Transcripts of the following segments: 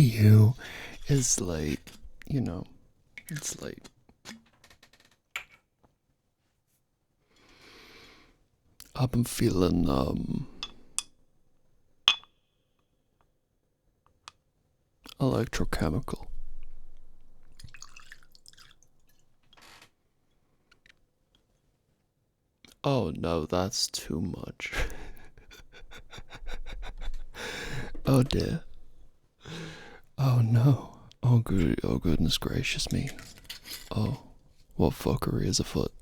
you. It's late, you know. It's late. I've been feeling electrochemical. Oh no, that's too much. Oh dear. Oh no. Oh good. Oh goodness gracious me. Oh, what fuckery is afoot?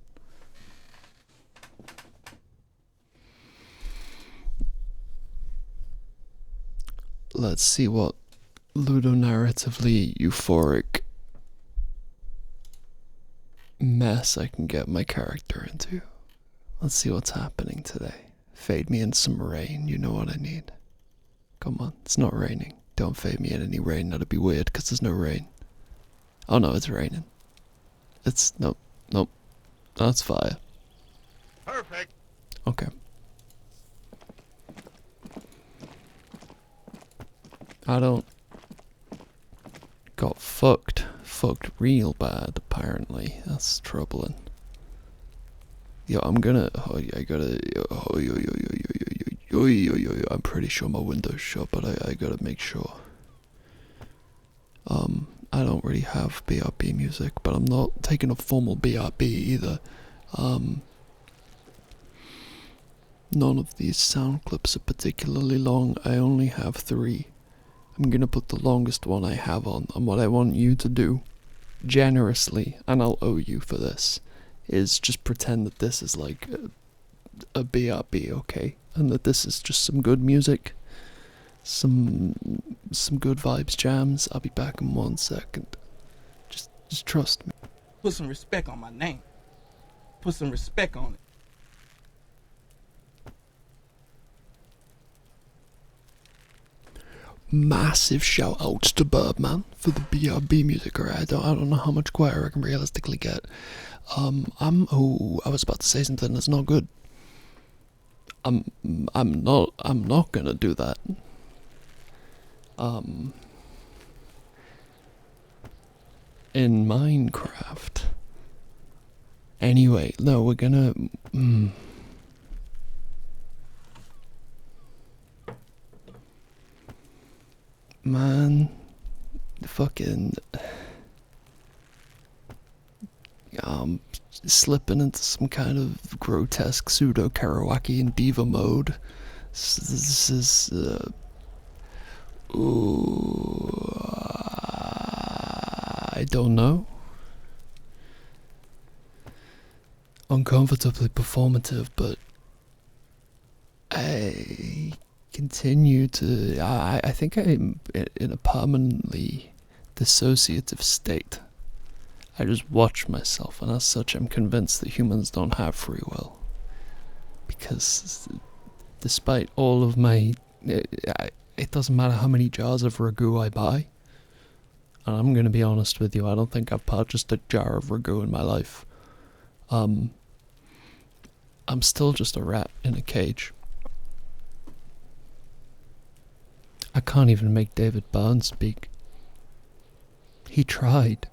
Let's see what ludonarratively euphoric mess I can get my character into. Let's see what's happening today. Fade me in some rain, you know what I need. Come on, it's not raining. Don't fade me in any rain, that'd be weird, because there's no rain. Oh no, it's raining. Nope. That's fire. Perfect. Okay. I don't... Got fucked. Fucked real bad, apparently. That's troubling. Yo, I'm gonna... Oh, I gotta... I'm pretty sure my window's shut, but I gotta make sure. I don't really have BRB music, but I'm not taking a formal BRB either. None of these sound clips are particularly long. I only have 3. I'm gonna put the longest one I have on, and what I want you to do, generously, and I'll owe you for this, is just pretend that this is like a BRB, okay? And that this is just some good music, some good vibes jams. I'll be back in 1 second. Just trust me. Put some respect on my name. Put some respect on it. Massive shout outs to Birdman for the BRB music. Alright, I don't know how much quieter I can realistically get. I was about to say something that's not good. I'm not gonna do that. In Minecraft. Anyway, no, we're gonna. Man, fucking. Slipping into some kind of grotesque pseudo Kerouacian diva mode. This is. I don't know. Uncomfortably performative, but I continue to. I think I'm in a permanently dissociative state. I just watch myself, and as such, I'm convinced that humans don't have free will. Because despite all of my. It doesn't matter how many jars of ragu I buy. And I'm gonna be honest with you, I don't think I've purchased a jar of ragu in my life. I'm still just a rat in a cage. I can't even make David Byrne speak. He tried.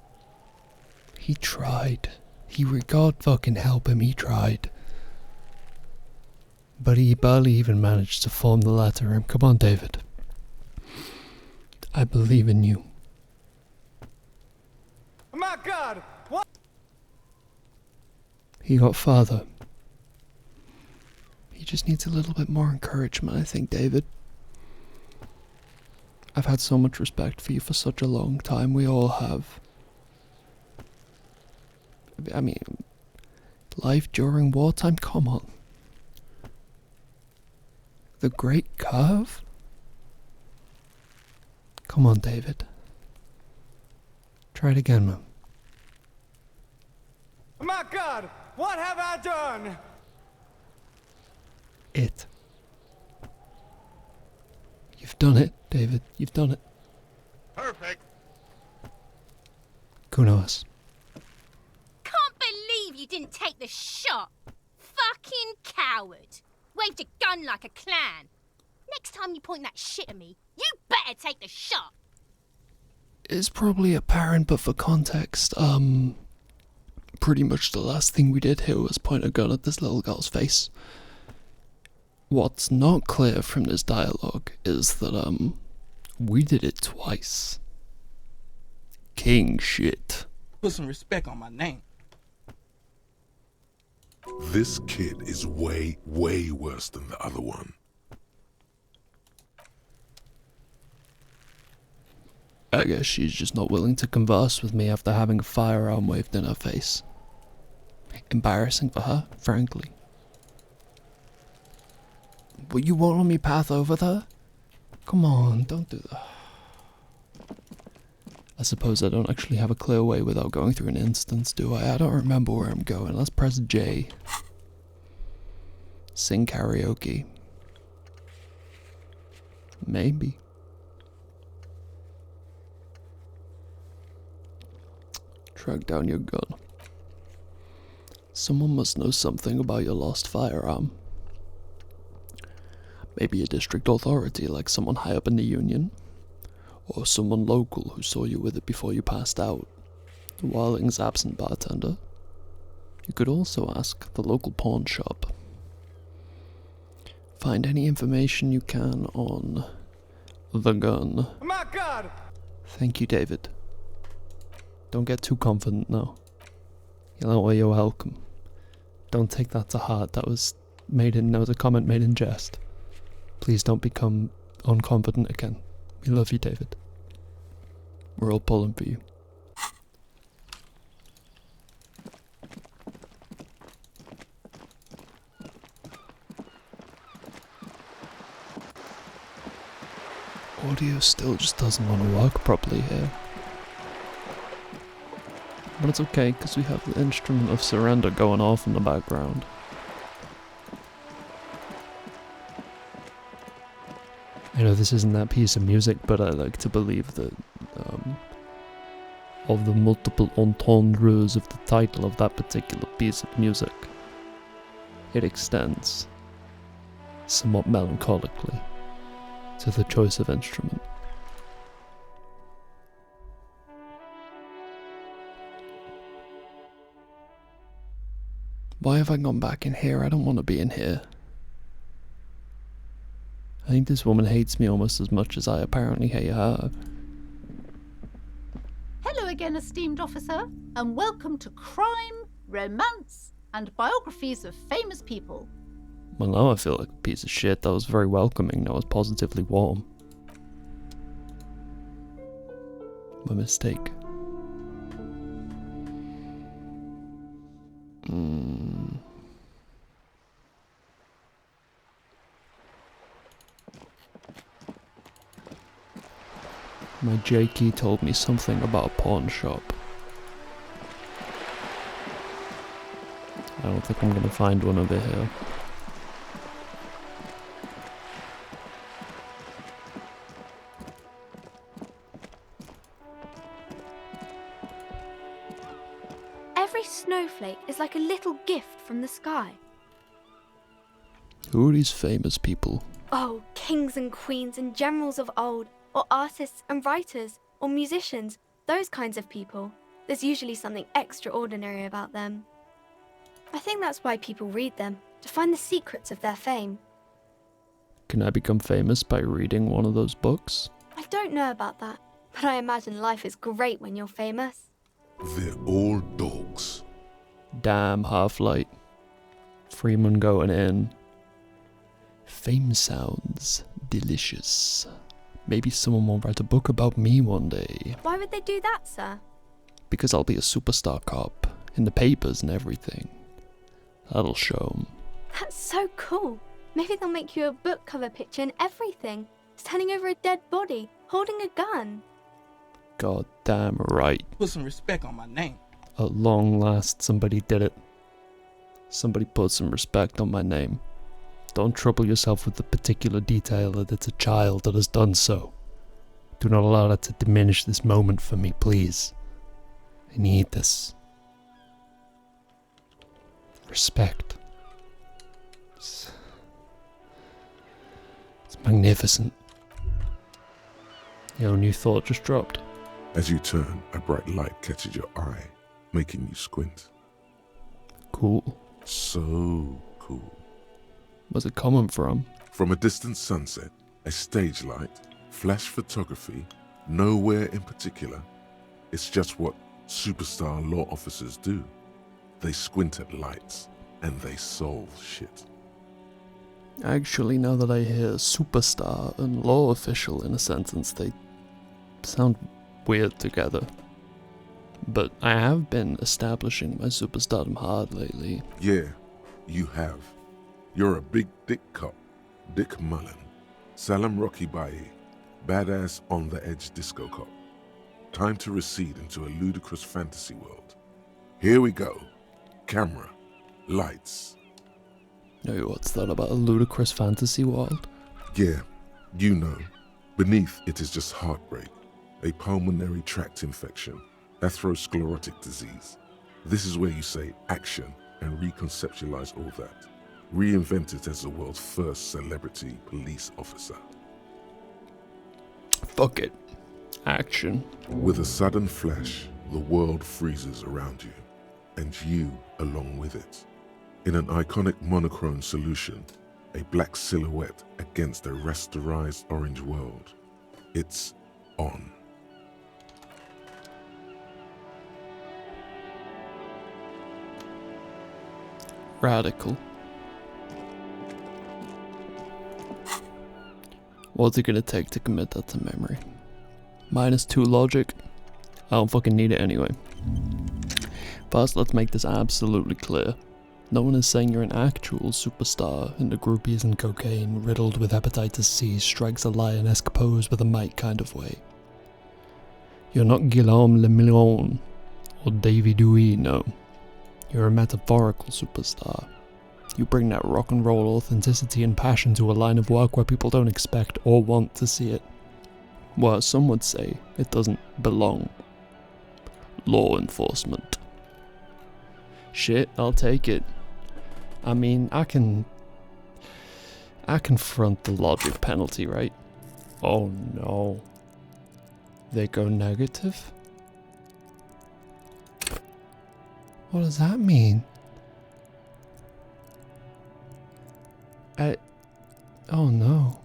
God fucking help him, he tried. But he barely even managed to form the latter rhyme. Come on, David. I believe in you. My God, what? He got farther. He just needs a little bit more encouragement, I think, David. I've had so much respect for you for such a long time. We all have. I mean, life during wartime? Come on. The Great Curve? Come on, David. Try it again, man. My God, what have I done? It. You've done it, David. You've done it. Perfect. Kunos. Can't believe you didn't take the shot. Fucking coward. Waved a gun like a clown. Next time you point that shit at me, you better take the shot. is probably apparent, but for context, pretty much the last thing we did here was point a gun at this little girl's face. What's not clear from this dialogue is that, we did it twice. King shit. Put some respect on my name. This kid is way, way worse than the other one. I guess she's just not willing to converse with me after having a firearm waved in her face. Embarrassing for her, frankly. But you won't let me path over there? Come on, don't do that. I suppose I don't actually have a clear way without going through an instance, do I? I don't remember where I'm going. Let's press J. Sing karaoke. Maybe. Track down your gun. Someone must know something about your lost firearm. Maybe a district authority, like someone high up in the union. Or someone local who saw you with it before you passed out. The Whirling's absent bartender. You could also ask the local pawn shop. Find any information you can on the gun. My God! Thank you, David. Don't get too confident now. You know where you're welcome. Don't take that to heart. That was a comment made in jest. Please don't become unconfident again. We love you, David. We're all pulling for you. Audio still just doesn't want to work properly here. But it's okay, because we have the instrument of surrender going off in the background. I know this isn't that piece of music, but I like to believe that of the multiple entendres of the title of that particular piece of music, it extends, somewhat melancholically, to the choice of instrument. Why have I gone back in here? I don't want to be in here. I think this woman hates me almost as much as I apparently hate her. Hello again, esteemed officer, and welcome to Crime, Romance, and Biographies of Famous People. Well, now I feel like a piece of shit. That was very welcoming. That was positively warm. My mistake. My J key told me something about a pawn shop. I don't think I'm gonna find one over here. Every snowflake is like a little gift from the sky. Who are these famous people? Oh, kings and queens and generals of old, or artists and writers, or musicians, those kinds of people. There's usually something extraordinary about them. I think that's why people read them, to find the secrets of their fame. Can I become famous by reading one of those books? I don't know about that, but I imagine life is great when you're famous. They're all dogs. Damn, Half-Light. Freeman going in. Fame sounds delicious. Maybe someone will write a book about me one day. Why would they do that, sir? Because I'll be a superstar cop. In the papers and everything. That'll show 'em. That's so cool. Maybe they'll make you a book cover picture and everything. Standing over a dead body, holding a gun. God damn right. Put some respect on my name. At long last, somebody did it. Somebody put some respect on my name. Don't trouble yourself with the particular detail that it's a child that has done so. Do not allow that to diminish this moment for me, please. I need this. Respect. It's magnificent. Yo, new thought just dropped. As you turn, a bright light catches your eye, making you squint. Cool. So cool. Where's it coming from? From a distant sunset, a stage light, flash photography, nowhere in particular. It's just what superstar law officers do. They squint at lights and they solve shit. Actually, now that I hear superstar and law official in a sentence, they sound weird together. But I have been establishing my superstardom hard lately. Yeah, you have. You're a big dick cop, Dick Mullen, Salam Rocky Baye, badass on the edge disco cop. Time to recede into a ludicrous fantasy world. Here we go. Camera, lights. Hey, what's that about a ludicrous fantasy world? Yeah, you know. Beneath it is just heartbreak, a pulmonary tract infection, atherosclerotic disease. This is where you say action and reconceptualize all that. Reinvent it as the world's first celebrity police officer. Fuck it. Action. With a sudden flash, the world freezes around you, and you along with it. In an iconic monochrome solution, a black silhouette against a rasterized orange world. It's on. Radical. What's it gonna take to commit that to memory? -2 logic? I don't fucking need it anyway. First, let's make this absolutely clear. No one is saying you're an actual superstar in the groupies and cocaine, riddled with hepatitis C, strikes a lion-esque pose with a mic kind of way. You're not Guillaume Le Million or Davy Dewey, no. You're a metaphorical superstar. You bring that rock and roll authenticity and passion to a line of work where people don't expect or want to see it. Well, some would say it doesn't belong. Law enforcement. Shit, I'll take it. I mean, I can front the logic penalty, right? Oh no. They go negative? What does that mean? Oh no.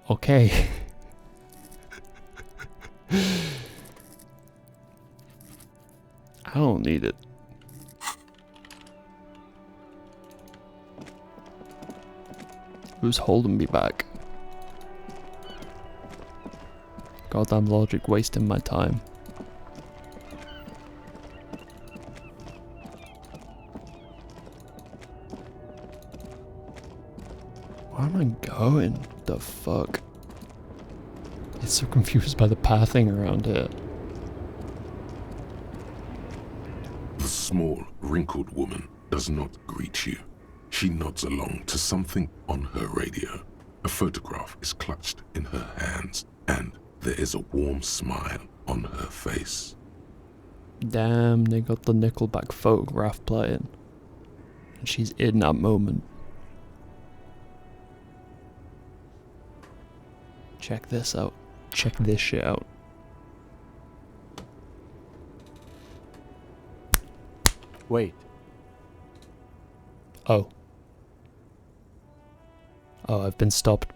Okay. I don't need it. Who's holding me back? Goddamn logic wasting my time. Where am I going? The fuck? It's so confused by the pathing around here. The small, wrinkled woman does not greet you. She nods along to something on her radio. A photograph is clutched in her hands, and there is a warm smile on her face. Damn, they got the Nickelback photograph playing. And she's in that moment. Check this out. Check this shit out. Wait. Oh. Oh, I've been stopped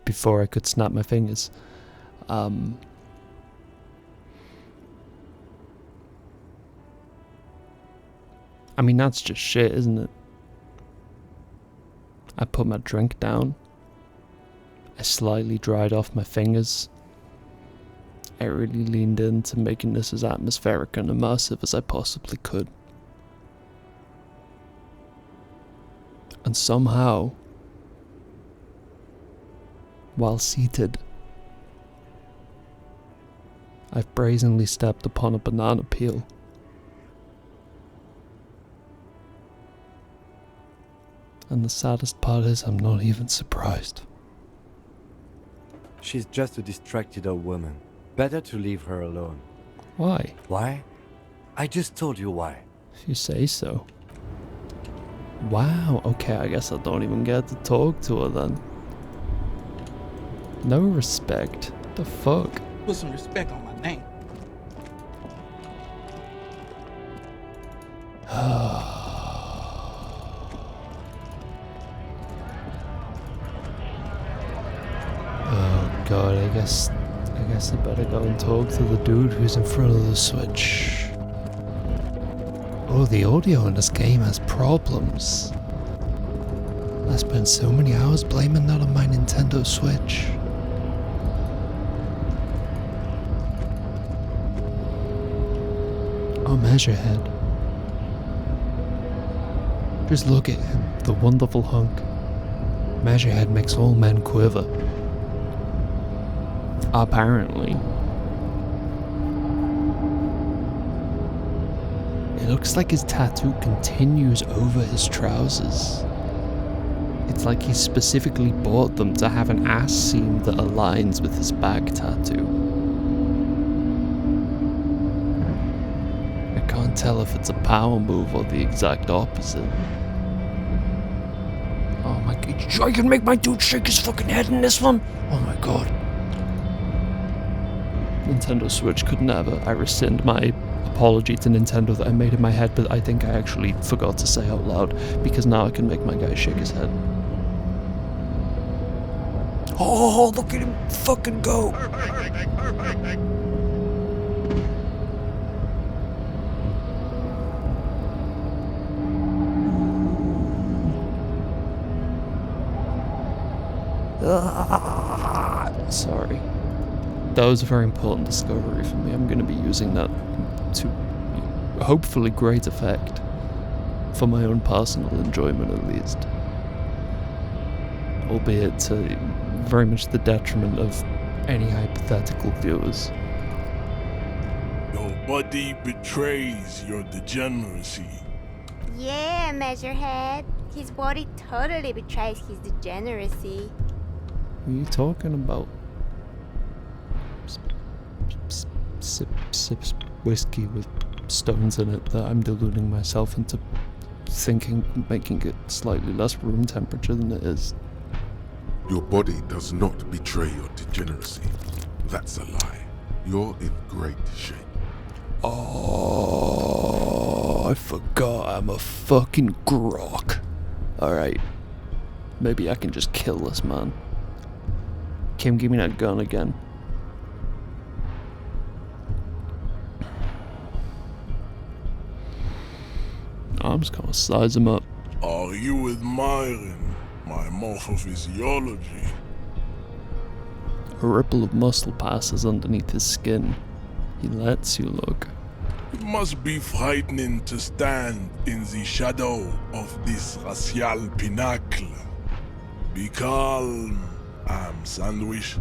before I could snap my fingers. I mean, that's just shit, isn't it? I put my drink down. I slightly dried off my fingers. I really leaned into making this as atmospheric and immersive as I possibly could. And somehow, while seated, I've brazenly stepped upon a banana peel. And the saddest part is I'm not even surprised. She's just a distracted old woman. Better to leave her alone. Why? Why? I just told you why. If you say so. Wow, okay, I guess I don't even get to talk to her then. No respect. The fuck? Put some respect on my name. Oh god, I guess I better go and talk to the dude who's in front of the switch. Oh, the audio in this game has problems. I spent so many hours blaming that on my Nintendo Switch. Oh, Measurehead. Just look at him, the wonderful hunk. Measurehead makes all men quiver. Apparently. It looks like his tattoo continues over his trousers. It's like he specifically bought them to have an ass seam that aligns with his back tattoo. I can't tell if it's a power move or the exact opposite. Oh my god, you sure you can make my dude shake his fucking head in this one? Oh my god. Nintendo Switch could never. I rescind my apology to Nintendo that I made in my head, but I think I actually forgot to say out loud, because now I can make my guy shake his head. Oh, look at him fucking go! Perfect. Sorry. That was a very important discovery for me. I'm going to be using that to hopefully great effect. For my own personal enjoyment, at least. Albeit to very much the detriment of any hypothetical viewers. Your body betrays your degeneracy. Yeah, Measurehead. His body totally betrays his degeneracy. What are you talking about? Sips whiskey with stones in it that I'm deluding myself into thinking, making it slightly less room temperature than it is. Your body does not betray your degeneracy. That's a lie. You're in great shape. Oh, I forgot I'm a fucking grok. Alright. Maybe I can just kill this man. Kim, give me that gun again. I'm just gonna size him up. Are you admiring my morphophysiology? A ripple of muscle passes underneath his skin. He lets you look. It must be frightening to stand in the shadow of this racial pinnacle. Be calm, Sandwich.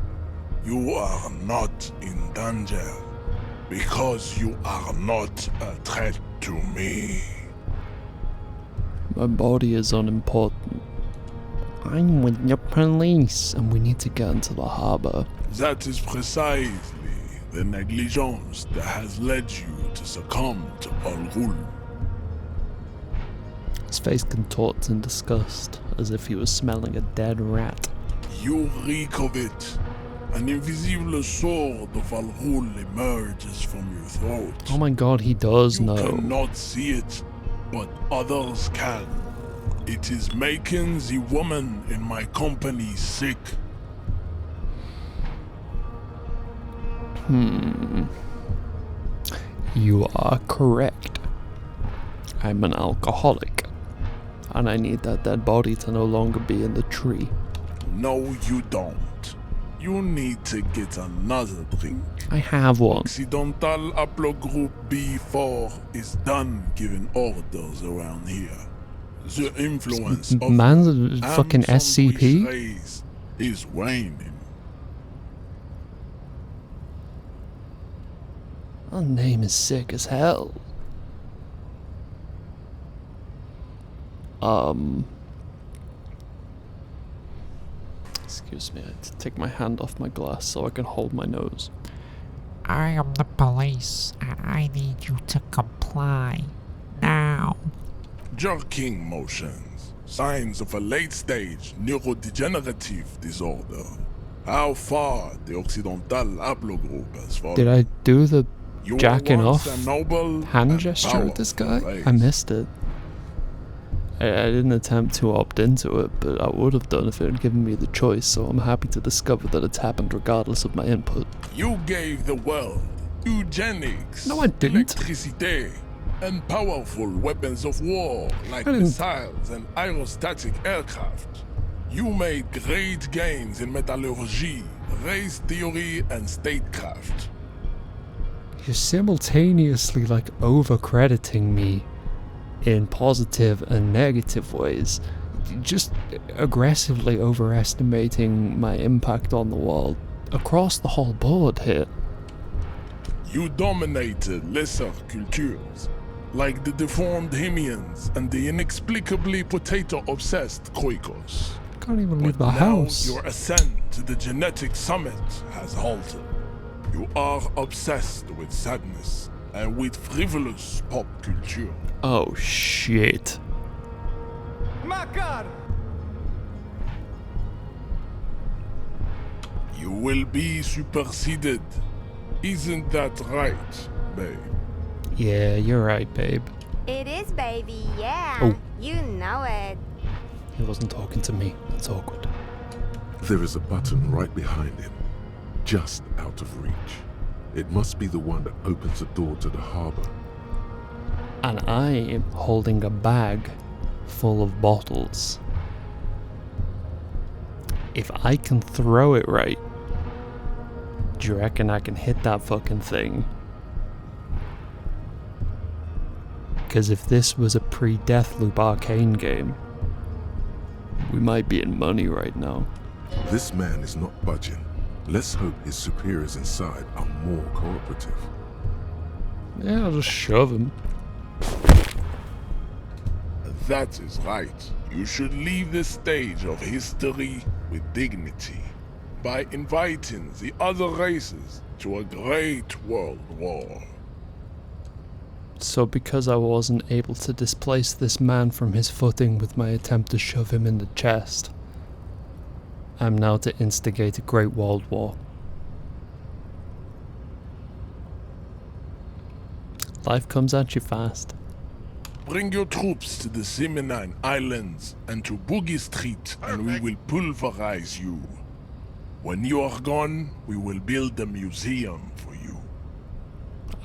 You are not in danger because you are not a threat to me. My body is unimportant. I'm with the police, and we need to get into the harbor. That is precisely the negligence that has led you to succumb to Al Ghul. His face contorts in disgust, as if he was smelling a dead rat. You reek of it. An invisible sword of Al Ghul emerges from your throat. Oh my god, he does You know. cannot see it, but others can. It is making the woman in my company sick. You are correct. I'm an alcoholic, and I need that dead body to no longer be in the tree. No, you don't. You need to get another drink. I have one. Occidental Haplogroup B4 is done giving orders around here. The influence of Man's a fucking Sandwich SCP? race is waning. Our name is sick as hell. Excuse me, I had to take my hand off my glass so I can hold my nose. I am the police, and I need you to comply. Now. Jerking motions. Signs of a late-stage neurodegenerative disorder. How far the Occidental Haplogroup has fallen. Did I do the You were jacking once off a noble hand and gesture with this guy? powerful I race. missed it. I didn't attempt to opt into it, but I would have done if it had given me the choice, so I'm happy to discover that it's happened regardless of my input. You gave the world eugenics, No, I didn't. electricity, and powerful weapons of war like I didn't. missiles and aerostatic aircraft. You made great gains in metallurgy, race theory, and statecraft. You're simultaneously like over-crediting me in positive and negative ways. Just aggressively overestimating my impact on the world across the whole board here. You dominated lesser cultures, like the deformed Hemians and the inexplicably potato-obsessed Khoikos. Can't even leave the Now house. your ascent to the genetic summit has halted. You are obsessed with sadness and with frivolous pop culture. Oh shit. You will be superseded. Isn't that right, babe? Yeah, you're right, babe. It is, baby, yeah. Oh. You know it. He wasn't talking to me. That's awkward. There is a button right behind him, just out of reach. It must be the one that opens the door to the harbor. And I am holding a bag full of bottles. If I can throw it right, do you reckon I can hit that fucking thing? Because if this was a pre-Deathloop Arcane game, we might be in money right now. This man is not budging. Let's hope his superiors inside are more cooperative. Yeah, I'll just shove him. That is right. You should leave the stage of history with dignity by inviting the other races to a great world war. So because I wasn't able to displace this man from his footing with my attempt to shove him in the chest, I'm now to instigate a great world war. Life comes at you fast. Bring your troops to the Simonine Islands and to Boogie Street, and we will pulverize you. When you are gone, we will build a museum for you.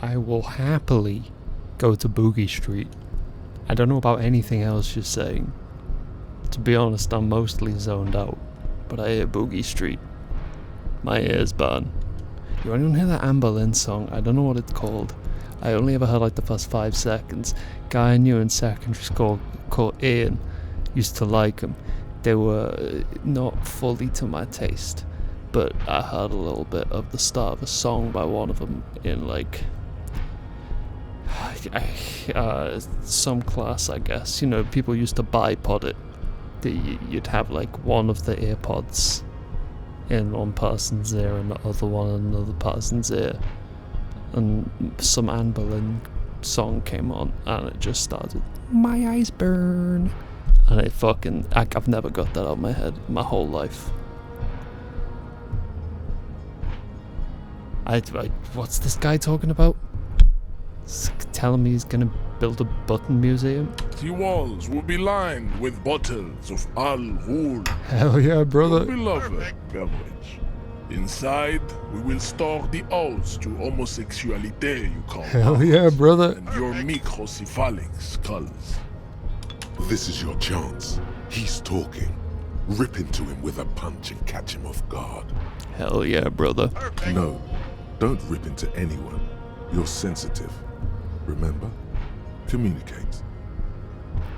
I will happily go to Boogie Street. I don't know about anything else you're saying. To be honest, I'm mostly zoned out. But I hear Boogie Street. My ears burn. You anyone hear that Amber Lynn song? I don't know what it's called. I only ever heard like the first 5 seconds. Guy I knew in secondary school called Ian used to like them. They were not fully to my taste, but I heard a little bit of the start of a song by one of them in like some class, I guess. You know, people used to bipod it. You'd have like one of the earpods in one person's ear and the other one in another person's ear, and some Anne Boleyn song came on and it just started, my eyes burn, and it fucking, I've never got that out of my head my whole life. What's this guy talking about? Telling me he's gonna build a button museum? The walls will be lined with bottles of Al Ghul, Hell yeah, your brother. beloved beverage. Inside, we will store the odes to homosexuality you call Hell yeah, brother. and your microcephalic skulls. This is your chance. He's talking. Rip into him with a punch and catch him off guard. Hell yeah, brother. No, don't rip into anyone. You're sensitive. Remember? Communicate.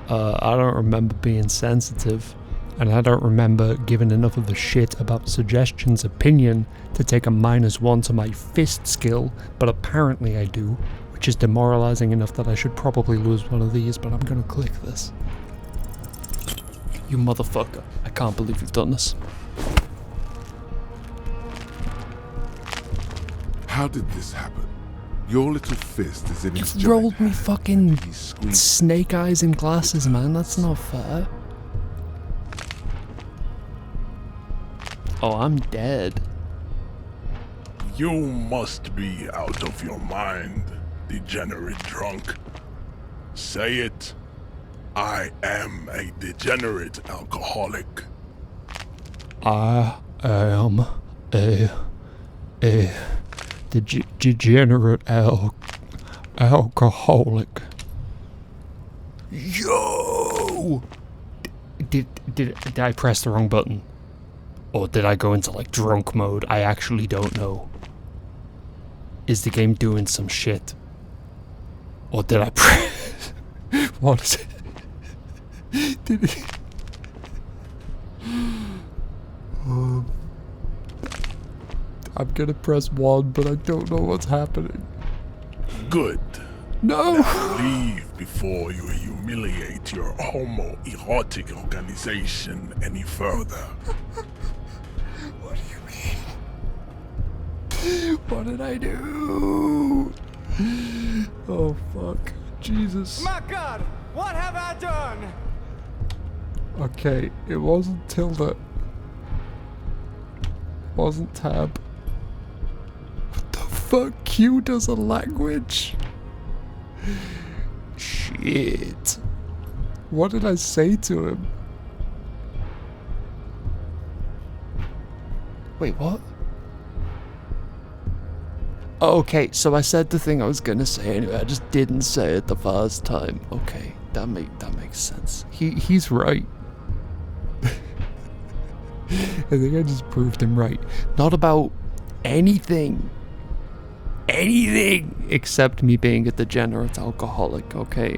I don't remember being sensitive, and I don't remember giving enough of a shit about Suggestion's opinion to take a -1 to my fist skill, but apparently I do, which is demoralizing enough that I should probably lose one of these, but I'm gonna click this. You motherfucker, I can't believe you've done this. How did this happen? Your little fist is in his You've rolled me giant hand, fucking and he's squeezed. snake eyes and glasses, man, that's not fair. Oh, I'm dead. You must be out of your mind, degenerate drunk. Say it. I am a degenerate alcoholic. I am a degenerate alcoholic. Yo! Did I press the wrong button? Or did I go into like drunk mode? I actually don't know. Is the game doing some shit? Or did I press... What is it? Did it... I'm gonna press 1, but I don't know what's happening. Good. No! Now leave before you humiliate your homoerotic organization any further. What do you mean? What did I do? Oh fuck. Jesus. My God, what have I done? Okay, it wasn't tilde. Wasn't tab. What the fuck? Q does a language? Shit. What did I say to him? Wait, what? Oh, okay, so I said the thing I was gonna say anyway, I just didn't say it the first time. Okay, that makes sense. He's right. I think I just proved him right. Not about anything. Anything except me being a degenerate alcoholic, okay?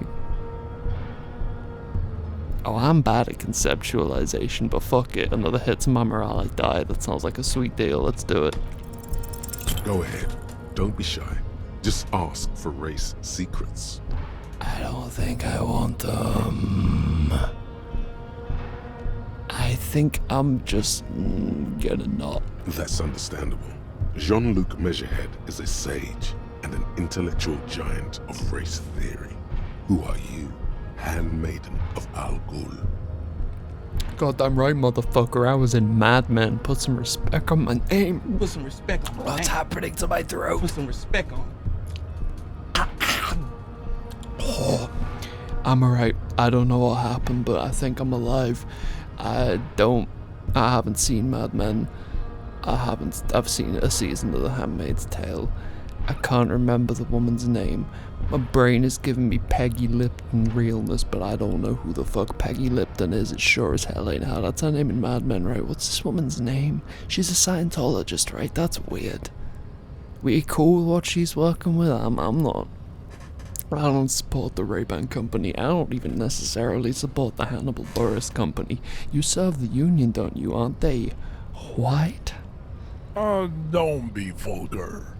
Oh, I'm bad at conceptualization, but fuck it. Another hit to my morale, I die. That sounds like a sweet deal. Let's do it. Go ahead. Don't be shy. Just ask for race secrets. I don't think I want them. I think I'm just gonna not. That's understandable. Jean-Luc Measurehead is a sage and an intellectual giant of race theory. Who are you, handmaiden of Al Ghul? Goddamn right, motherfucker. I was in Mad Men. Put some respect on my name. Put some respect on my What's name. happening to my throat? Put some respect on. Oh, I'm alright. I don't know what happened, but I think I'm alive. I haven't seen Mad Men. I've seen a season of The Handmaid's Tale. I can't remember the woman's name. My brain is giving me Peggy Lipton realness, but I don't know who the fuck Peggy Lipton is. It sure as hell ain't her. That's her name in Mad Men, right? What's this woman's name? She's a Scientologist, right? That's weird. We cool what she's working with? I'm not. I don't support the Ray-Ban company. I don't even necessarily support the Hannibal Buress company. You serve the union, don't you? Aren't they white? Don't be vulgar.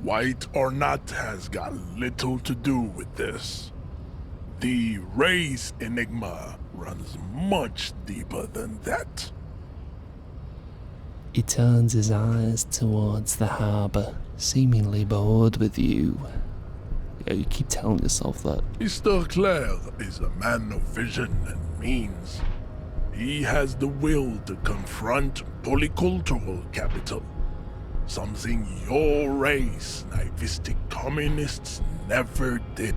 White or not has got little to do with this. The race enigma runs much deeper than that. He turns his eyes towards the harbour, seemingly bored with you. Yeah, you keep telling yourself that. Mr. Clare is a man of vision and means. He has the will to confront polycultural capital. Something your race, naivistic communists, never did.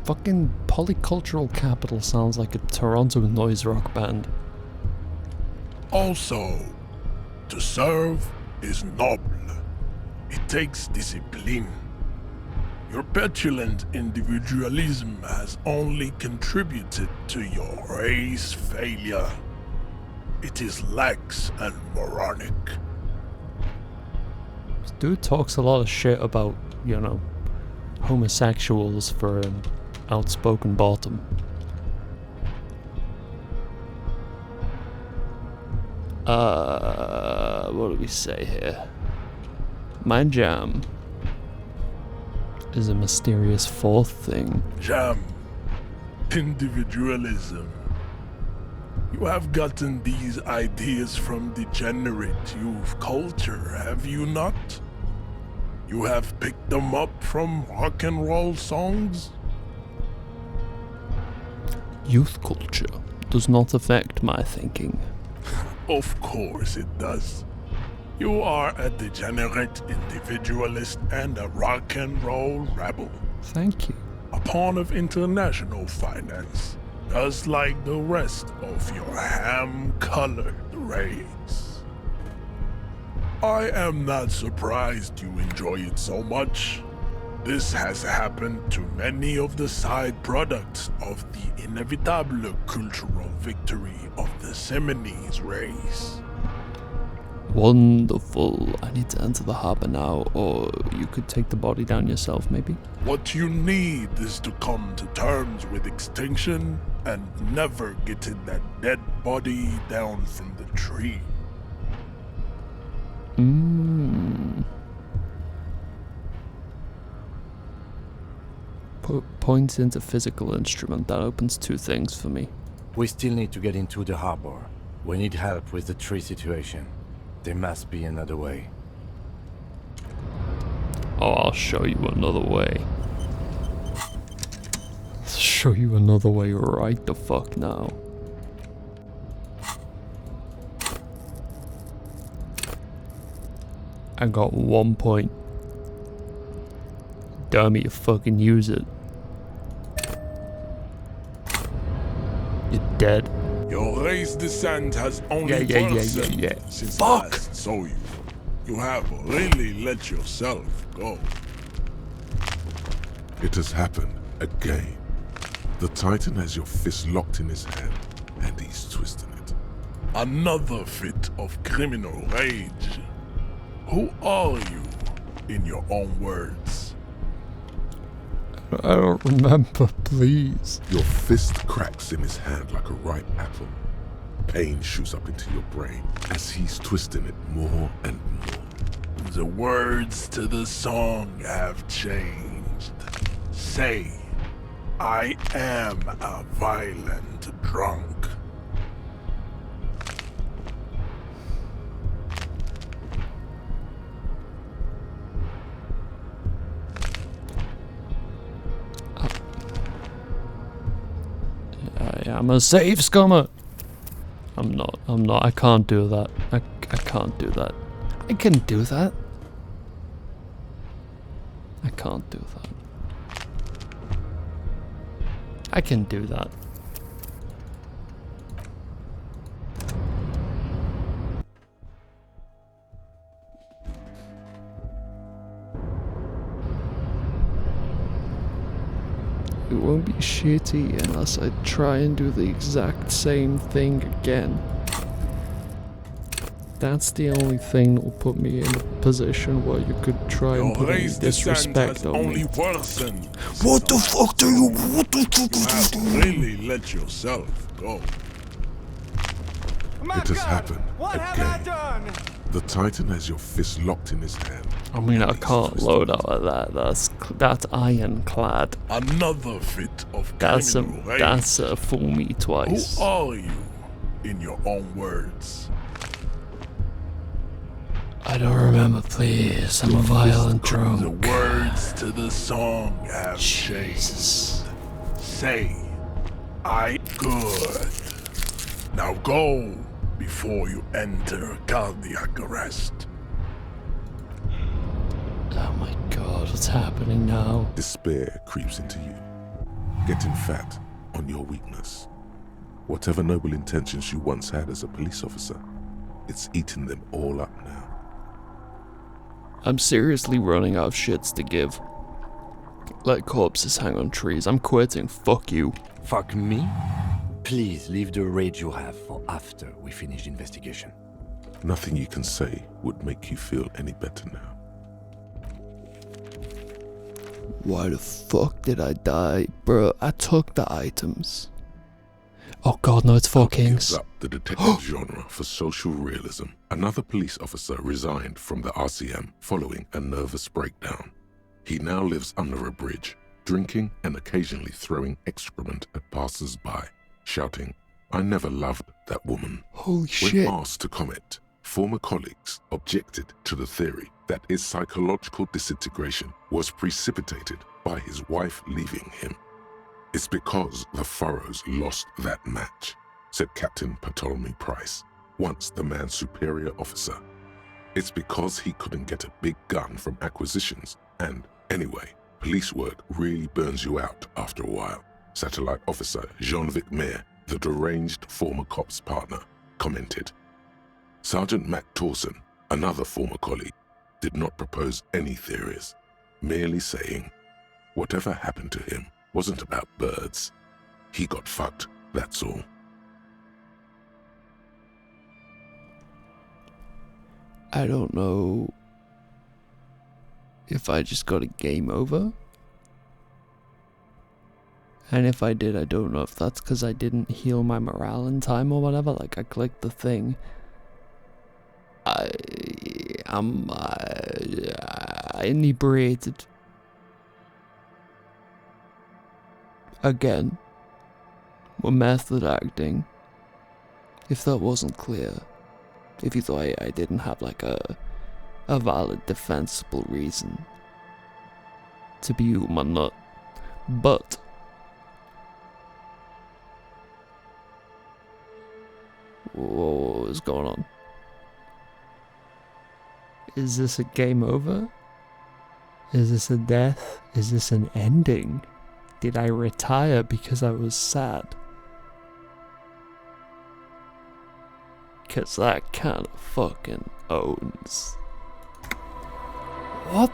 Fucking polycultural capital sounds like a Toronto noise rock band. Also, to serve is noble. It takes discipline. Your petulant individualism has only contributed to your race failure. It is lax and moronic. This dude talks a lot of shit about, you know, homosexuals for an outspoken bottom. What do we say here? My jam is a mysterious fourth thing. Jam. Individualism. You have gotten these ideas from degenerate youth culture, have you not? You have picked them up from rock and roll songs? Youth culture does not affect my thinking. Of course it does. You are a degenerate individualist and a rock and roll rebel. Thank you. A pawn of international finance, just like the rest of your ham-colored race. I am not surprised you enjoy it so much. This has happened to many of the side products of the inevitable cultural victory of the Seminoles race. Wonderful. I need to enter the harbor now, or you could take the body down yourself, maybe? What you need is to come to terms with extinction and never getting that dead body down from the tree. Point into physical instrument. That opens two things for me. We still need to get into the harbor. We need help with the tree situation. There must be another way. Oh, I'll show you another way. I'll show you another way right the fuck now. I got 1 point. Damn it, you fucking use it. You're dead. Your race descent has only Yeah. worsened since I last saw you. You have really let yourself go. It has happened again. The Titan has your fist locked in his hand, and he's twisting it. Another fit of criminal rage. Who are you, in your own words? I don't remember, please. Your fist cracks in his hand like a ripe apple. Pain shoots up into your brain as he's twisting it more and more. The words to the song have changed. Say, I am a violent drunk. I'm a safe scummer. I'm not, I can't do that. I can't do that. I can do that. I can't do that. I can do that. It won't be shitty unless I try and do the exact same thing again. That's the only thing that will put me in a position where you could try and put any disrespect on me. What the fuck do you... What the fuck? You have really let yourself go. It has happened again. The Titan has your fist locked in his hand. I mean, I can't load out of that. That's ironclad. Another fit of That's criminal a fool me twice. Who are you, in your own words? I don't remember, please. I'm a violent drunk. The words to the song have changed. Say, I good. Now go before you enter cardiac arrest. Oh my god, what's happening now? Despair creeps into you, getting fat on your weakness. Whatever noble intentions you once had as a police officer, it's eating them all up now. I'm seriously running out of shits to give. Let corpses hang on trees. I'm quitting. Fuck you. Fuck me? Please leave the rage you have for after we finish the investigation. Nothing you can say would make you feel any better now. Why the fuck did I die? Bro, I took the items. Oh god, no, it's Four Kings. Gives up the detective genre for social realism. Another police officer resigned from the RCM following a nervous breakdown. He now lives under a bridge, drinking and occasionally throwing excrement at passers-by, shouting, "I never loved that woman." Holy shit. When asked to comment, former colleagues objected to the theory that his psychological disintegration was precipitated by his wife leaving him. "It's because the Furrows lost that match," said Captain Ptolemy Price. once the man's superior officer. It's because he couldn't get a big gun from acquisitions, and anyway, police work really burns you out after a while. Satellite Officer Jean-Vic Mayer, the deranged former cop's partner, commented. Sergeant Mac Torson, another former colleague, did not propose any theories, merely saying, whatever happened to him wasn't about birds. He got fucked, that's all. I don't know if I just got a game over. And if I did, I don't know if that's because I didn't heal my morale in time or whatever. Like, I clicked the thing. I'm inebriated. Again. We're method acting. If that wasn't clear. If you thought I didn't have like a valid defensible reason to be my nut. But what is going on? Is this a game over? Is this a death? Is this an ending? Did I retire because I was sad? Cause that kinda fucking owns. What?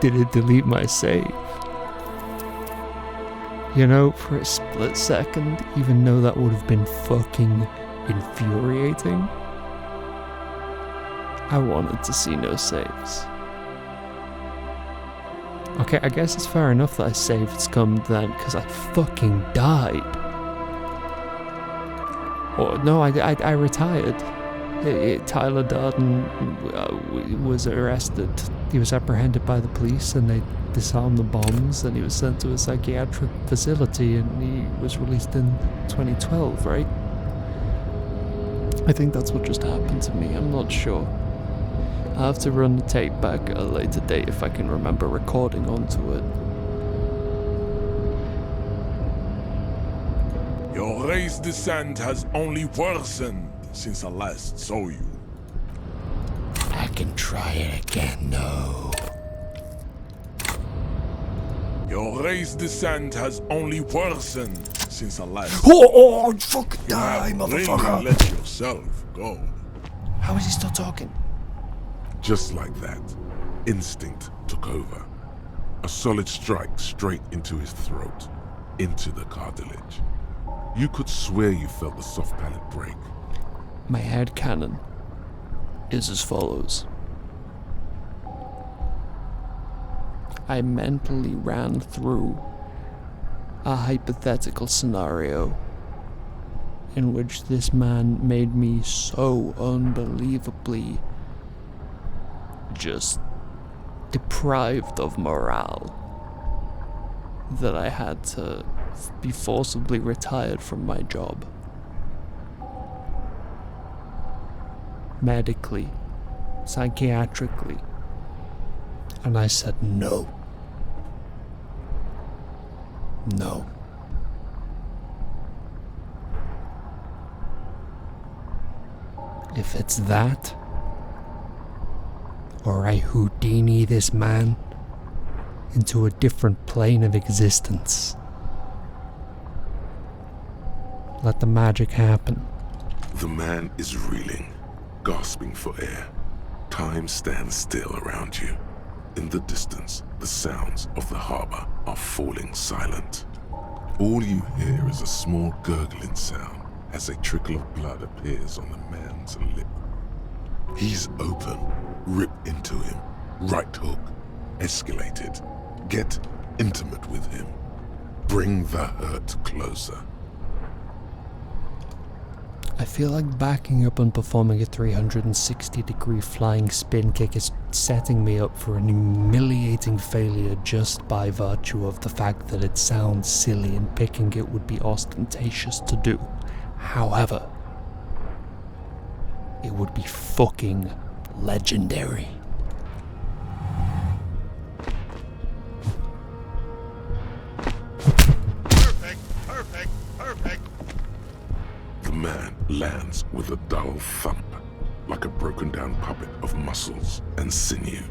Did it delete my save? You know, for a split second, even though that would have been fucking infuriating, I wanted to see no saves. Okay, I guess it's fair enough that I saved scum then, because I fucking died. Or, no, I retired. Tyler Darden was arrested. He was apprehended by the police and they disarmed the bombs and he was sent to a psychiatric facility and he was released in 2012, right? I think that's what just happened to me, I'm not sure. I'll have to run the tape back at a later date if I can remember recording onto it. Your race descent has only worsened since I last saw you. I can try it again, no. Your race descent has only worsened since I last. Oh, fucking die, you have motherfucker! really let yourself go. How is he still talking? Just like that, instinct took over. A solid strike straight into his throat, into the cartilage. You could swear you felt the soft palate break. My headcanon is as follows. I mentally ran through a hypothetical scenario in which this man made me so unbelievably just deprived of morale that I had to be forcibly retired from my job. Medically, psychiatrically. And I said no. No. If it's that, or I Houdini this man into a different plane of existence. Let the magic happen. The man is reeling, gasping for air. Time stands still around you. In the distance, the sounds of the harbor are falling silent. All you hear is a small gurgling sound as a trickle of blood appears on the man's lip. He's open. Rip into him. Right hook. Escalate it. Get intimate with him. Bring the hurt closer. I feel like backing up and performing a 360-degree flying spin kick is setting me up for an humiliating failure just by virtue of the fact that it sounds silly and picking it would be ostentatious to do. However, it would be fucking legendary. Perfect. The man lands with a dull thump, like a broken down puppet of muscles and sinew.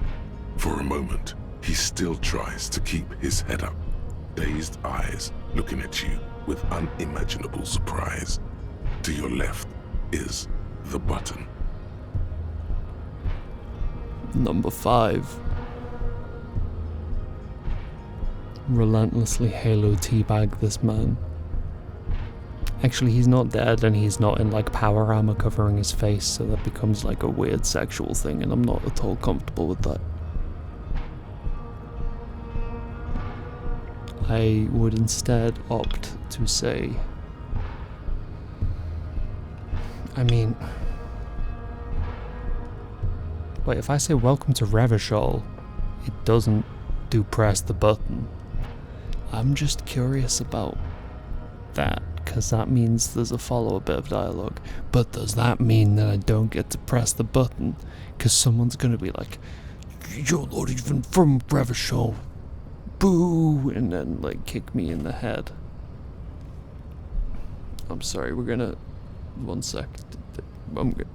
For a moment, he still tries to keep his head up, dazed eyes looking at you with unimaginable surprise. To your left is the button. Number 5. Relentlessly Halo teabag this man. Actually, he's not dead and he's not in like power armor covering his face, so that becomes like a weird sexual thing, and I'm not at all comfortable with that. I would instead opt to say, I mean, wait, if I say welcome to Revachol, it doesn't do press the button. I'm just curious about that, because that means there's a follow-up bit of dialogue. But does that mean that I don't get to press the button? Because someone's going to be like, you're not even from Revachol. Boo! And then, like, kick me in the head. I'm sorry, we're gonna... One sec. I'm good.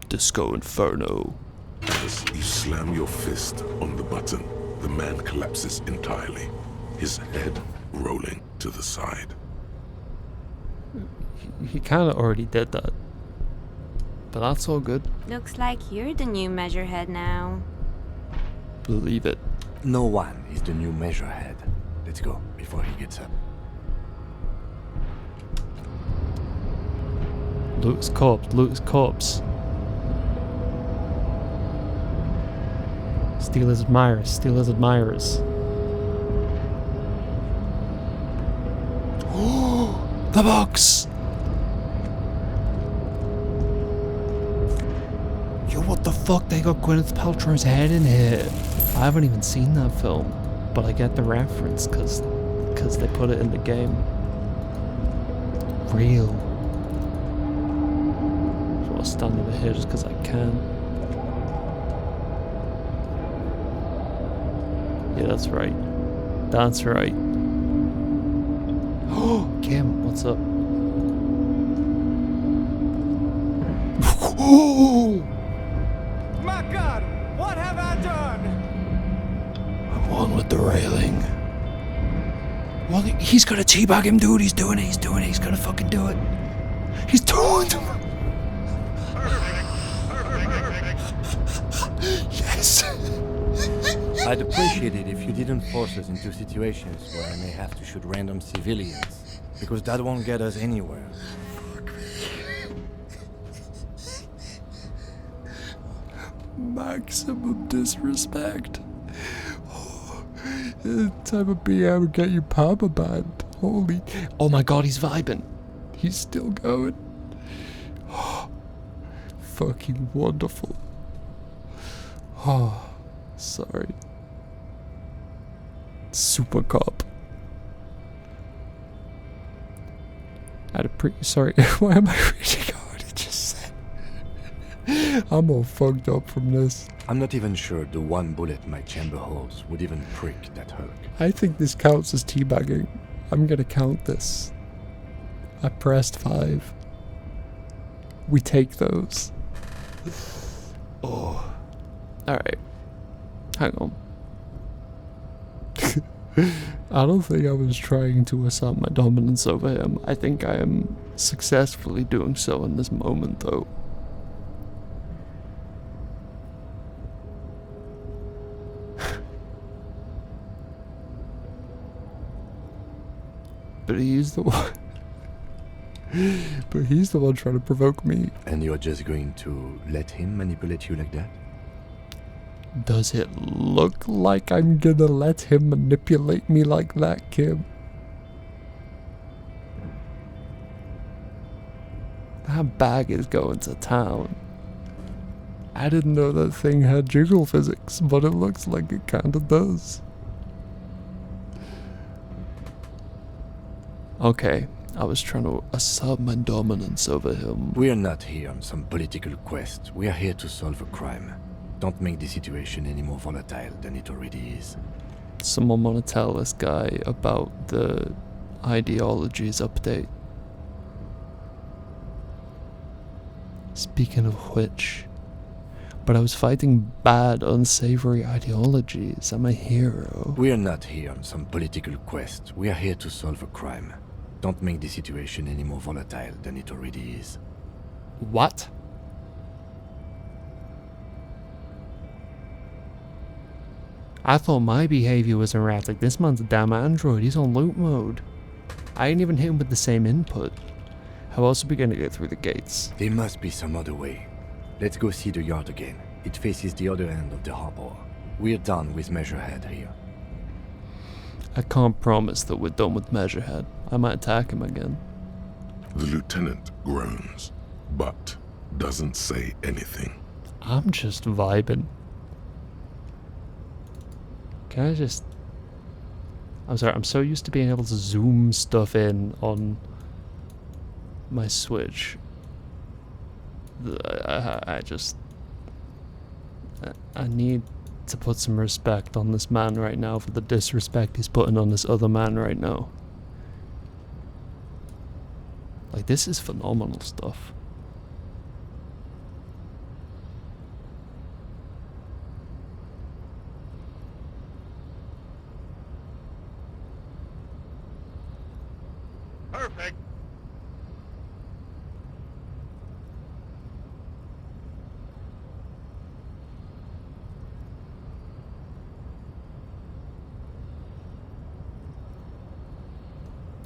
Disco Inferno. As you slam your fist on the button, the man collapses entirely, his head rolling to the side. He kind of already did that. But that's all good. Looks like you're the new measurehead now. Believe it. No one is the new measurehead. Let's go before he gets up. Loot his corpse, loot his corpse. Steal his admirers, steal his admirers. Oh, the box! Yo, what the fuck? They got Gwyneth Paltrow's head in here. I haven't even seen that film, but I get the reference because they put it in the game. Real. So I'll stand over here just because I can. Yeah, that's right. That's right. Oh, Kim, what's up? Oh! My God, what have I done? I'm on with the railing. Well, he's gonna teabag him, dude. He's doing it. He's doing it. He's gonna fucking do it. He's doing it. Yes. I'd appreciate it if you didn't force us into situations where I may have to shoot random civilians, because that won't get us anywhere. Maximum disrespect. The type of BM would get you permabanned. Holy. Oh my god, he's vibing. He's still going. Fucking wonderful. Oh, sorry. Super cop. Sorry, why am I reading what he just said? I'm all fucked up from this. I'm not even sure the one bullet my chamber holds would even prick that Hulk. I think this counts as teabagging. I'm gonna count this. I pressed 5. We take those. Oh. Alright. Hang on. I don't think I was trying to assert my dominance over him. I think I am successfully doing so in this moment, though. But he's the one. But he's the one trying to provoke me. And you're just going to let him manipulate you like that? Does it look like I'm gonna let him manipulate me like that, Kim? That bag is going to town. I didn't know that thing had jiggle physics, but it looks like it kinda does. Okay, I was trying to assert my dominance over him. We are not here on some political quest. We are here to solve a crime. Don't make the situation any more volatile than it already is. Someone want to tell this guy about the ideologies update. Speaking of which, but I was fighting bad, unsavory ideologies. I'm a hero. We are not here on some political quest. We are here to solve a crime. Don't make the situation any more volatile than it already is. What? I thought my behavior was erratic. This man's a damn android. He's on loop mode. I ain't even hit him with the same input. How else are we gonna get through the gates? There must be some other way. Let's go see the yard again. It faces the other end of the harbor. We're done with Measurehead here. I can't promise that we're done with Measurehead. I might attack him again. The lieutenant groans, but doesn't say anything. I'm just vibing. Can I just... I'm sorry, I'm so used to being able to zoom stuff in on my Switch. I need to put some respect on this man right now for the disrespect he's putting on this other man right now. Like, this is phenomenal stuff. Perfect.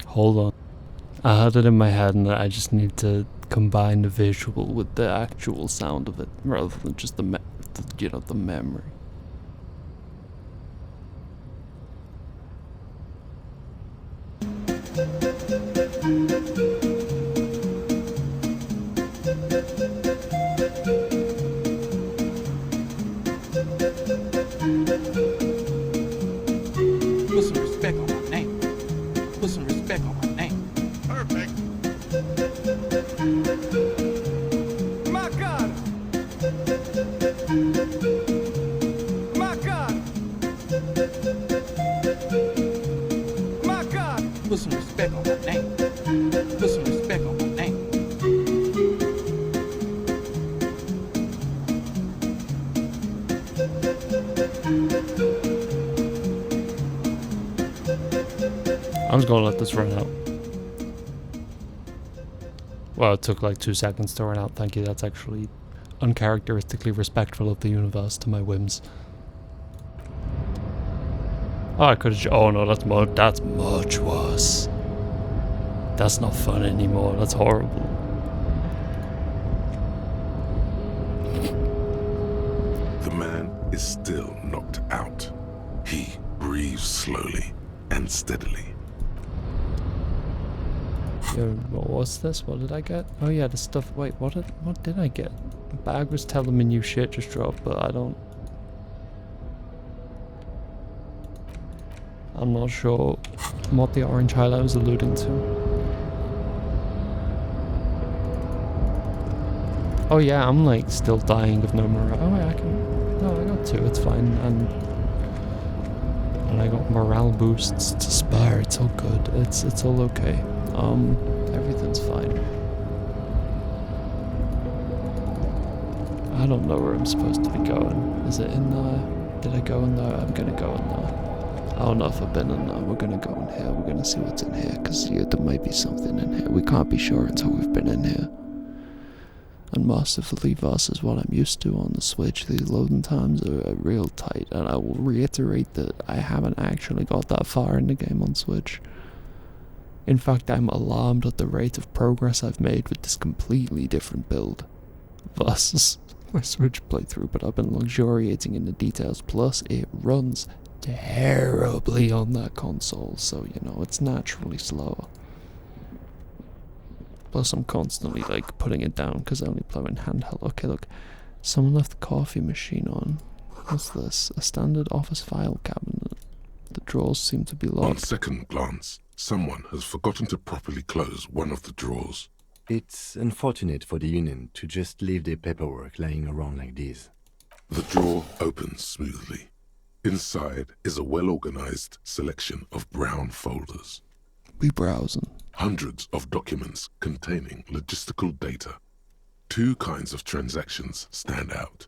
Hold on. I had it in my head and I just need to combine the visual with the actual sound of it rather than just the memory. Put some respect on my name. Put some respect on my name. Perfect. My God! My God! My God! Put some respect on my name. Put some respect on my name. I'm just gonna let this run out. Well, it took like 2 seconds to run out, thank you. That's actually uncharacteristically respectful of the universe to my whims. Oh, I could've... Oh no, that's much worse. That's not fun anymore, that's horrible. The man is still knocked out. He breathes slowly and steadily. Yo, what was this? What did I get? Oh yeah, the stuff... Wait, what did I get? Bag was telling me new shit just dropped, but I don't... I'm not sure what the orange highlight was alluding to. Oh yeah, I'm like still dying of no morale. Oh wait, I can... No, I got 2, it's fine. And I got morale boosts to spare, it's all good. It's all okay. Everything's fine. I don't know where I'm supposed to be going. Is it in there? Did I go in there? I'm gonna go in there. I don't know if I've been in there. We're gonna go in here. We're gonna see what's in here, because yeah, there might be something in here. We can't be sure until we've been in here. And massively versus what I'm used to on the Switch, these loading times are real tight, and I will reiterate that I haven't actually got that far in the game on Switch. In fact, I'm alarmed at the rate of progress I've made with this completely different build versus my Switch playthrough, but I've been luxuriating in the details, plus it runs terribly on that console, so you know, it's naturally slower. Plus I'm constantly like putting it down because I only play in handheld. Okay, look, someone left the coffee machine on. What's this? A standard office file cabinet. The drawers seem to be locked. On second glance, someone has forgotten to properly close one of the drawers. It's unfortunate for the Union to just leave their paperwork lying around like this. The drawer opens smoothly. Inside is a well-organized selection of brown folders. We browsing. Hundreds of documents containing logistical data. Two kinds of transactions stand out.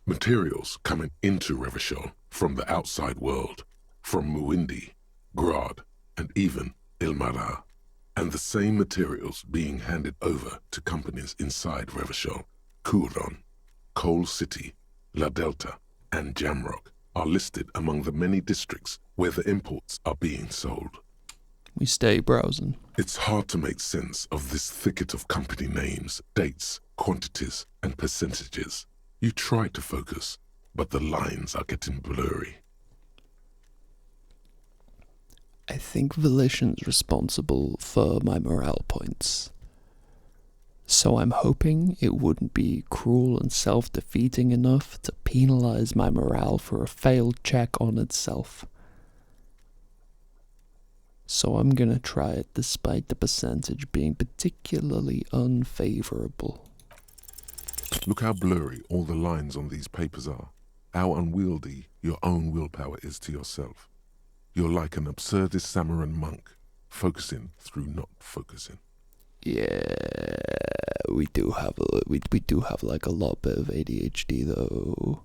Materials coming into Revachol from the outside world, from Muindi, Grad, and even Ilmara. And the same materials being handed over to companies inside Revachol, Kuron, Coal City, La Delta, and Jamrock are listed among the many districts where the imports are being sold. We stay browsing. It's hard to make sense of this thicket of company names, dates, quantities, and percentages. You try to focus, but the lines are getting blurry. I think Volition's responsible for my morale points. So I'm hoping it wouldn't be cruel and self-defeating enough to penalize my morale for a failed check on itself. So I'm gonna try it despite the percentage being particularly unfavorable. Look how blurry all the lines on these papers are. How unwieldy your own willpower is to yourself. You're like an absurdist Samaran monk, focusing through not focusing. Yeah, we do have like a lot bit of ADHD though.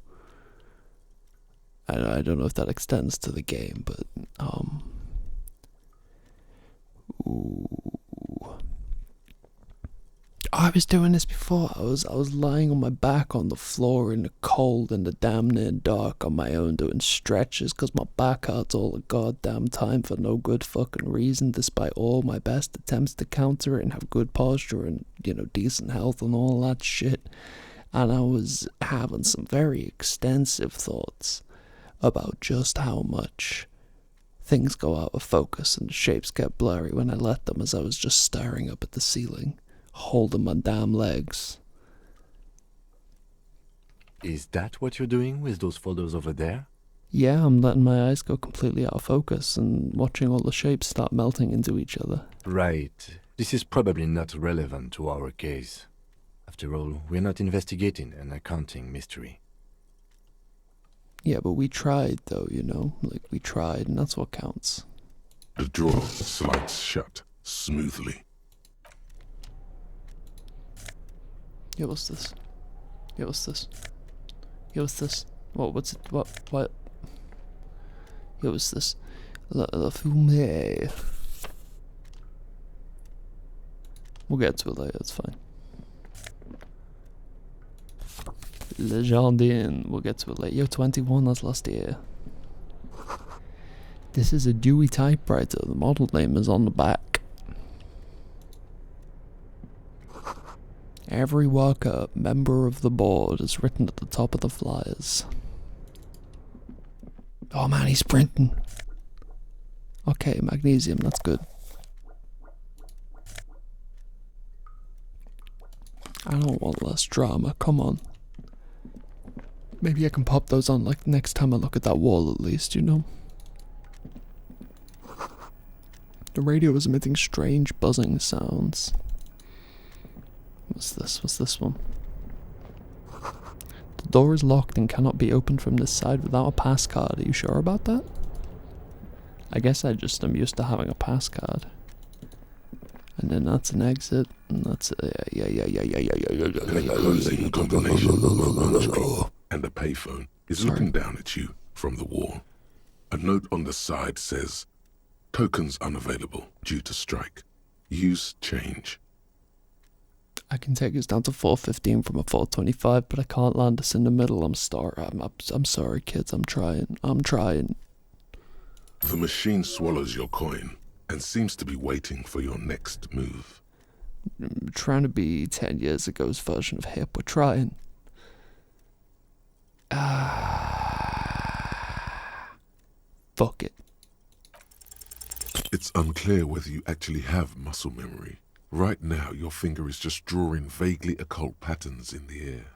I don't know if that extends to the game, but I was doing this before. I was lying on my back on the floor in the cold and the damn near dark on my own doing stretches because my back hurts all the goddamn time for no good fucking reason, despite all my best attempts to counter it and have good posture and, decent health and all that shit. And I was having some very extensive thoughts about just how much things go out of focus and the shapes get blurry when I let them, as I was just staring up at the ceiling, holding my damn legs. Is that what you're doing with those photos over there? Yeah, I'm letting my eyes go completely out of focus and watching all the shapes start melting into each other. Right. This is probably not relevant to our case. After all, we're not investigating an accounting mystery. Yeah, but we tried though, we tried, and that's what counts. The drawer slides shut smoothly. Yo, what's this? Yo, what's this? Yo, what's this? What's it? What? Yo, what's this? La fumée. We'll get to it later, it's fine. Le Jardin, we'll get to it later. Yo, 21, that's last year. This is a Dewey typewriter. The model name is on the back. Every worker, member of the board, is written at the top of the flyers. Oh man, he's sprinting. Okay, magnesium, that's good. I don't want less drama, come on. Maybe I can pop those on like next time I look at that wall at least, The radio is emitting strange buzzing sounds. What's this? What's this one? The door is locked and cannot be opened from this side without a pass card. Are you sure about that? I guess I just am used to having a pass card. And then that's an exit, and that's And a closing combination on the screen. And a payphone is looking down at you from the wall. A note on the side says, "Tokens unavailable due to strike. Use change." I can take us down to 415 from a 425, but I can't land us in the middle. I'm sorry, kids. I'm trying. The machine swallows your coin and seems to be waiting for your next move. I'm trying to be 10 years ago's version of hip. We're trying. Fuck it. It's unclear whether you actually have muscle memory. Right now, your finger is just drawing vaguely occult patterns in the air.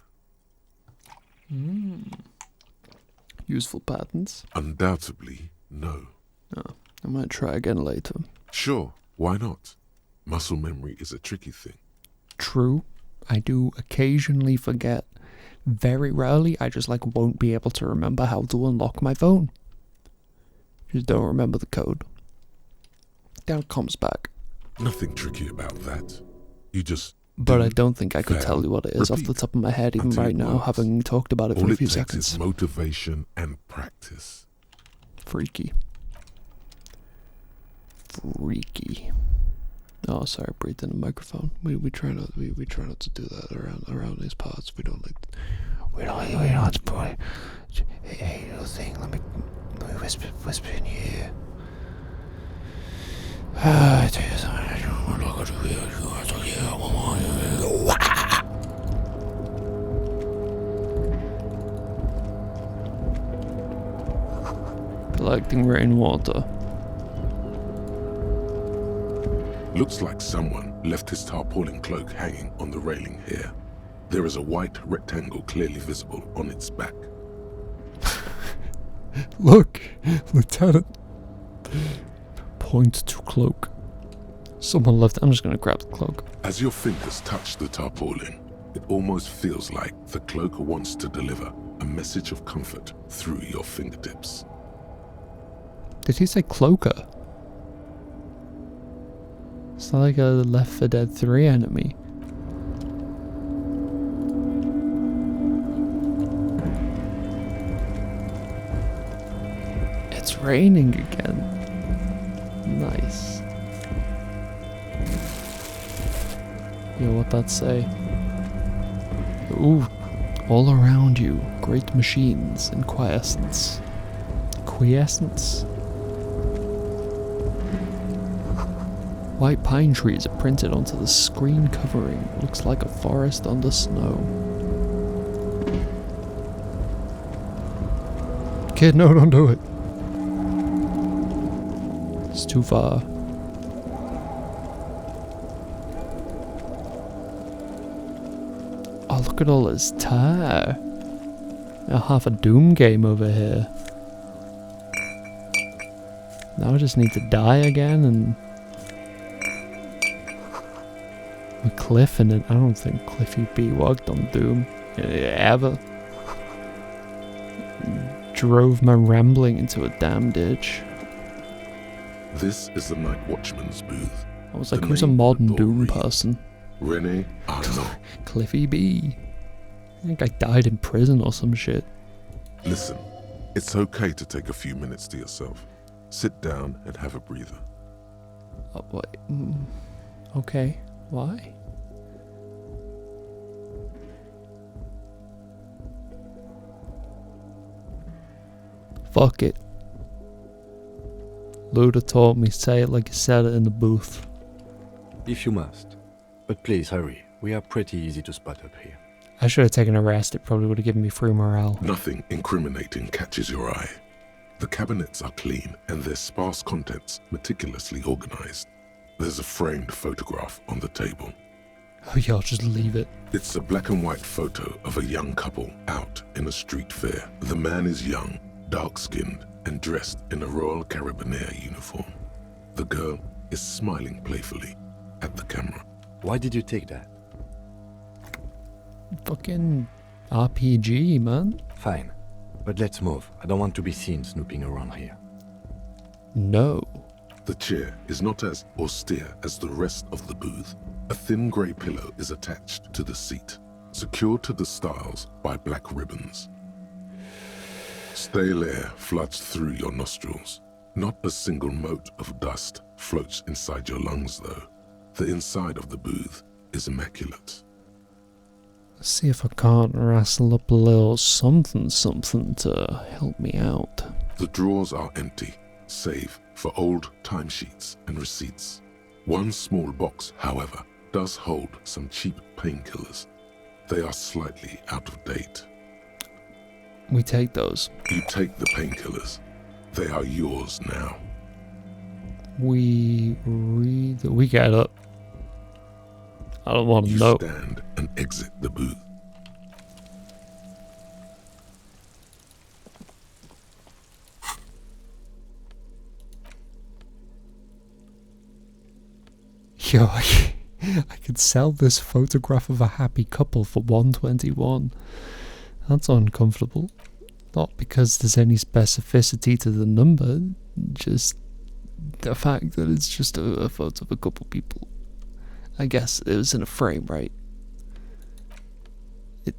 Useful patterns? Undoubtedly, no. Oh, I might try again later. Sure, why not? Muscle memory is a tricky thing. True, I do occasionally forget very rarely I just like won't be able to remember how to unlock my phone. Just don't remember the code. Then it comes back. Nothing tricky about that. You just. But I don't think I could tell you what it is off the top of my head even right now, having talked about it for a few seconds. All it takes is motivation and practice. Freaky. Oh, sorry, I breathed in the microphone. We try not to do that around these parts. We don't like. We don't to put. Hey, little thing. Let me whisper in your ear. I tell you something. Collecting rainwater. Looks like someone left his tarpaulin cloak hanging on the railing here. There is a white rectangle clearly visible on its back. Look, Lieutenant. Point to cloak. Someone left. I'm just gonna grab the cloak. As your fingers touch the tarpaulin, it almost feels like the cloak wants to deliver a message of comfort through your fingertips. Did he say cloaker? It's not like a Left 4 Dead 3 enemy. It's raining again. Nice. Yo, what that say? Ooh, all around you, great machines in quiescence. Quiescence? White pine trees are printed onto the screen covering. Looks like a forest under snow. Kid, no, don't do it. It's too far. Oh, look at all this tar. Half a Doom game over here. Now I just need to die again and... With Cliff in it. I don't think Cliffy B walked on Doom ever. Drove my rambling into a damn ditch. This is the Night Watchman's booth. I was like, who's a modern Doom person? Rene Arnaud. Cliffy B. I think I died in prison or some shit. Listen, it's okay to take a few minutes to yourself. Sit down and have a breather. Oh, wait. Okay. Why? Fuck it. Luda taught me, say it like you said it in the booth. If you must. But please hurry. We are pretty easy to spot up here. I should have taken a rest. It probably would have given me free morale. Nothing incriminating catches your eye. The cabinets are clean and their sparse contents meticulously organized. There's a framed photograph on the table. Oh yeah, I'll just leave it. It's a black and white photo of a young couple out in a street fair. The man is young, dark-skinned, and dressed in a Royal Carabinieri uniform. The girl is smiling playfully at the camera. Why did you take that? Fucking RPG, man. Fine. But let's move. I don't want to be seen snooping around here. No. The chair is not as austere as the rest of the booth. A thin grey pillow is attached to the seat, secured to the stiles by black ribbons. Stale air floods through your nostrils. Not a single mote of dust floats inside your lungs, though. The inside of the booth is immaculate. Let's see if I can't wrestle up a little something to help me out. The drawers are empty, save for old timesheets and receipts. One small box, however, does hold some cheap painkillers. They are slightly out of date. We take those. You take the painkillers. They are yours now. We get up. I don't want to know. You stand and exit the booth. Yo, I could sell this photograph of a happy couple for $121. That's uncomfortable. Not because there's any specificity to the number, just the fact that it's just a photo of a couple people. I guess it was in a frame, right? It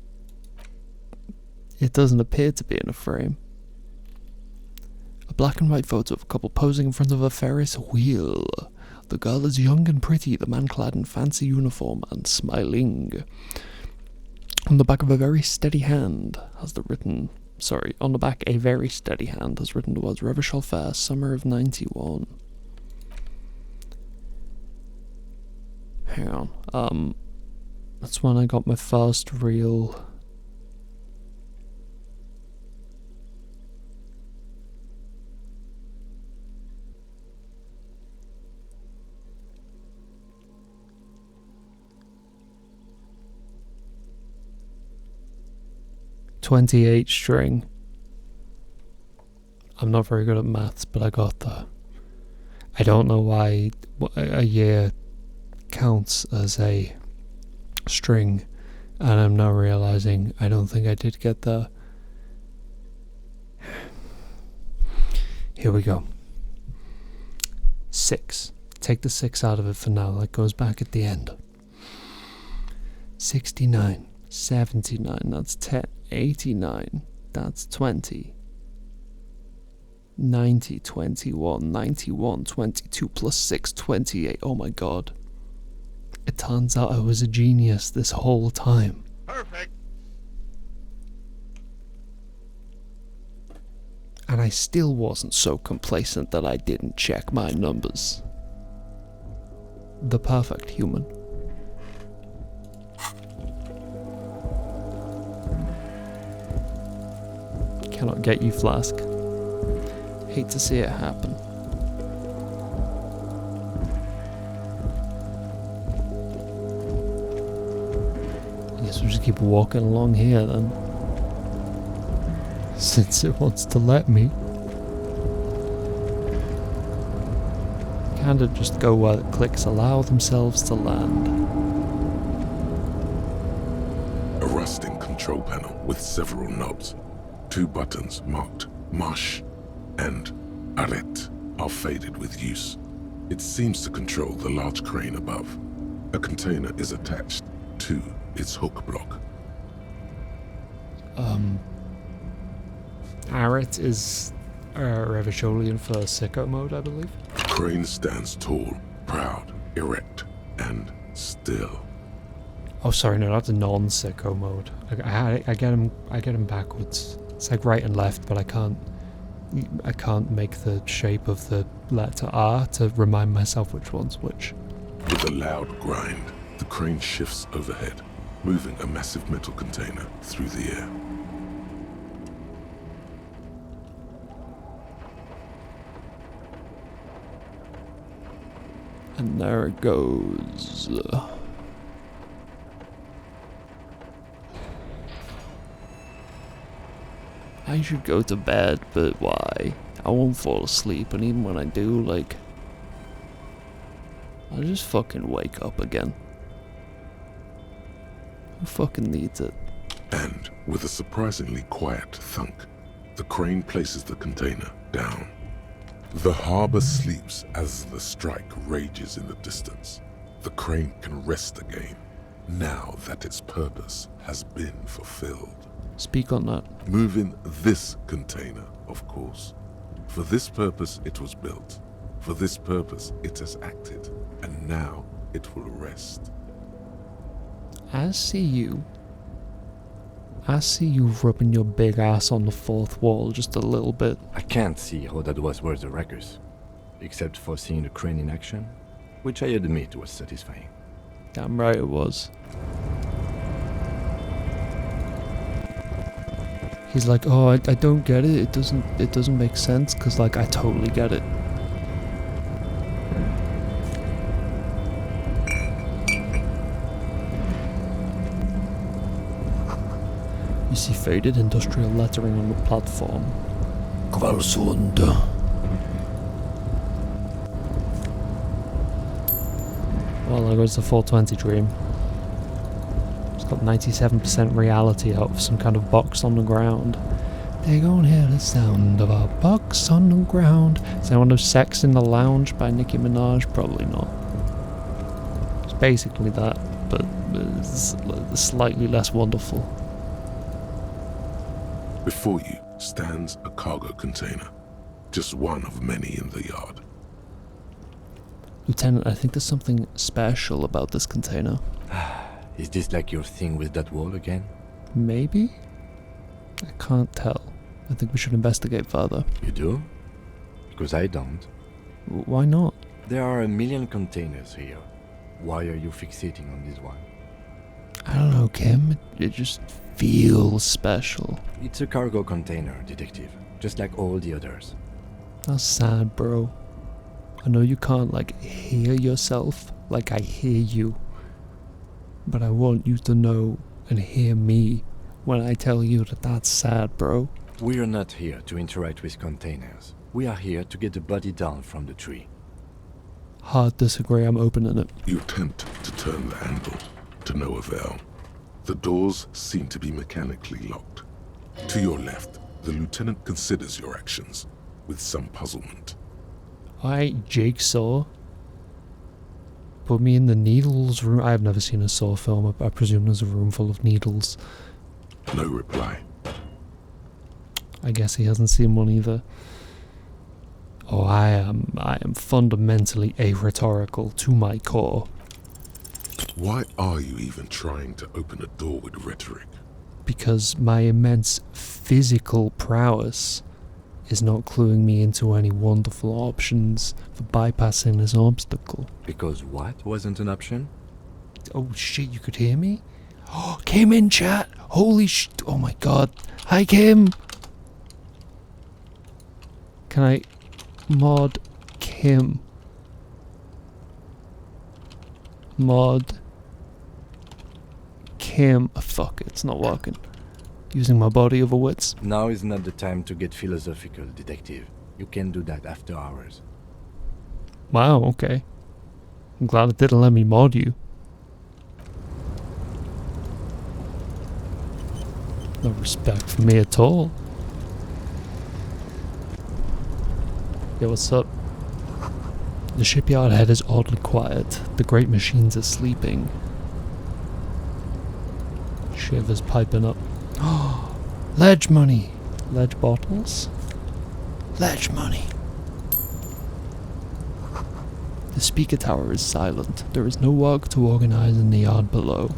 doesn't appear to be in a frame. A black and white photo of a couple posing in front of a Ferris wheel. The girl is young and pretty, the man clad in fancy uniform and smiling. On the back of a very steady hand has the written... Sorry, on the back a very steady hand has written the words Revachol Fair, summer of 91. Hang on, that's when I got my first real... .28 string. I'm not very good at maths, but I got that. I don't know why a year counts as a string, and I'm now realizing I don't think I did get that. Here we go. 6. Take the 6 out of it for now. That goes back at the end. 69. 79. That's 10. 89, that's 20, 90, 21, 91, 22 plus 6, 28, oh my god. It turns out I was a genius this whole time. Perfect. And I still wasn't so complacent that I didn't check my numbers. The perfect human. Cannot get you, Flask. Hate to see it happen. I guess we'll just keep walking along here then. Since it wants to let me. Kinda just go where the clicks allow themselves to land. A rusting control panel with several knobs. 2 buttons marked Marsh and Arrête are faded with use. It seems to control the large crane above. A container is attached to its hook block. Arrête is Revacholian for sicko mode, I believe. The crane stands tall, proud, erect, and still. Oh, sorry, no, that's a non-sicko mode. I get him backwards. It's like right and left, but I can't make the shape of the letter R to remind myself which one's which. With a loud grind, the crane shifts overhead, moving a massive metal container through the air. And there it goes. I should go to bed, but why? I won't fall asleep, and even when I do, like, I'll just fucking wake up again. Who fucking needs it? And with a surprisingly quiet thunk, the crane places the container down. The harbor sleeps as the strike rages in the distance. The crane can rest again, now that its purpose has been fulfilled. Speak on that. Moving this container, of course. For this purpose it was built. For this purpose it has acted. And now it will rest. I see you rubbing your big ass on the fourth wall just a little bit. I can't see how that was worth the records, except for seeing the crane in action, which I admit was satisfying. Damn right it was. He's like, oh, I don't get it. It doesn't make sense, because, like, I totally get it. You see faded industrial lettering on the platform. Kvalsund. Well, there goes the 420 dream. Just Got 97% reality out of some kind of box on the ground. They gon' hear the sound of a box on the ground. Is anyone know Sex in the Lounge by Nicki Minaj? Probably not. It's basically that, but it's slightly less wonderful. Before you stands a cargo container, just one of many in the yard. Lieutenant, I think there's something special about this container. Is this like your thing with that wall again? Maybe? I can't tell. I think we should investigate further. You do? Because I don't. Why not? There are a million containers here. Why are you fixating on this one? I don't know, Kim. It just feels special. It's a cargo container, detective. Just like all the others. That's sad, bro. I know you can't, hear yourself like I hear you. But I want you to know and hear me when I tell you that that's sad, bro. We are not here to interact with containers. We are here to get the body down from the tree. Hard disagree, I'm opening it. You attempt to turn the handle, to no avail. The doors seem to be mechanically locked. To your left, the lieutenant considers your actions with some puzzlement. Alright, Jigsaw. Put me in the needles room. I've never seen a Saw film. I presume there's a room full of needles. No reply. I guess he hasn't seen one either. Oh, I am fundamentally rhetorical to my core. Why are you even trying to open a door with rhetoric? Because my immense physical prowess is not cluing me into any wonderful options for bypassing this obstacle. Because what wasn't an option? Oh shit, you could hear me? Oh, Kim in chat! Holy shit! Oh my god! Hi Kim! Can I mod Kim? Mod Kim. Oh, fuck, it's not working. Using my body over wits. Now is not the time to get philosophical, detective. You can do that after hours. Wow, okay. I'm glad it didn't let me mod you. No respect for me at all. Yo, what's up? The shipyard head is oddly quiet. The great machines are sleeping. Shivers piping up. Ledge money. Ledge bottles? Ledge money. The speaker tower is silent. There is no work to organize in the yard below.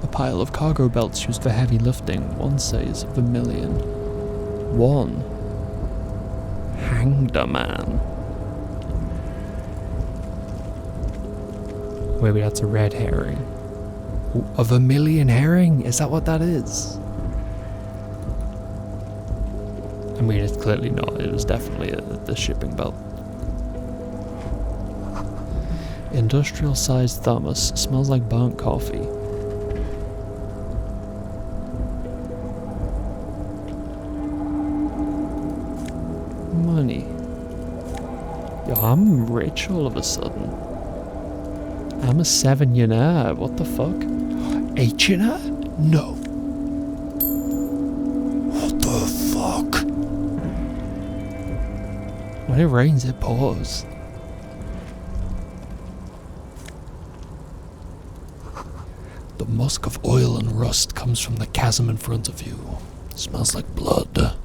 A pile of cargo belts used for heavy lifting. One says vermilion. One. Hanged a man. Maybe that's a red herring. Ooh, a vermilion herring? Is that what that is? I mean, it's clearly not. It was definitely the shipping belt. Industrial-sized thermos. Smells like burnt coffee. Money. Yo, I'm rich all of a sudden. I'm a 7-year. What the fuck? 8-year? No. What the fuck? When it rains, it pours. The musk of oil and rust comes from the chasm in front of you. Smells like blood.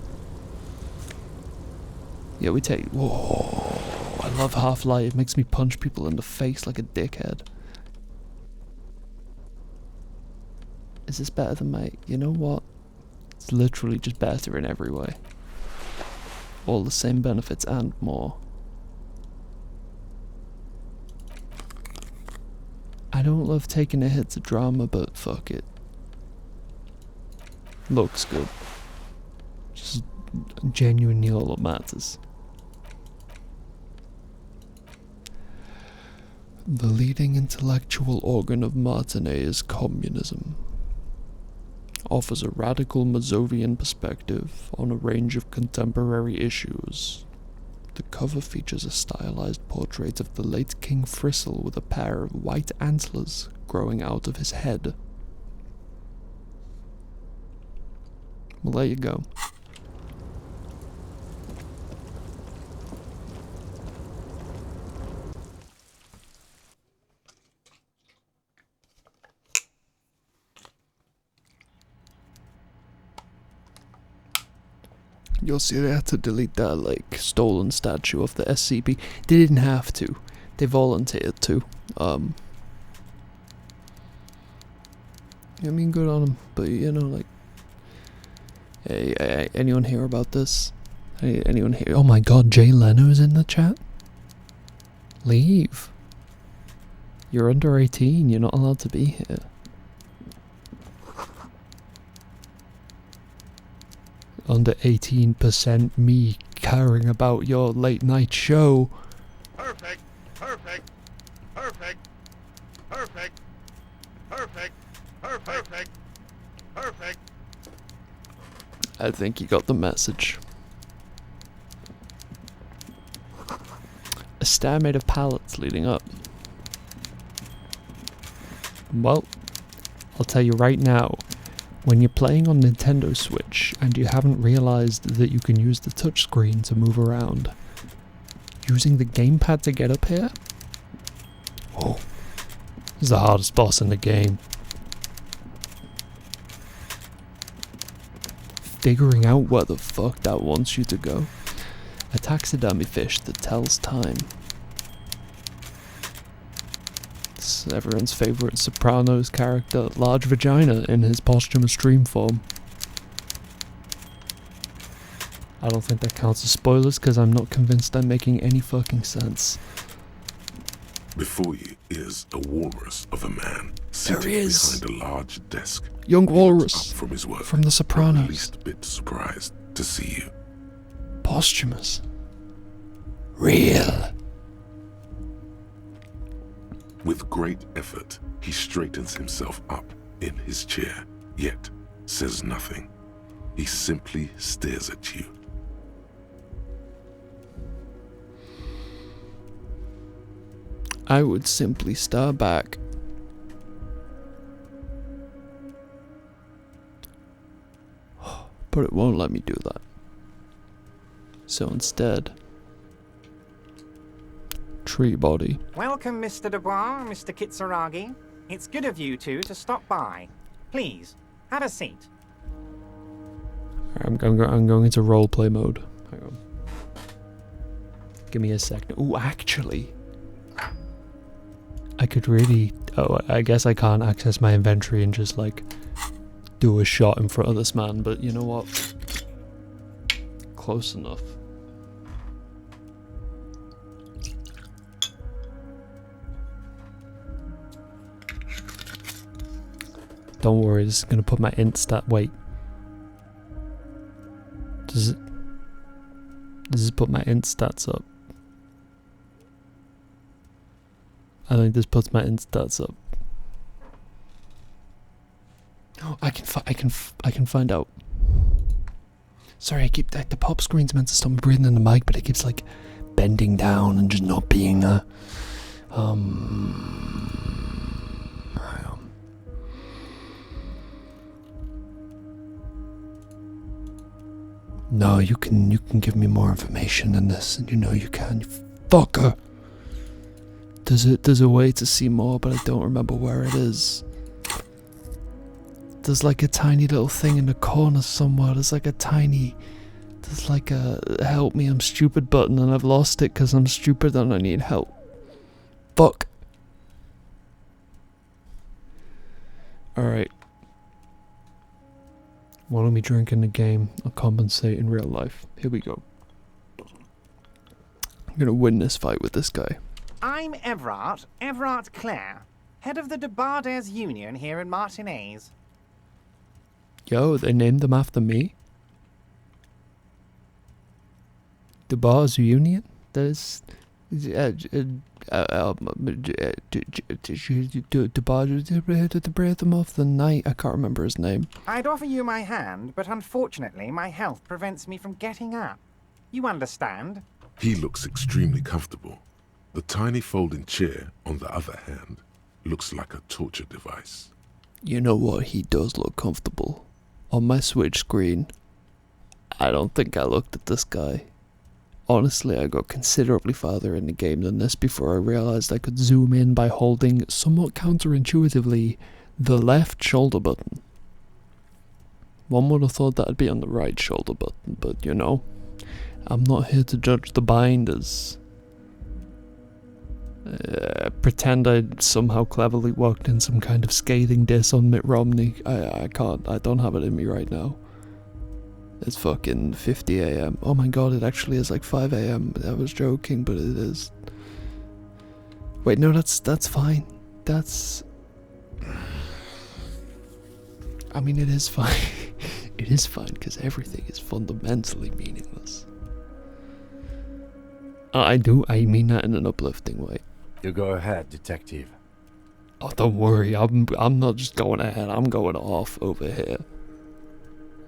Yeah, we take. Whoa. I love Half-Life. It makes me punch people in the face like a dickhead. Is this better than my... You know what? It's literally just better in every way. All the same benefits and more. I don't love taking a hit to drama, but fuck it. Looks good. Just genuinely all that matters. The leading intellectual organ of Martinet is communism. Offers a radical Mazovian perspective on a range of contemporary issues. The cover features a stylized portrait of the late King Fristle with a pair of white antlers growing out of his head. Well, there you go. You'll see they had to delete that, like, stolen statue of the SCP. They didn't have to. They volunteered to. I mean, good on them. But, you know, like... Hey, anyone hear about this? Hey, anyone hear? Oh my god, Jay Leno's in the chat? Leave. You're under 18. You're not allowed to be here. Under 18% me caring about your late night show. Perfect. Perfect. Perfect. Perfect. Perfect. Perfect. Perfect. I think you got the message. A stair made of pallets leading up. Well, I'll tell you right now. When you're playing on Nintendo Switch and you haven't realized that you can use the touchscreen to move around, using the gamepad to get up here? Oh, this is the hardest boss in the game. Figuring out where the fuck that wants you to go. A taxidermy fish that tells time. It's everyone's favourite Sopranos character, Large Vagina, in his posthumous dream form. I don't think that counts as spoilers because I'm not convinced I'm making any fucking sense. Before you is a walrus of a man seated behind a large desk. Young walrus Up from his work, from The Sopranos. not the least bit surprised to see you. Posthumous. Real. With great effort, he straightens himself up in his chair, yet says nothing. He simply stares at you. I would simply stare back. But it won't let me do that. So instead... Tree body. Welcome, Mr. Dubois, Mr. Kitsuragi. It's good of you two to stop by. Please, have a seat. I'm going into roleplay mode. Hang on. Give me a second. Ooh, actually... I could really... Oh, I guess I can't access my inventory and just, like, do a shot in front of this man, but you know what? Close enough. Don't worry, this is going to put my int stat... Wait. Does this put my int stats up? I think this puts my int stats up. Oh, I can find out. Sorry, the pop screen's meant to stop me breathing in the mic, but it keeps like bending down and just not being there. No, you can give me more information than this, and you know you can, you fucker. There's a way to see more, but I don't remember where it is. There's like a tiny little thing in the corner somewhere. There's like a help me, I'm stupid button, and I've lost it because I'm stupid and I need help. Fuck. Alright. Why don't we drink in the game? I'll compensate in real life. Here we go. I'm gonna win this fight with this guy. I'm Everard Clare, head of the Debarders Union here in Martinez. Yo, they named them after me? Debarders Union? There's... the Rhythm of the Night. I can't remember his name. I'd offer you my hand, but unfortunately my health prevents me from getting up. You understand? He looks extremely comfortable. The tiny folding chair, on the other hand, looks like a torture device. You know what? He does look comfortable. On my Switch screen, I don't think I looked at this guy. Honestly, I got considerably farther in the game than this before I realized I could zoom in by holding, somewhat counterintuitively, the left shoulder button. One would have thought that'd be on the right shoulder button, but you know, I'm not here to judge the binders. Pretend I somehow cleverly worked in some kind of scathing diss on Mitt Romney. I can't. I don't have it in me right now. It's fucking 50 a.m. Oh my god, it actually is like 5 a.m. I was joking, but it is. Wait, no, that's fine. That's... I mean, it is fine. It is fine, because everything is fundamentally meaningless. I mean that in an uplifting way. You go ahead, detective. Oh, don't worry, I'm not just going ahead, I'm going off over here.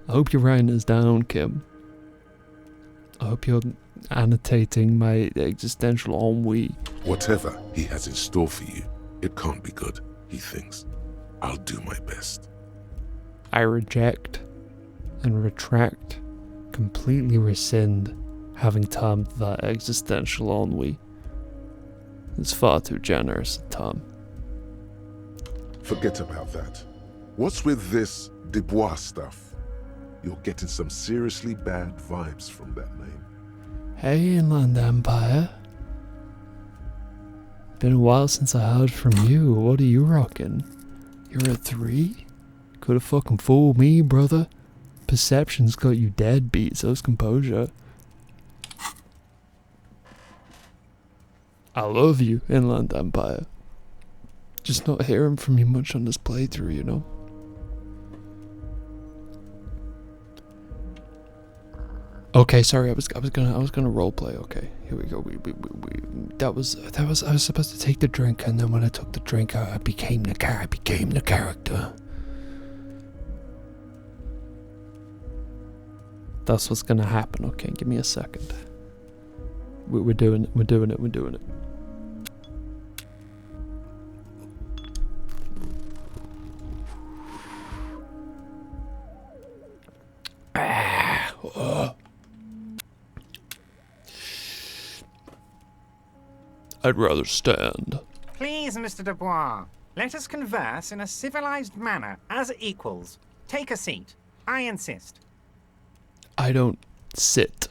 I hope you're writing this down, Kim. I hope you're annotating my existential ennui. Whatever he has in store for you, it can't be good, he thinks. I'll do my best. I reject and retract, completely rescind having termed that existential ennui. It's far too generous a term. Forget about that. What's with this Dubois stuff? You're getting some seriously bad vibes from that name. Hey, Inland Empire. Been a while since I heard from you. What are you rocking? You're a 3? Could've fucking fooled me, brother. Perception's got you dead beat, so's composure. I love you, Inland Empire. Just not hearing from you much on this playthrough, you know? Okay, sorry, I was gonna roleplay. Okay, here we go. I was supposed to take the drink, and then when I took the drink, I became the character. That's what's gonna happen. Okay, give me a second. We're doing it. I'd rather stand. Please, Mr. Dubois, let us converse in a civilized manner, as equals. Take a seat. I insist. I don't sit.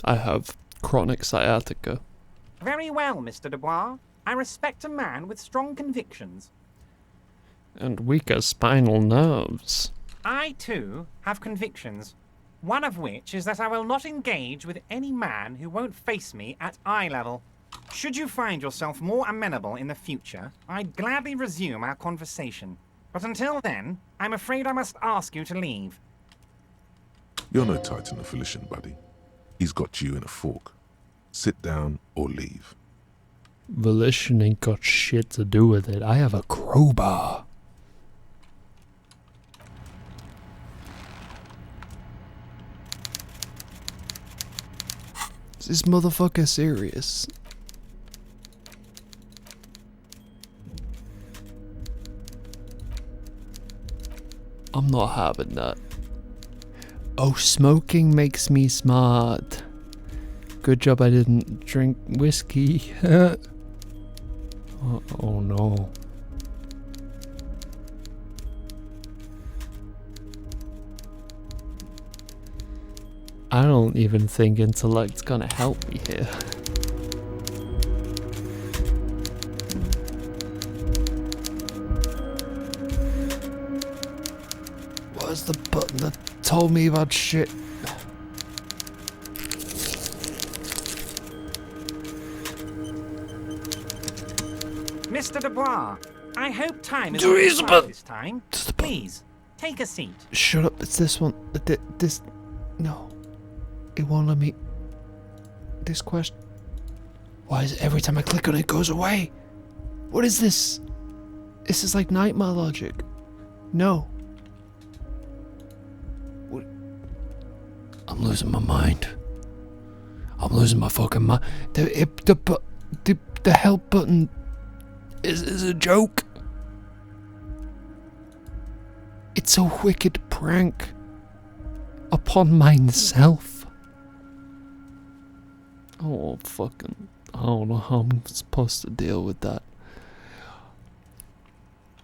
I have chronic sciatica. Very well, Mr. Dubois. I respect a man with strong convictions. And weaker spinal nerves. I, too, have convictions. One of which is that I will not engage with any man who won't face me at eye level. Should you find yourself more amenable in the future, I'd gladly resume our conversation. But until then, I'm afraid I must ask you to leave. You're no Titan of Elysium, buddy. He's got you in a fork. Sit down or leave. Volition ain't got shit to do with it. I have a crowbar. Is this motherfucker serious? I'm not having that. Oh, smoking makes me smart. Good job I didn't drink whiskey. Oh no. I don't even think intellect's gonna help me here. Where's the button that told me about shit? Mr. Dubois, I hope time is Elizabeth! right this time. Please, take a seat. Shut up, it's this one. This... No. It won't let me... This question... Why is it every time I click on it, it goes away? What is this? This is like nightmare logic. No. What? I'm losing my mind. I'm losing my fucking mind. The help button is a joke. It's a wicked prank upon myself. Oh, fucking... I don't know how I'm supposed to deal with that.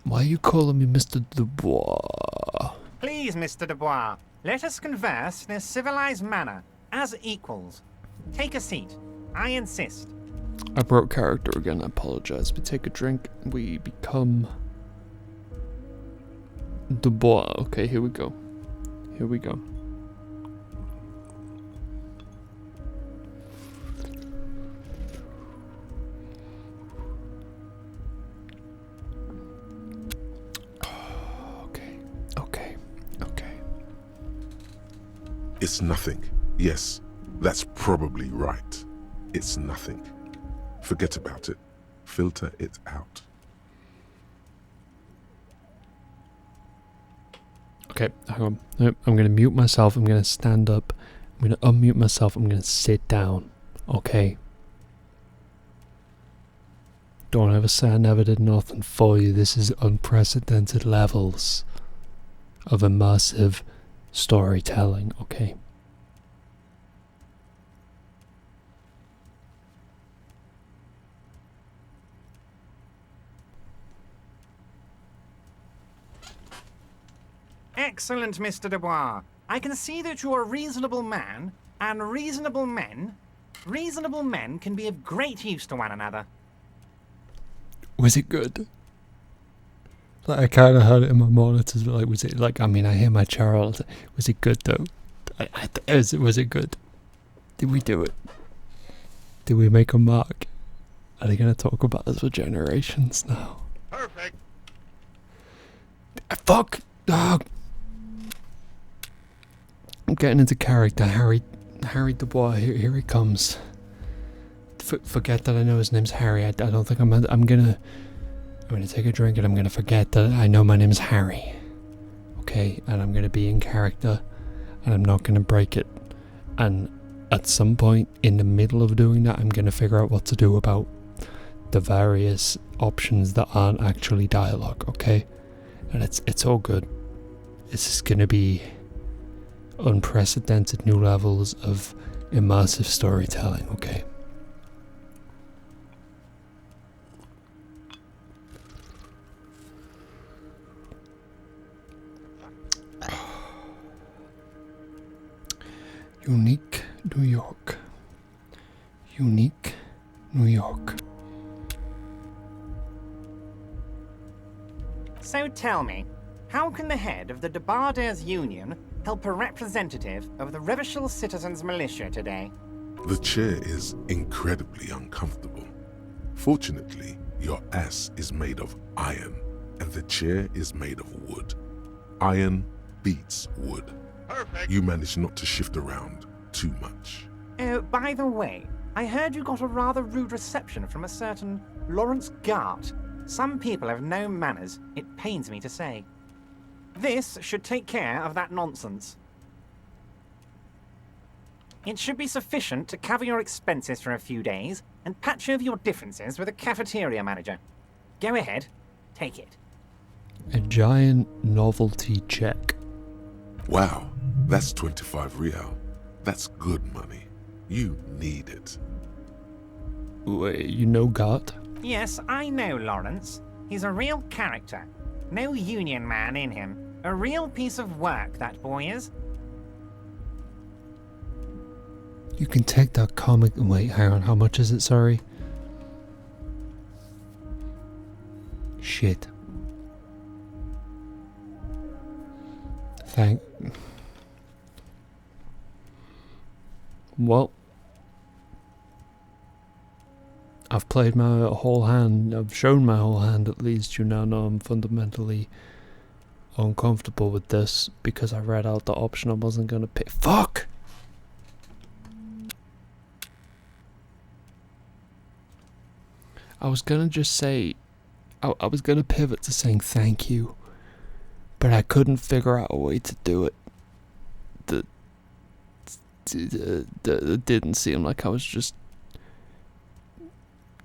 Why are you calling me Mr. Dubois? Please, Mr. Dubois, let us converse in a civilized manner, as equals. Take a seat. I insist. I broke character again, I apologize. We take a drink, we become... Dubois. Okay, here we go. Here we go. Okay. It's nothing. Yes, that's probably right. It's nothing. Forget about it. Filter it out. Okay, hang on. Nope, I'm gonna mute myself. I'm gonna stand up. I'm gonna unmute myself. I'm gonna sit down. Okay. Don't ever say I never did nothing for you. This is unprecedented levels of immersive storytelling. Okay. Excellent, Mr. Dubois. I can see that you're a reasonable man, and reasonable men can be of great use to one another. Was it good? Like, I kind of heard it in my monitors, but like, was it like? I mean, I hear my chair all the time. Was it good though? Was it good? Did we do it? Did we make a mark? Are they gonna talk about us for generations now? Perfect. Fuck! Oh. I'm getting into character. Harry Dubois. Here he comes. Forget that I know his name's Harry. I don't think I'm gonna take a drink and I'm gonna forget that I know my name's Harry. Okay, and I'm gonna be in character, and I'm not gonna break it. And at some point in the middle of doing that, I'm gonna figure out what to do about the various options that aren't actually dialogue. Okay, and it's all good. It's just gonna be unprecedented new levels of immersive storytelling. Okay. Unique New York. Unique New York. So tell me, how can the head of the Debarders Union help a representative of the Revachol Citizens Militia today? The chair is incredibly uncomfortable. Fortunately, your ass is made of iron, and the chair is made of wood. Iron beats wood. Perfect. You manage not to shift around too much. Oh, by the way, I heard you got a rather rude reception from a certain Lawrence Gart. Some people have no manners, it pains me to say. This should take care of that nonsense. It should be sufficient to cover your expenses for a few days and patch over your differences with a cafeteria manager. Go ahead, take it. A giant novelty check. Wow, that's 25 real. That's good money. You need it. Wait, you know Gart? Yes, I know Lawrence. He's a real character. No union man in him. A real piece of work, that boy is. You can take that comic... Wait, hang on. How much is it? Sorry. Shit. Well, I've played my whole hand. I've shown my whole hand, at least. You now know I'm fundamentally uncomfortable with this because I read out the option I wasn't going to pick. Fuck! I was going to just say... I was going to pivot to saying thank you, but I couldn't figure out a way to do it. it didn't seem like I was just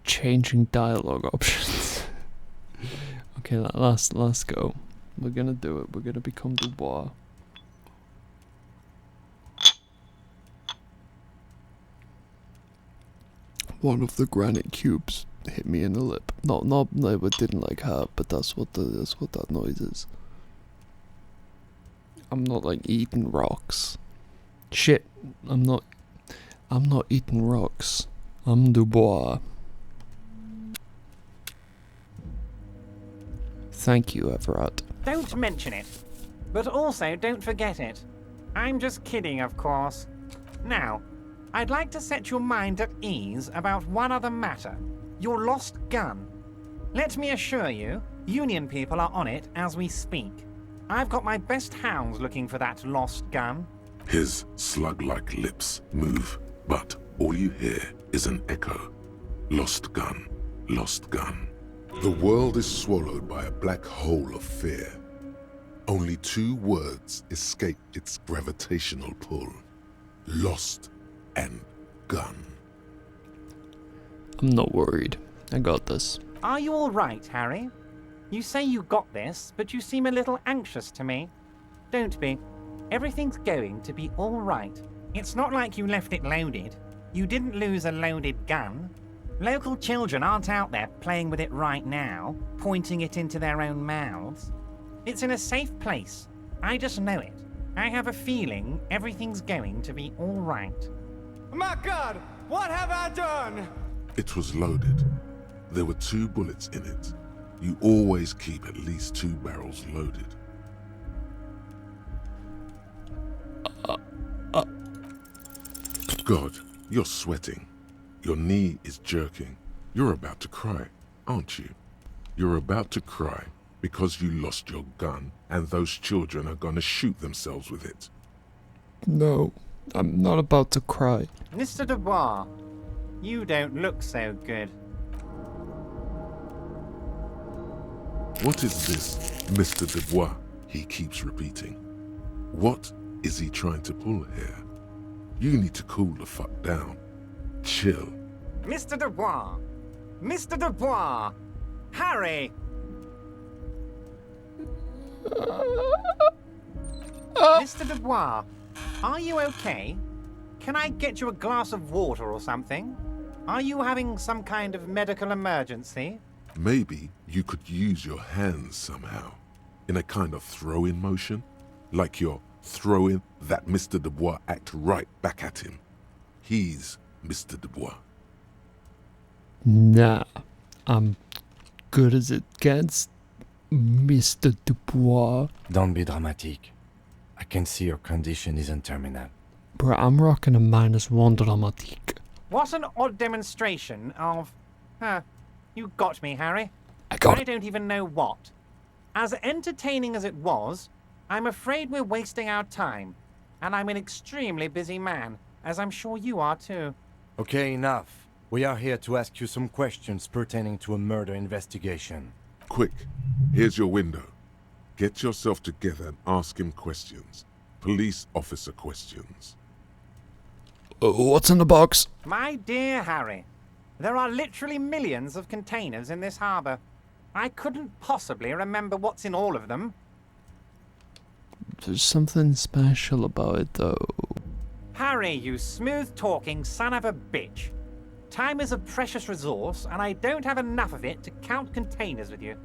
changing dialogue options. Okay, last go. We're gonna do it. We're gonna become Dubois. One of the granite cubes hit me in the lip. No, it didn't like hurt, but that's what that noise is. I'm not like eating rocks. Shit, I'm not eating rocks. I'm Dubois. Thank you, Everett. Don't mention it. But also don't forget it. I'm just kidding, of course. Now, I'd like to set your mind at ease about one other matter. Your lost gun. Let me assure you, Union people are on it as we speak. I've got my best hounds looking for that lost gun. His slug-like lips move, but all you hear is an echo. Lost gun, lost gun. The world is swallowed by a black hole of fear. Only 2 words escape its gravitational pull. Lost and gun. I'm not worried. I got this. Are you all right, Harry? You say you got this, but you seem a little anxious to me. Don't be. Everything's going to be all right. It's not like you left it loaded. You didn't lose a loaded gun. Local children aren't out there playing with it right now, pointing it into their own mouths. It's in a safe place. I just know it. I have a feeling everything's going to be all right. My God, what have I done? It was loaded. There were 2 bullets in it. You always keep at least 2 barrels loaded. God, you're sweating. Your knee is jerking. You're about to cry, aren't you? You're about to cry because you lost your gun and those children are gonna shoot themselves with it. No, I'm not about to cry. Mr. Dubois, you don't look so good. What is this, Mr. Dubois? He keeps repeating. What is he trying to pull here? You need to cool the fuck down. Chill. Mr. Dubois! Mr. Dubois! Harry! Mr. Dubois, are you okay? Can I get you a glass of water or something? Are you having some kind of medical emergency? Maybe you could use your hands somehow, in a kind of throw-in motion, like you're throwing that Mr. Dubois act right back at him. He's Mr. Dubois. Nah, I'm good as it gets, Mr. Dubois. Don't be dramatic. I can see your condition isn't terminal. Bruh, I'm rocking a -1 dramatique. What an odd demonstration of... you got me, Harry. I don't even know what. As entertaining as it was, I'm afraid we're wasting our time. And I'm an extremely busy man, as I'm sure you are too. Okay, enough. We are here to ask you some questions pertaining to a murder investigation. Quick, here's your window. Get yourself together and ask him questions. Police officer questions. What's in the box? My dear Harry, there are literally millions of containers in this harbour. I couldn't possibly remember what's in all of them. There's something special about it, though. Harry, you smooth-talking son of a bitch. Time is a precious resource, and I don't have enough of it to count containers with you.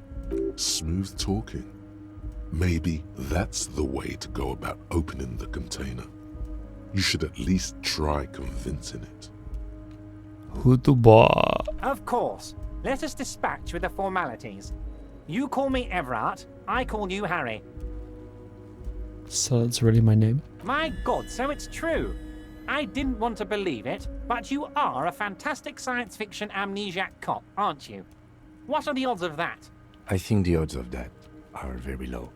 Smooth talking. Maybe that's the way to go about opening the container. You should at least try convincing it. Who Dubois? Of course. Let us dispatch with the formalities. You call me Everett, I call you Harry. So that's really my name? My God, so it's true. I didn't want to believe it, but you are a fantastic science fiction amnesiac cop, aren't you? What are the odds of that? I think the odds of that are very low.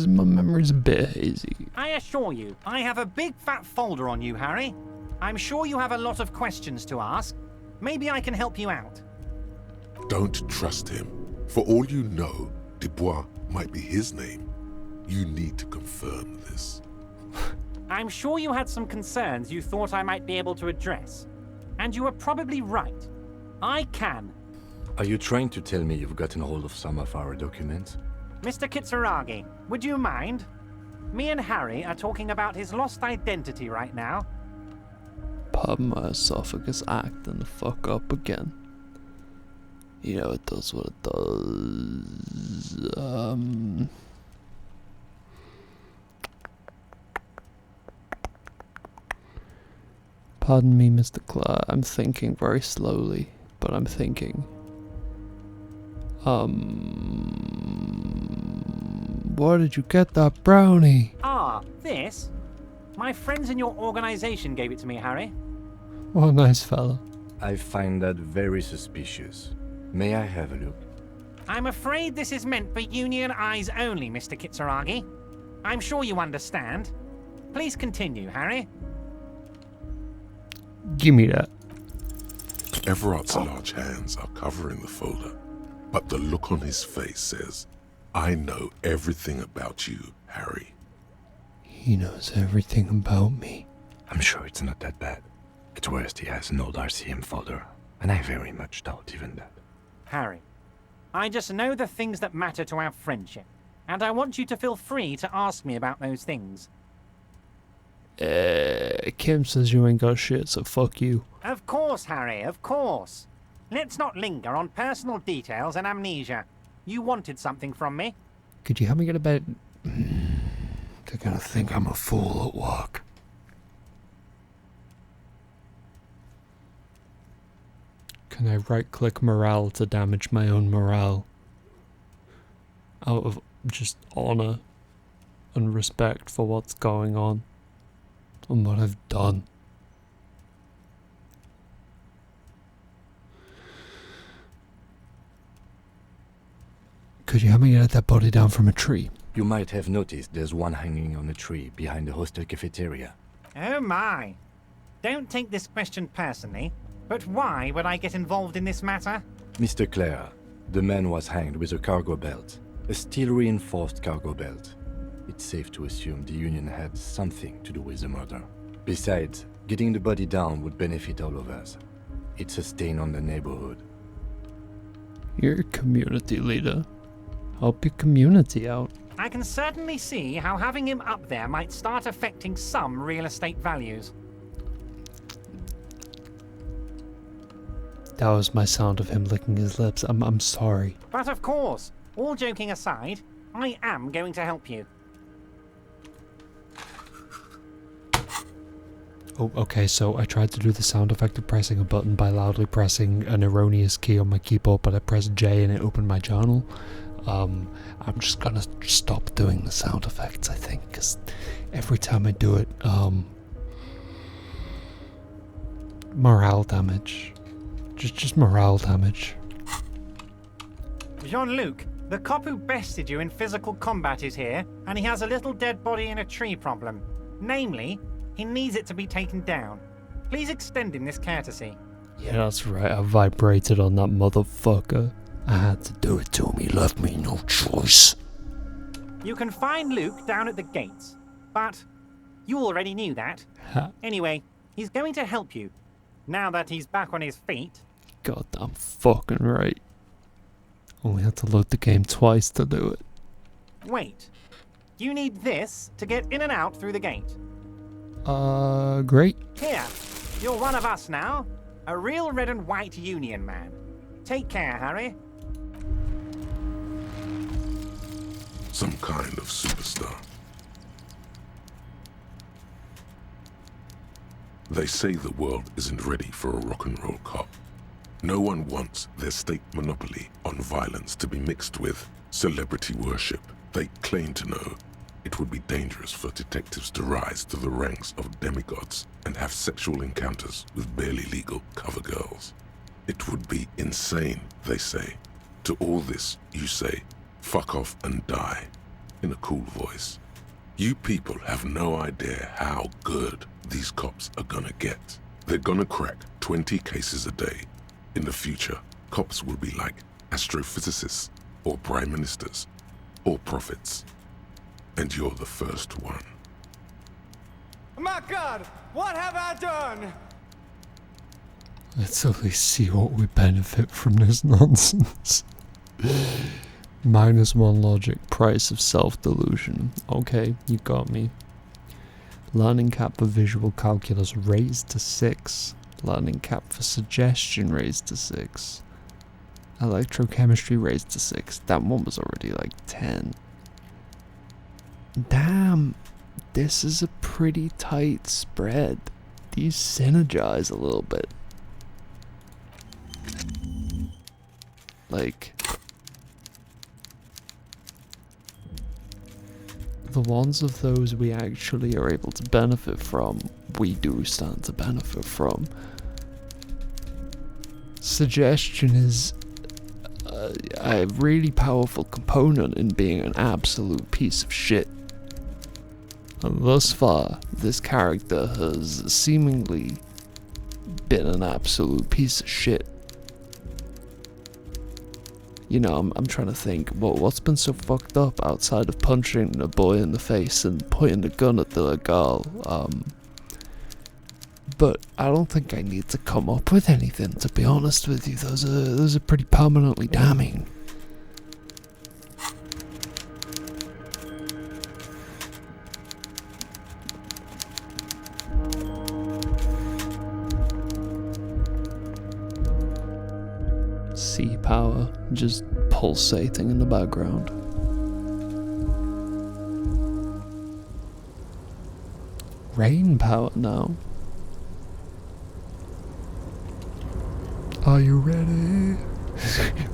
My memory's a bit hazy. I assure you, I have a big fat folder on you, Harry. I'm sure you have a lot of questions to ask. Maybe I can help you out. Don't trust him. For all you know, Dubois might be his name. You need to confirm this. I'm sure you had some concerns you thought I might be able to address. And you were probably right. I can. Are you trying to tell me you've gotten hold of some of our documents? Mr. Kitsuragi, would you mind? Me and Harry are talking about his lost identity right now. Pardon my esophagus acting the fuck up again. You know, it does what it does. Pardon me, Mr. Clare. I'm thinking very slowly, but I'm thinking. Where did you get that brownie? Ah, this? My friends in your organization gave it to me, Harry. What a nice fella. I find that very suspicious. May I have a look? I'm afraid this is meant for Union eyes only, Mr. Kitsuragi. I'm sure you understand. Please continue, Harry. Give me that. Everard's large hands are covering the folder, but the look on his face says, I know everything about you, Harry. He knows everything about me. I'm sure it's not that bad. At worst, he has an old RCM folder, and I very much doubt even that. Harry, I just know the things that matter to our friendship, and I want you to feel free to ask me about those things. Kim says you ain't got shit, so fuck you. Of course, Harry, of course. Let's not linger on personal details and amnesia. You wanted something from me. Could you help me get a bed? They're gonna think I'm a fool at work. Can I right-click morale to damage my own morale? Out of just honor and respect for what's going on and what I've done. Could you help me get that body down from a tree? You might have noticed there's one hanging on a tree behind the hostel cafeteria. Oh my. Don't take this question personally, but why would I get involved in this matter? Mr. Clare, the man was hanged with a cargo belt. A steel-reinforced cargo belt. It's safe to assume the Union had something to do with the murder. Besides, getting the body down would benefit all of us. It's a stain on the neighborhood. You're a community leader. Help your community out. I can certainly see how having him up there might start affecting some real estate values. That was my sound of him licking his lips. I'm sorry. But of course, all joking aside, I am going to help you. Oh, okay, so I tried to do the sound effect of pressing a button by loudly pressing an erroneous key on my keyboard, but I pressed J and it opened my journal. I'm just gonna stop doing the sound effects, I think, because every time I do it, morale damage. Just morale damage. Jean-Luc, the cop who bested you in physical combat is here, and he has a little dead body in a tree problem. Namely, he needs it to be taken down. Please extend him this courtesy. Yeah, that's right, I vibrated on that motherfucker. I had to do it to him, he left me no choice. You can find Luke down at the gates, but you already knew that. Anyway, he's going to help you, now that he's back on his feet. Goddamn fucking right. Only had to load the game twice to do it. Wait, you need this to get in and out through the gate. Great. Here, you're one of us now. A real red and white Union man. Take care, Harry. Some kind of superstar. They say the world isn't ready for a rock and roll cop. No one wants their state monopoly on violence to be mixed with celebrity worship. They claim to know it would be dangerous for detectives to rise to the ranks of demigods and have sexual encounters with barely legal cover girls. It would be insane, they say. To all this, you say, fuck off and die, in a cool voice. You people have no idea how good these cops are gonna get. They're gonna crack 20 cases a day. In the future, cops will be like astrophysicists, or prime ministers, or prophets. And you're the first one. My God, what have I done? Let's at least see what we benefit from this nonsense. -1 logic, price of self-delusion. Okay, you got me. Learning cap for visual calculus raised to 6. Learning cap for suggestion raised to 6. Electrochemistry raised to 6. That one was already like 10. Damn, this is a pretty tight spread. These synergize a little bit. Like, the ones of those we actually are able to benefit from, we do stand to benefit from. Suggestion is a really powerful component in being an absolute piece of shit. And thus far, this character has seemingly been an absolute piece of shit. You know, I'm trying to think, what's been so fucked up outside of punching a boy in the face and pointing a gun at the girl? But I don't think I need to come up with anything, to be honest with you. Those are pretty permanently damning. Sea power just pulsating in the background. Rain power now. Are you ready?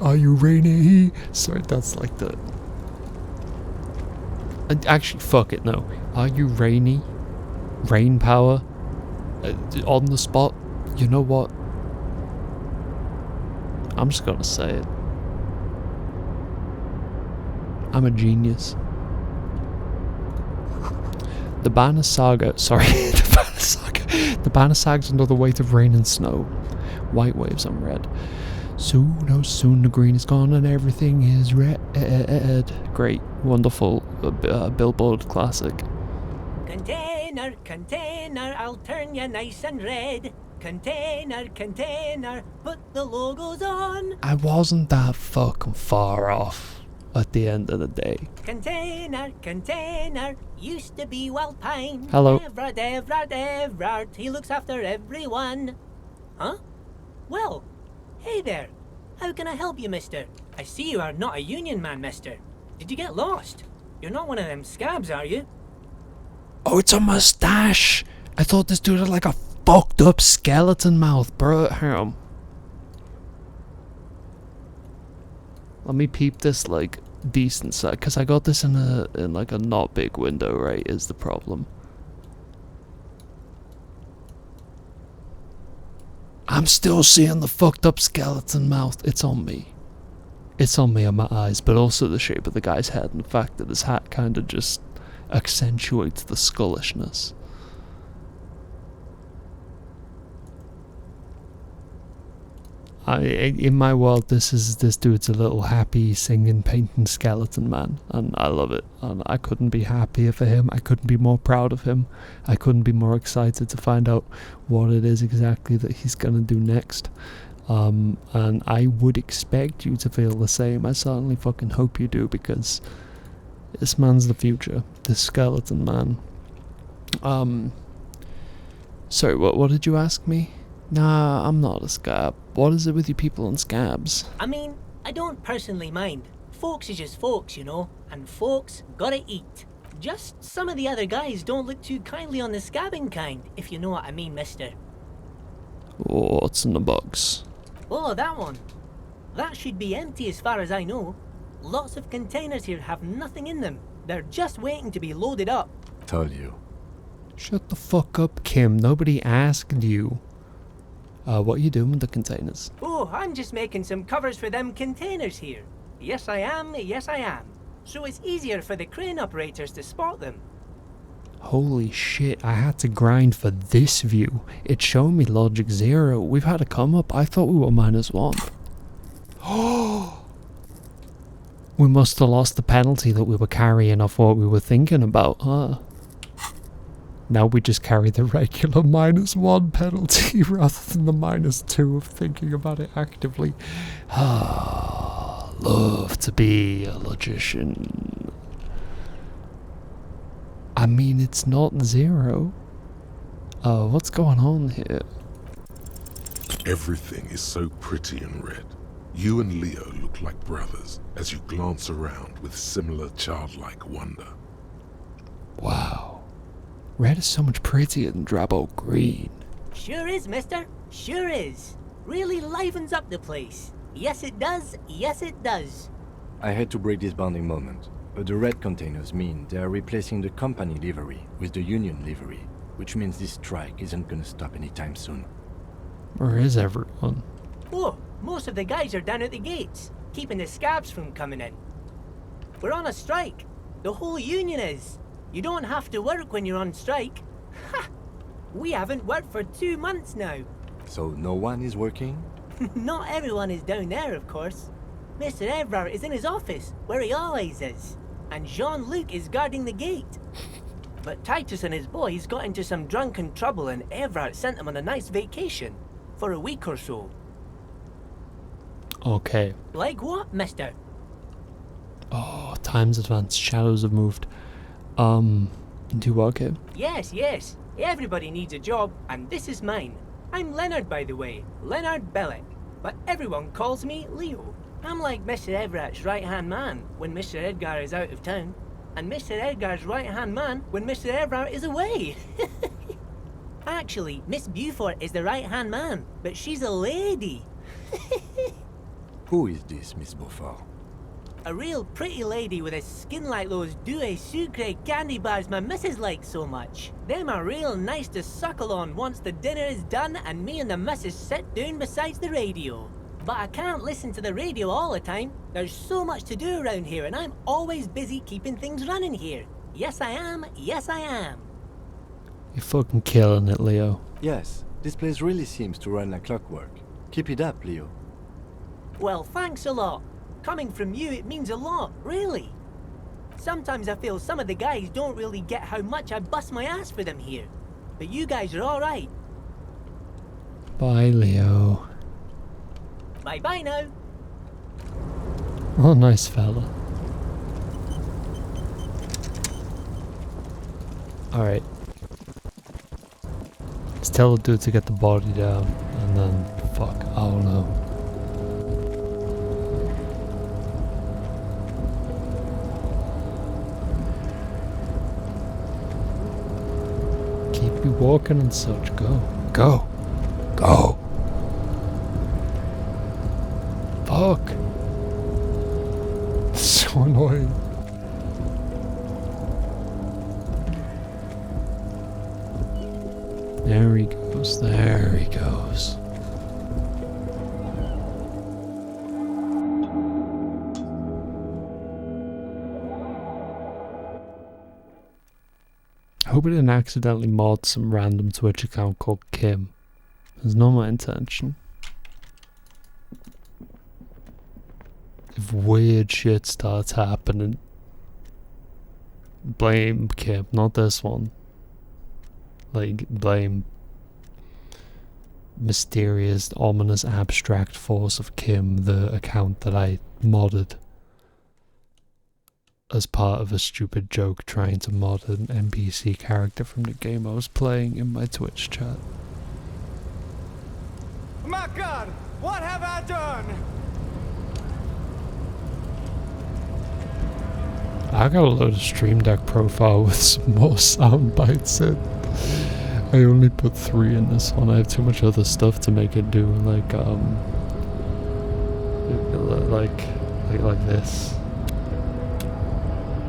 Are you rainy? Sorry, that's like the... Actually, fuck it, no. Are you rainy? Rain power? On the spot? You know what? I'm just gonna say it. I'm a genius. The Banner Saga, sorry, the Banner Saga. The Banner Saga's another weight of rain and snow. White waves on red. Soon, oh soon, the green is gone and everything is red. Great, wonderful, Billboard classic. Container, container, I'll turn you nice and red. Container, container, put the logos on. I wasn't that fucking far off at the end of the day. Container, container, used to be well pine. Hello. Everard, he looks after everyone. Huh? Well, hey there. How can I help you, mister? I see you are not a union man, mister. Did you get lost? You're not one of them scabs, are you? Oh, it's a mustache! I thought this dude had like a fucked up skeleton mouth, bro. Let me peep this like decent side, because I got this in like a not big window, right, is the problem. I'm still seeing the fucked up skeleton mouth. It's on me. It's on me and my eyes, but also the shape of the guy's head and the fact that his hat kind of just accentuates the skullishness. In my world, this dude's a little happy singing, painting skeleton man, and I love it. And I couldn't be happier for him. I couldn't be more proud of him. I couldn't be more excited to find out what it is exactly that he's gonna do next. And I would expect you to feel the same. I certainly fucking hope you do, because this man's the future. This skeleton man. Sorry, what did you ask me? Nah, I'm not a scab. What is it with you people and scabs? I mean, I don't personally mind. Folks is just folks, you know, and folks gotta eat. Just some of the other guys don't look too kindly on the scabbing kind, if you know what I mean, mister. What's in the box? Oh, that one. That should be empty as far as I know. Lots of containers here have nothing in them. They're just waiting to be loaded up. Told you. Shut the fuck up, Kim. Nobody asked you. What are you doing with the containers? Oh, I'm just making some covers for them containers here. Yes, I am. Yes, I am. So it's easier for the crane operators to spot them. Holy shit, I had to grind for this view. It's showing me logic 0. We've had a come up. I thought we were -1. Oh! We must have lost the penalty that we were carrying off what we were thinking about, huh? Now we just carry the regular -1 penalty rather than the -2 of thinking about it actively. Ah, love to be a logician. I mean, it's not 0. What's going on here? Everything is so pretty and red. You and Leo look like brothers as you glance around with similar childlike wonder. Wow. Red is so much prettier than Drabo Green. Sure is, mister. Sure is. Really livens up the place. Yes, it does. Yes, it does. I had to break this bonding moment, but the red containers mean they are replacing the company livery with the union livery, which means this strike isn't gonna stop anytime soon. Where is everyone? Oh, most of the guys are down at the gates, keeping the scabs from coming in. We're on a strike. The whole union is. You don't have to work when you're on strike. Ha! We haven't worked for 2 months now. So no one is working? Not everyone is down there, of course. Mr. Evrard is in his office, where he always is. And Jean-Luc is guarding the gate. But Titus and his boys got into some drunken trouble and Evrard sent them on a nice vacation. For a week or so. Okay. Like what, mister? Oh, time's advanced. Shadows have moved. Do you work here? Yes, yes. Everybody needs a job, and this is mine. I'm Leonard, by the way. Leonard Bellick. But everyone calls me Leo. I'm like Mr. Everett's right-hand man when Mr. Edgar is out of town. And Mr. Edgar's right-hand man when Mr. Everett is away. Actually, Miss Beaufort is the right-hand man, but she's a lady. Who is this, Miss Beaufort? A real pretty lady with a skin like those Douai Sucre candy bars my missus likes so much. Them are real nice to suckle on once the dinner is done and me and the missus sit down beside the radio. But I can't listen to the radio all the time. There's so much to do around here and I'm always busy keeping things running here. Yes I am, yes I am. You're fucking killing it, Leo. Yes, this place really seems to run like clockwork. Keep it up, Leo. Well, thanks a lot. Coming from you, it means a lot, really. Sometimes I feel some of the guys don't really get how much I bust my ass for them here. But you guys are alright. Bye, Leo. Bye-bye now. Oh, nice fella. Alright. Let's tell the dude to get the body down, and then, fuck, I don't know. Keep you walking and such. Go. Go. Go. Fuck. It's so annoying. There he goes, there he goes. I hope I didn't accidentally mod some random Twitch account called Kim. It's not my intention. If weird shit starts happening, blame Kim, not this one. Like, blame mysterious, ominous, abstract force of Kim, the account that I modded as part of a stupid joke trying to mod an NPC character from the game I was playing in my Twitch chat. My God, what have I done? I got a load of Stream Deck profile with some more sound bites in. I only put 3 in this one. I have too much other stuff to make it do like this.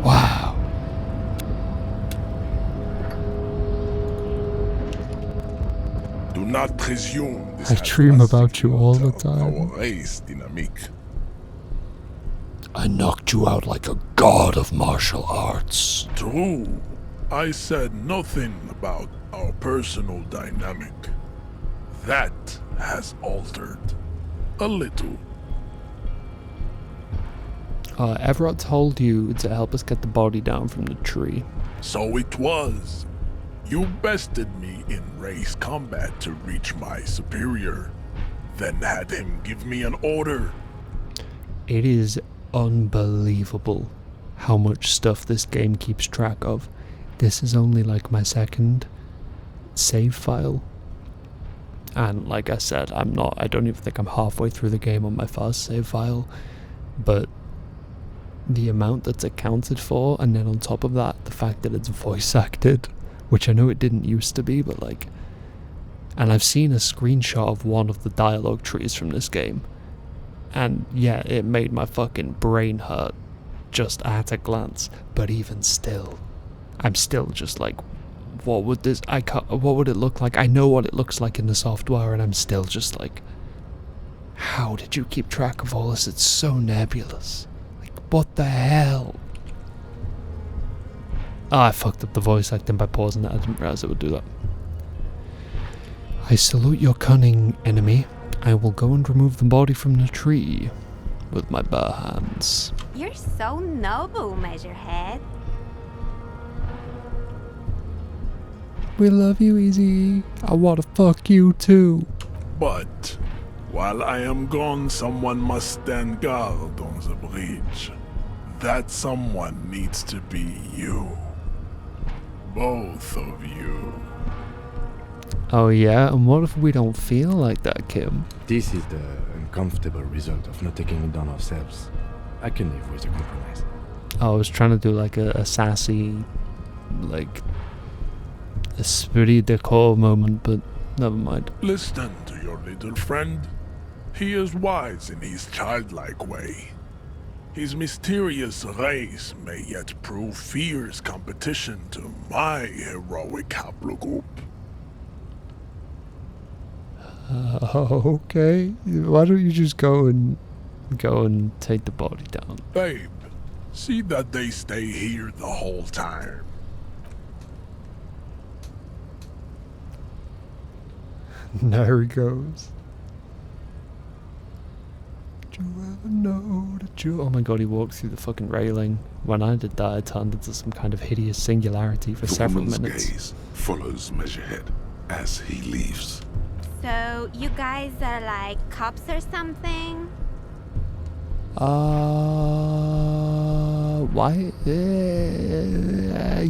Wow. Do not presume this I has dream nothing about you all the to time. Our race dynamic. I knocked you out like a god of martial arts. True. I said nothing about our personal dynamic. That has altered a little. Everett told you to help us get the body down from the tree. So it was. You bested me in race combat to reach my superior, then had him give me an order. It is unbelievable how much stuff this game keeps track of. This is only like my second save file. And like I said, I don't even think I'm halfway through the game on my first save file. But the amount that's accounted for, and then on top of that, the fact that it's voice acted, which I know it didn't used to be, but like... And I've seen a screenshot of one of the dialogue trees from this game. And yeah, it made my fucking brain hurt just at a glance. But even still, I'm still just like, what would it look like? I know what it looks like in the software, and I'm still just like, how did you keep track of all this? It's so nebulous. Like, what the hell? Oh, I fucked up the voice acting by pausing it. I didn't realize it would do that. I salute your cunning, enemy. I will go and remove the body from the tree with my bare hands. You're so noble, Measurehead. We love you, Easy. I wanna fuck you too. But while I am gone, someone must stand guard on the bridge. That someone needs to be you. Both of you. Oh yeah, and what if we don't feel like that, Kim? This is the uncomfortable result of not taking it down ourselves. I can live with a compromise. I was trying to do like a sassy, like, esprit de corps moment, but never mind. Listen to your little friend. He is wise in his childlike way. His mysterious race may yet prove fierce competition to my heroic haplogroup. Okay. Why don't you just go and take the body down? Babe, see that they stay here the whole time. There he goes. Did you ever know that you... Oh my god, he walked through the fucking railing. When I did that, I turned into some kind of hideous singularity for several minutes. Gaze follows Measurehead as he leaves. So, you guys are like cops or something? Why?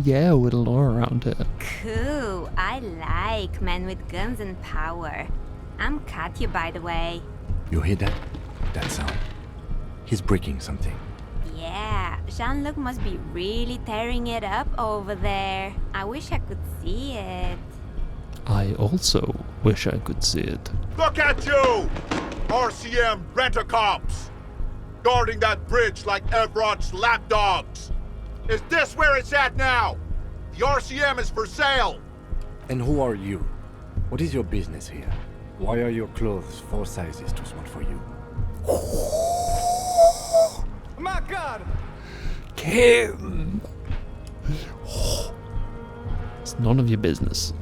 Yeah, with a law around it. Cool. I like men with guns and power. I'm Katya, by the way. You hear that? That sound? He's breaking something. Yeah, Jean-Luc must be really tearing it up over there. I wish I could see it. I also wish I could see it. Look at you! RCM rent-a-cops! Guarding that bridge like Everett's lapdogs! Is this where it's at now? The RCM is for sale! And who are you? What is your business here? Why are your clothes 4 sizes too small for you? My God! Kim! It's none of your business.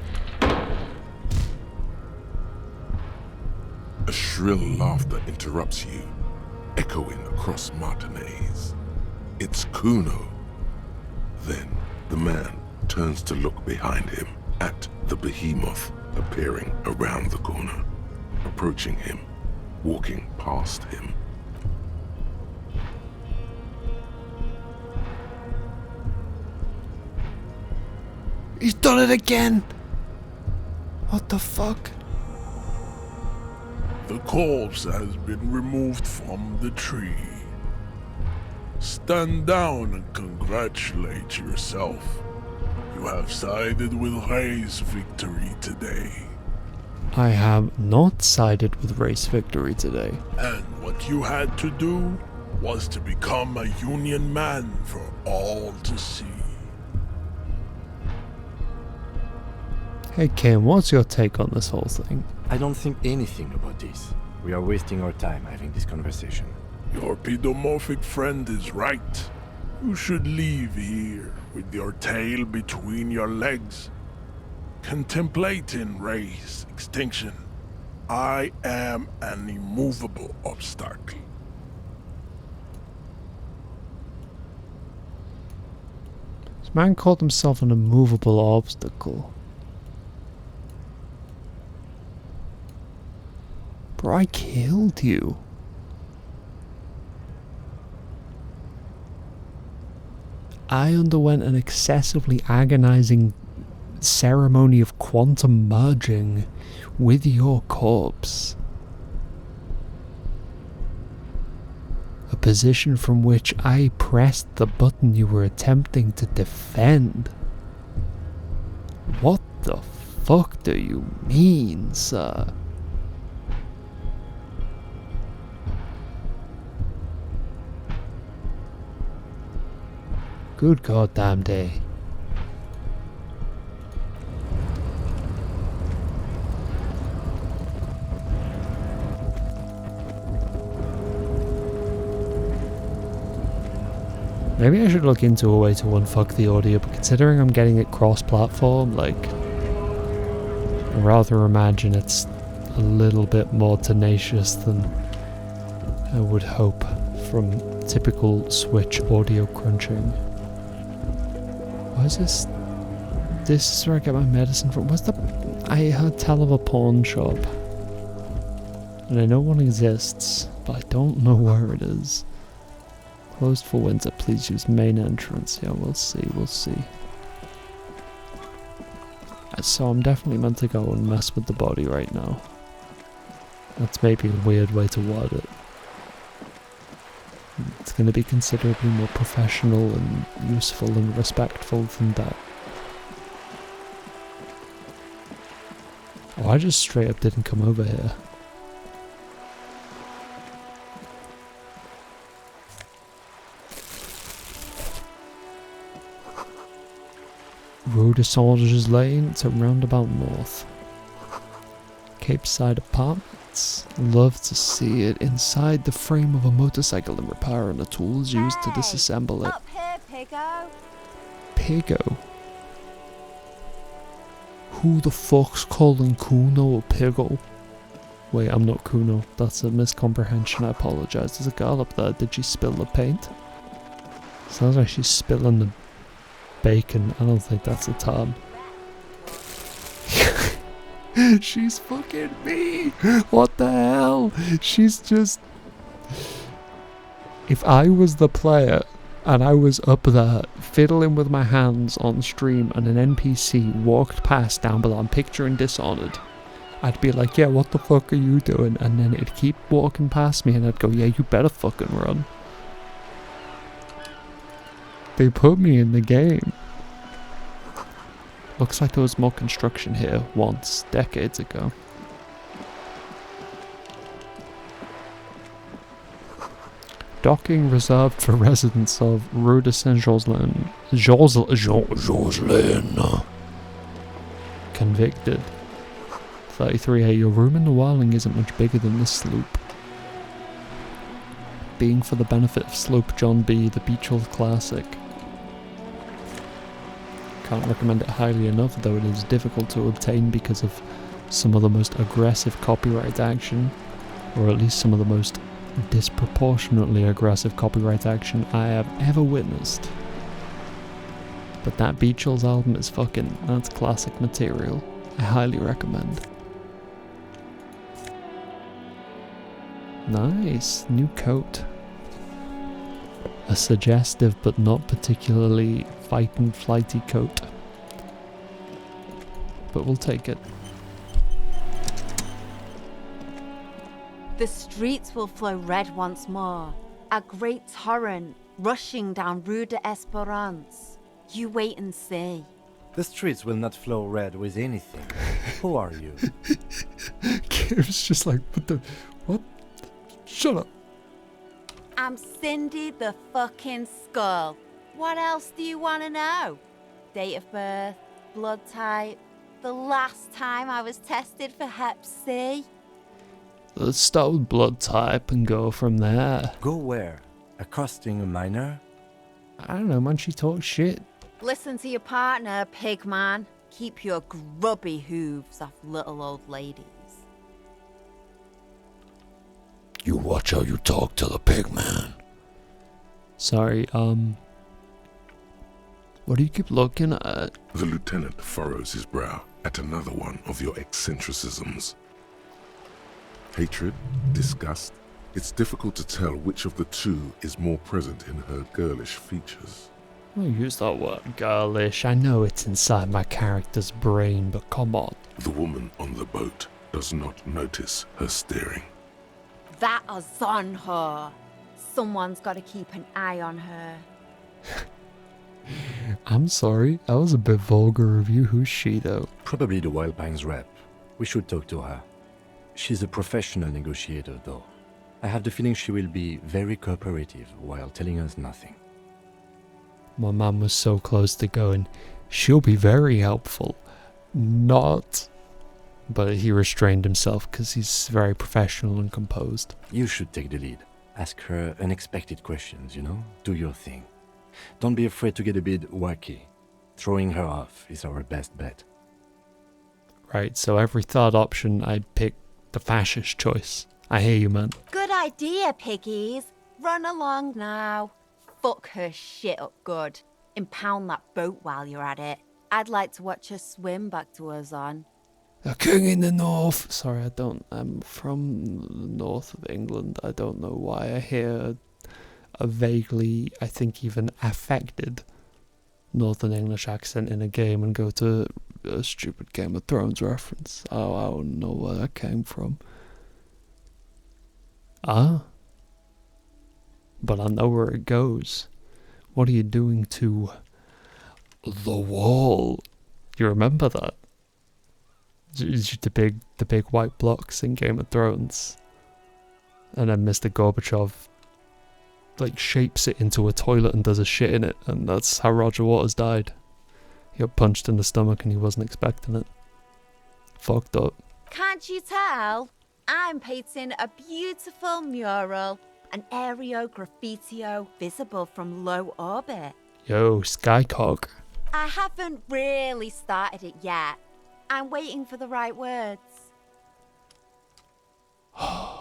A shrill laughter interrupts you, echoing across Martinez. It's Kuno. Then the man turns to look behind him at the behemoth appearing around the corner, approaching him, walking past him. He's done it again! What the fuck? The corpse has been removed from the tree. Stand down and congratulate yourself. You have sided with Ray's victory today. I have not sided with race victory today. And what you had to do was to become a Union man for all to see. Hey Kim, what's your take on this whole thing? I don't think anything about this. We are wasting our time having this conversation. Your pedomorphic friend is right. You should leave here with your tail between your legs, contemplating race extinction. I am an immovable obstacle. Man called himself an immovable obstacle. Bro, I killed you. I underwent an excessively agonizing ceremony of quantum merging with your corpse. A position from which I pressed the button you were attempting to defend. What the fuck do you mean, sir? Good goddamn day. Maybe I should look into a way to unfuck the audio, but considering I'm getting it cross-platform, like, I rather imagine it's a little bit more tenacious than I would hope from typical Switch audio crunching. Why is this? This is where I get my medicine from. What's the? I heard tell of a pawn shop, and I know one exists, but I don't know where it is. Closed for winter. Please use main entrance. Yeah, we'll see. We'll see. So I'm definitely meant to go and mess with the body right now. That's maybe a weird way to word it. It's going to be considerably more professional and useful and respectful than that. Oh, I just straight up didn't come over here. Rue de Saint Lane to roundabout north. Cape Side Apartments. Love to see it inside the frame of a motorcycle and repairing the tools used to disassemble it. Up here, Piggo. Piggo? Who the fuck's calling Kuno a Piggo? Wait, I'm not Kuno. That's a miscomprehension. I apologize. There's a girl up there. Did she spill the paint? Sounds like she's spilling the bacon. I don't think that's a term. She's fucking me! What the hell? She's just... If I was the player and I was up there fiddling with my hands on stream and an NPC walked past down below, I'm picturing Dishonored, I'd be like, yeah, what the fuck are you doing? And then it'd keep walking past me and I'd go, yeah, you better fucking run. They put me in the game. Looks like there was more construction here once, decades ago. Docking reserved for residents of Rue de Saint-Jocelyn. Jocelyn. Convicted. 33A, your room in the Whirling isn't much bigger than this sloop. Being for the benefit of Slope John B, the Beechall Classic. Can't recommend it highly enough, though it is difficult to obtain because of some of the most aggressive copyright action, or at least some of the most disproportionately aggressive copyright action I have ever witnessed. But that Beechall's album is fucking, that's classic material. I highly recommend. Nice, new coat. A suggestive but not particularly fighting flighty coat. But we'll take it. The streets will flow red once more. A great torrent rushing down Rue de Esperance. You wait and see. The streets will not flow red with anything. Who are you? Kiv's just like, what? Shut up. I'm Cindy the fucking Skull. What else do you want to know? Date of birth, blood type, the last time I was tested for Hep C. Let's start with blood type and go from there. Go where? Accosting a minor? I don't know, man, she talks shit. Listen to your partner, pig man. Keep your grubby hooves off little old ladies. You watch how you talk to the pig man. Sorry, What do you keep looking at? The lieutenant furrows his brow at another one of your eccentricisms. Hatred, disgust. It's difficult to tell which of the two is more present in her girlish features. Don't use that word, girlish. I know it's inside my character's brain, but come on. The woman on the boat does not notice her staring. That is on her. Someone's got to keep an eye on her. I'm sorry, that was a bit vulgar of you. Who's she, though? Probably the Wild Pines rep. We should talk to her. She's a professional negotiator, though. I have the feeling she will be very cooperative while telling us nothing. My man was so close to going, she'll be very helpful. Not. But he restrained himself because he's very professional and composed. You should take the lead. Ask her unexpected questions, you know? Do your thing. Don't be afraid to get a bit wacky. Throwing her off is our best bet. Right, so every third option I'd pick the fascist choice. I hear you, man. Good idea, piggies. Run along now. Fuck her shit up good. Impound that boat while you're at it. I'd like to watch her swim back to us on. The king in the north. Sorry, I'm from the north of England. I don't know why I hear a vaguely, I think even affected Northern English accent in a game and go to a stupid Game of Thrones reference. I don't know where that came from. But I know where it goes. What are you doing to the wall? You remember that? The big white blocks in Game of Thrones. And then Mr. Gorbachev shapes it into a toilet and does a shit in it, and that's how Roger Waters died. He got punched in the stomach and he wasn't expecting it. Fucked up. Can't you tell? I'm painting a beautiful mural, an aereo graffitio visible from low orbit. Yo, Skycock. I haven't really started it yet. I'm waiting for the right words. I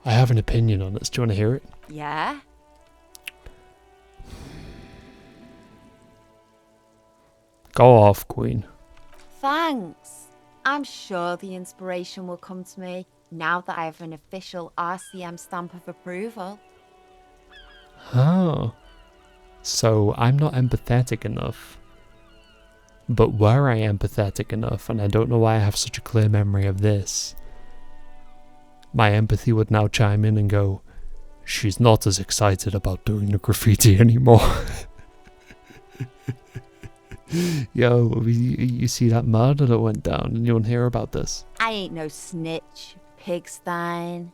have an opinion on this. Do you want to hear it? Yeah? Go off, Queen. Thanks. I'm sure the inspiration will come to me now that I have an official RCM stamp of approval. Oh. So I'm not empathetic enough. But were I empathetic enough, and I don't know why I have such a clear memory of this, my empathy would now chime in and go, she's not as excited about doing the graffiti anymore. Yo, you see that murder that went down and you won't hear about this? I ain't no snitch, pigstein.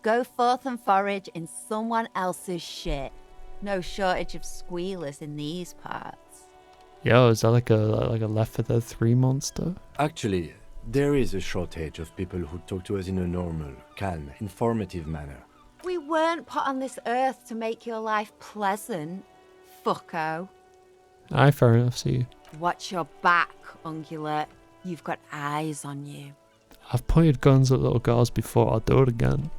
Go forth and forage in someone else's shit. No shortage of squealers in these parts. Yo, is that like a Left 4 Dead 3 monster? Actually, there is a shortage of people who talk to us in a normal, calm, informative manner. We weren't put on this earth to make your life pleasant, fucko. Aye, fair enough, see you. Watch your back, ungulate. You've got eyes on you. I've pointed guns at little girls before, I'll do it again.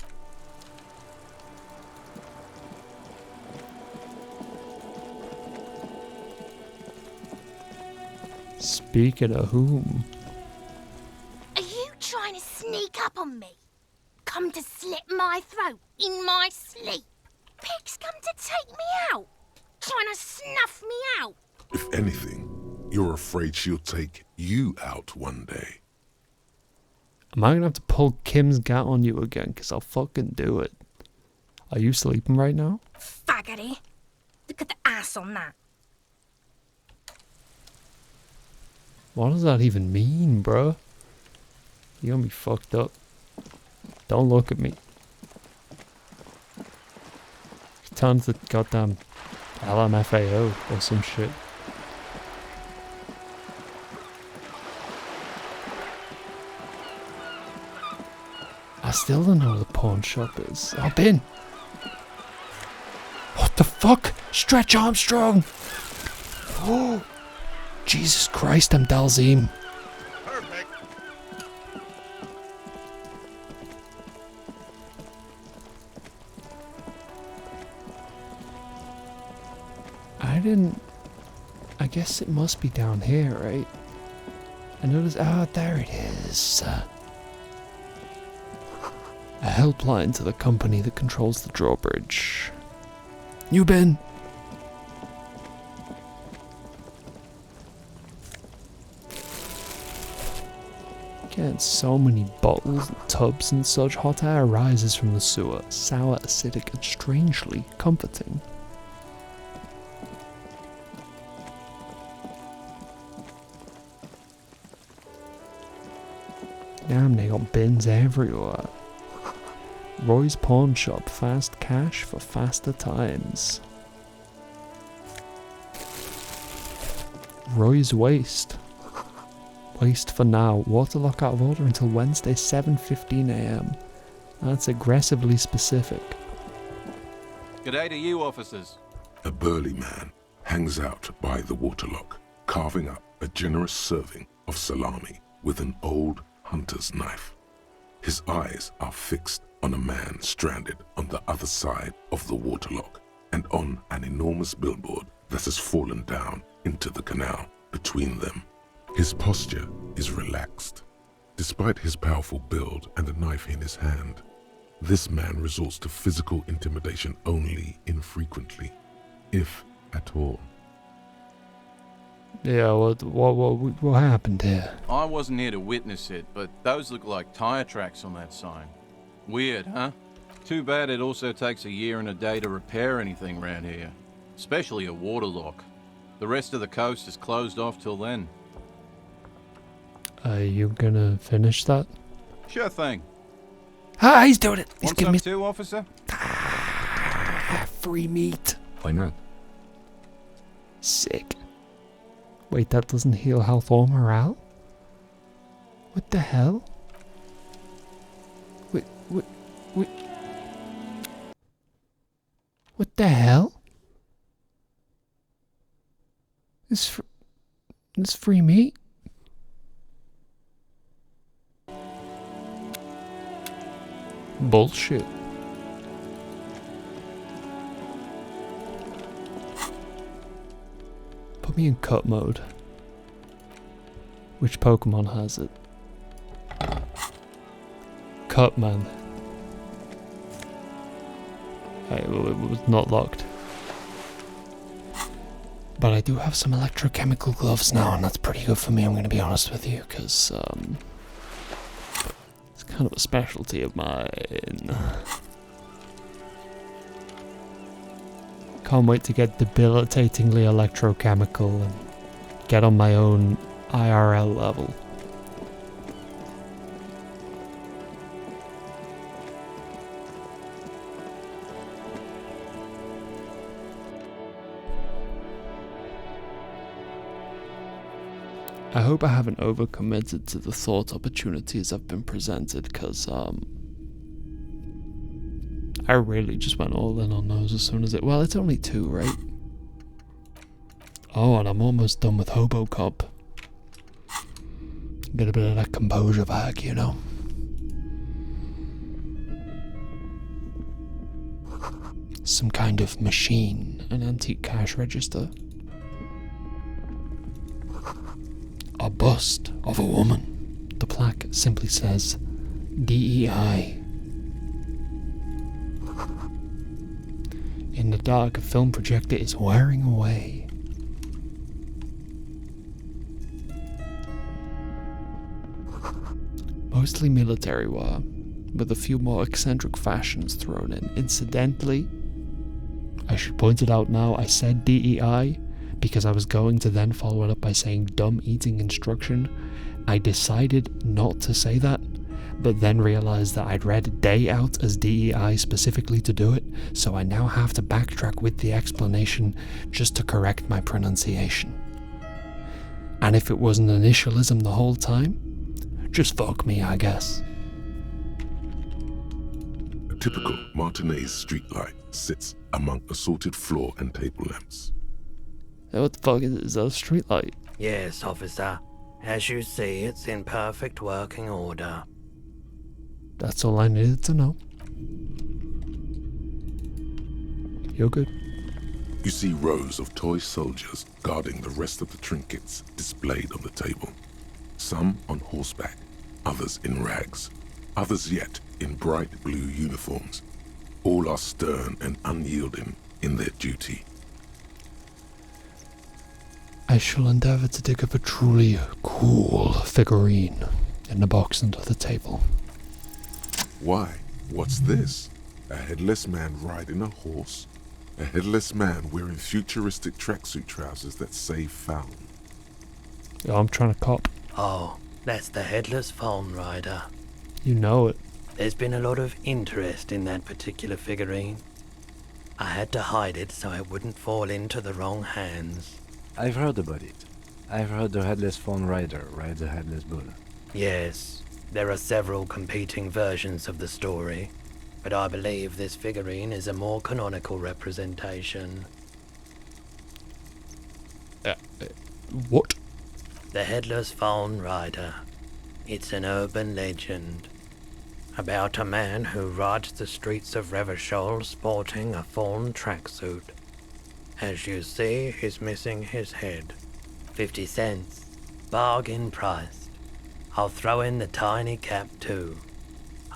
Speaking of whom? Are you trying to sneak up on me? Come to slit my throat in my sleep? Pigs come to take me out? Trying to snuff me out? If anything, you're afraid she'll take you out one day. Am I gonna have to pull Kim's gat on you again? Because I'll fucking do it. Are you sleeping right now? Faggoty. Look at the ass on that. What does that even mean, bro? You got me fucked up. Don't look at me. Turn to the goddamn LMFAO or some shit. I still don't know where the pawn shop is. Oh, bin! What the fuck? Stretch Armstrong! Oh! Jesus Christ, I'm Dalzim. Perfect. I didn't I guess it must be down here, right? I noticed. Ah, there it is. A helpline to the company that controls the drawbridge. You Ben. Again, so many bottles and tubs and such. Hot air rises from the sewer, sour, acidic, and strangely comforting. Damn, they got bins everywhere. Roy's Pawn Shop, fast cash for faster times. Roy's Waste. Waste for now. Water lock out of order until Wednesday 7:15 AM. That's aggressively specific. G'day to you, officers. A burly man hangs out by the waterlock, carving up a generous serving of salami with an old hunter's knife. His eyes are fixed on a man stranded on the other side of the waterlock and on an enormous billboard that has fallen down into the canal between them. His posture is relaxed. Despite his powerful build and a knife in his hand, this man resorts to physical intimidation only infrequently, if at all. Yeah, what happened here? I wasn't here to witness it, but those look like tire tracks on that sign. Weird, huh? Too bad it also takes a year and a day to repair anything around here, especially a water lock. The rest of the coast is closed off till then. Are you gonna finish that? Sure thing. Ah, he's doing it. He's Want giving me some too, officer? free meat. Why not? Sick. Wait, that doesn't heal health or morale? What the hell? Wait. What the hell? This free meat? Bullshit. Put me in cut mode. Which Pokemon has it? Cut, man. Hey, well, it was not locked. But I do have some electrochemical gloves now, and that's pretty good for me, I'm going to be honest with you, because, it's kind of a specialty of mine. Can't wait to get debilitatingly electrochemical and get on my own IRL level. I hope I haven't overcommitted to the thought opportunities I've been presented, because I really just went all in on those as soon as well, it's only 2, right? Oh, and I'm almost done with Hobocop. Get a bit of that composure back, you know? Some kind of machine, an antique cash register. A bust of a woman. The plaque simply says DEI. In the dark, a film projector is wearing away. Mostly military wear, with a few more eccentric fashions thrown in. Incidentally, I should point it out now, I said DEI because I was going to then follow it up by saying dumb eating instruction. I decided not to say that, but then realized that I'd read day out as DEI specifically to do it, so I now have to backtrack with the explanation just to correct my pronunciation. And if it was an initialism the whole time, just fuck me, I guess. A typical Martinez streetlight sits among assorted floor and table lamps. What the fuck is that, a streetlight? Yes, officer. As you see, it's in perfect working order. That's all I needed to know. You're good. You see rows of toy soldiers guarding the rest of the trinkets displayed on the table. Some on horseback, others in rags, others yet in bright blue uniforms. All are stern and unyielding in their duty. I shall endeavour to dig up a truly cool figurine in the box under the table. Why? What's this? A headless man riding a horse? A headless man wearing futuristic tracksuit trousers that say Found. Yeah, I'm trying to cop. Oh, that's the headless phone rider. You know it. There's been a lot of interest in that particular figurine. I had to hide it so it wouldn't fall into the wrong hands. I've heard about it. I've heard the headless phone rider rides a headless bull. Yes, there are several competing versions of the story, but I believe this figurine is a more canonical representation. What? The headless phone rider. It's an urban legend about a man who rides the streets of Revachol sporting a fawn tracksuit. As you see, he's missing his head. 50 cents. Bargain priced. I'll throw in the tiny cap too.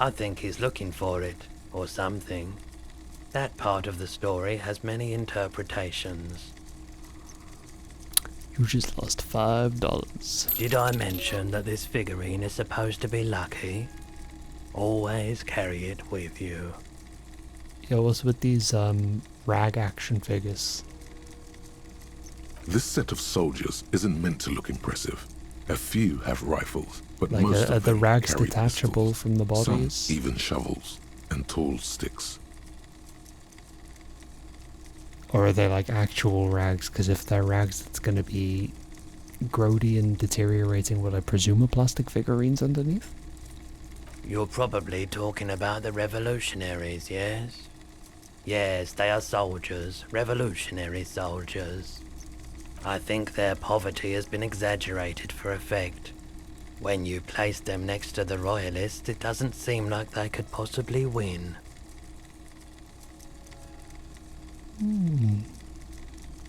I think he's looking for it, or something. That part of the story has many interpretations. You just lost $5. Did I mention that this figurine is supposed to be lucky? Always carry it with you. Yeah, what's with these rag action figures? This set of soldiers isn't meant to look impressive. A few have rifles, but Like, most are of the them rags carry detachable pistols. from the bodies? Some even shovels and tall sticks. Or are they like actual rags? Because if they're rags, it's going to be grody and deteriorating what I presume are plastic figurines underneath? You're probably talking about the revolutionaries, yes? Yes, they are soldiers, revolutionary soldiers. I think their poverty has been exaggerated for effect. When you place them next to the royalists, it doesn't seem like they could possibly win.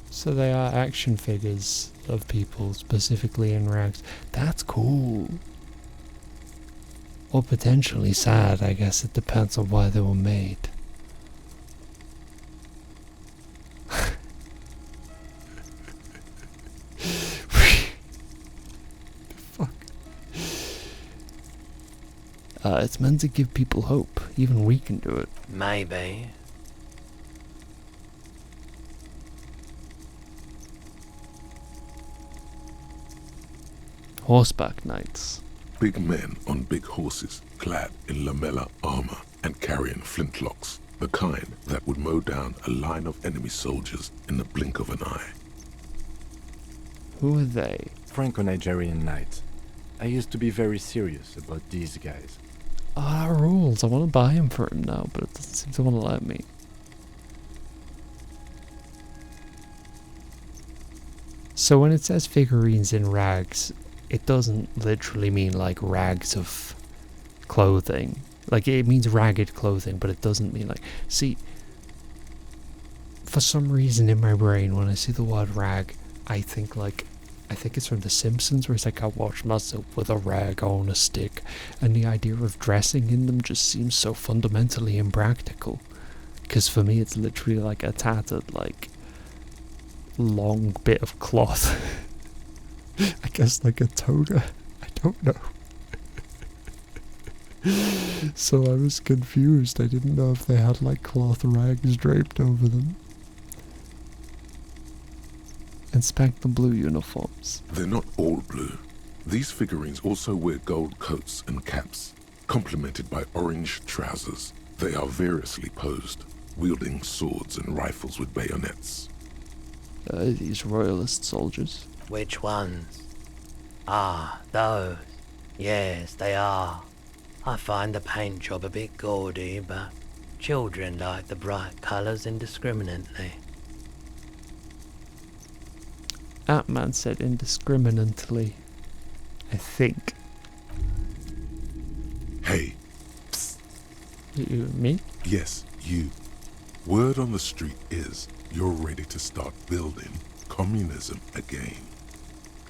So they are action figures of people, specifically in rags. That's cool. Or potentially sad, I guess. It depends on why they were made. Fuck. It's meant to give people hope. Even we can do it. Maybe. Horseback knights. Big men on big horses, clad in lamella armor and carrying flintlocks, the kind that would mow down a line of enemy soldiers in the blink of an eye. Who are they? Franco-Nigerian knights. I used to be very serious about these guys. Ah, rules. I want to buy him for him now, but it doesn't seem to want to let me. So when it says figurines in rags, it doesn't literally mean like rags of clothing. Like, it means ragged clothing, but it doesn't mean like... See, for some reason in my brain, when I see the word rag, I think it's from The Simpsons, where it's like, I washed myself with a rag on a stick, and the idea of dressing in them just seems so fundamentally impractical. Because for me, it's literally like a tattered, like, long bit of cloth. I guess like a toga. I don't know. So I was confused. I didn't know if they had like cloth rags draped over them. Inspect the blue uniforms. They're not all blue. These figurines also wear gold coats and caps, complemented by orange trousers. They are variously posed, wielding swords and rifles with bayonets. These royalist soldiers. Which ones? Ah, those. Yes, they are. I find the paint job a bit gaudy, but children like the bright colours indiscriminately. That man said indiscriminately. I think. Hey. Psst. Me? Yes, you. Word on the street is you're ready to start building communism again.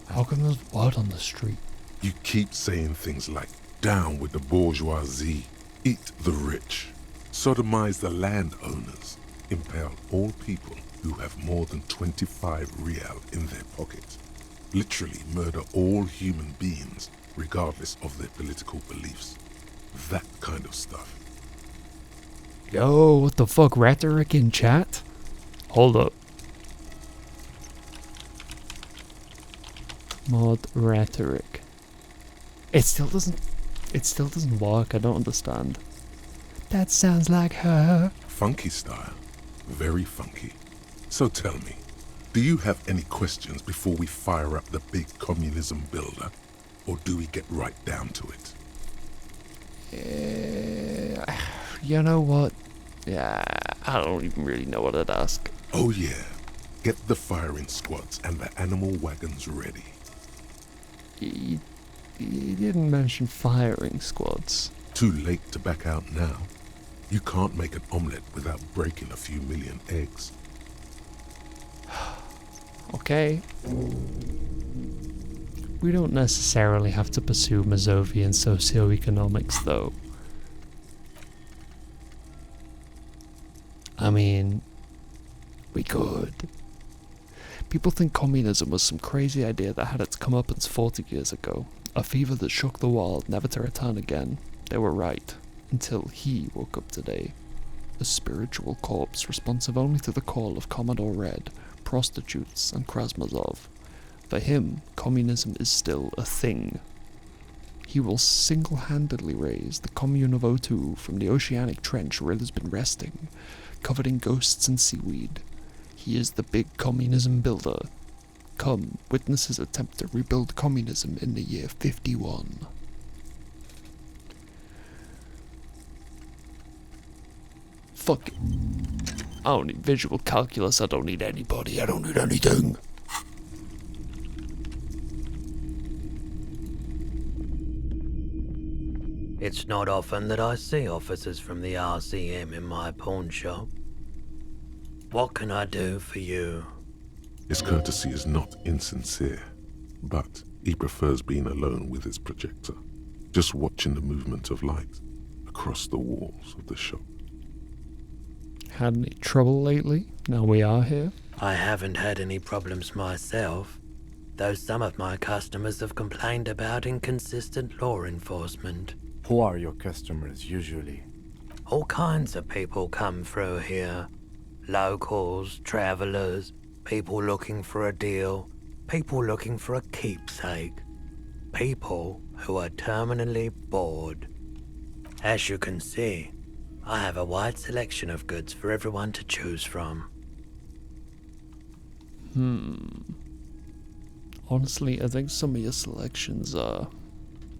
How come there's blood on the street? You keep saying things like, down with the bourgeoisie, eat the rich, sodomize the landowners, impale all people who have more than 25 real in their pocket, literally murder all human beings regardless of their political beliefs. That kind of stuff. Yo, what the fuck, rhetoric in chat? Hold up. Mod rhetoric. It still doesn't work, I don't understand. That sounds like her. Funky style. Very funky. So tell me, do you have any questions before we fire up the big communism builder? Or do we get right down to it? You know what? Yeah, I don't even really know what I'd ask. Oh yeah. Get the firing squads and the animal wagons ready. You didn't mention firing squads. Too late to back out now. You can't make an omelette without breaking a few million eggs. Okay. We don't necessarily have to pursue Mazovian socioeconomics, though. I mean, we could. People think communism was some crazy idea that had its comeuppance 40 years ago. A fever that shook the world, never to return again. They were right. Until he woke up today. A spiritual corpse responsive only to the call of Commodore Red, prostitutes, and Krasmazov. For him, communism is still a thing. He will single-handedly raise the commune of O2 from the oceanic trench where it has been resting, covered in ghosts and seaweed. He is the big communism builder. Come, witness his attempt to rebuild communism in the year 51. Fuck it. I don't need visual calculus, I don't need anybody, I don't need anything. It's not often that I see officers from the RCM in my pawn shop. What can I do for you? His courtesy is not insincere, but he prefers being alone with his projector, just watching the movement of light across the walls of the shop. Had any trouble lately? Now we are here? I haven't had any problems myself, though some of my customers have complained about inconsistent law enforcement. Who are your customers usually? All kinds of people come through here. Locals, travelers, people looking for a deal, people looking for a keepsake, people who are terminally bored. As you can see, I have a wide selection of goods for everyone to choose from. Honestly, I think some of your selections are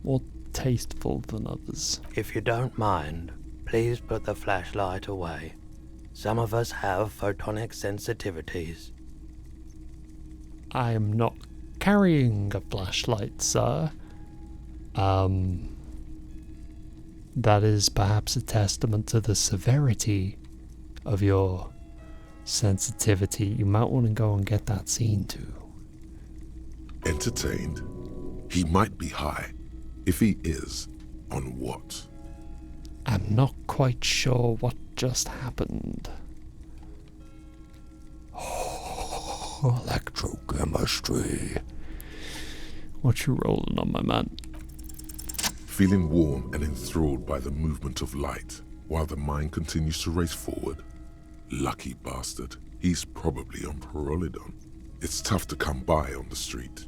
more tasteful than others. If you don't mind, please put the flashlight away. Some of us have photonic sensitivities. I am not carrying a flashlight, sir. That is perhaps a testament to the severity of your sensitivity. You might want to go and get that seen to. Entertained? He might be high. If he is, on what? I'm not quite sure what just happened. Electrochemistry. What you rolling on, my man? Feeling warm and enthralled by the movement of light, while the mind continues to race forward. Lucky bastard. He's probably on Pyrrolidon. It's tough to come by on the street.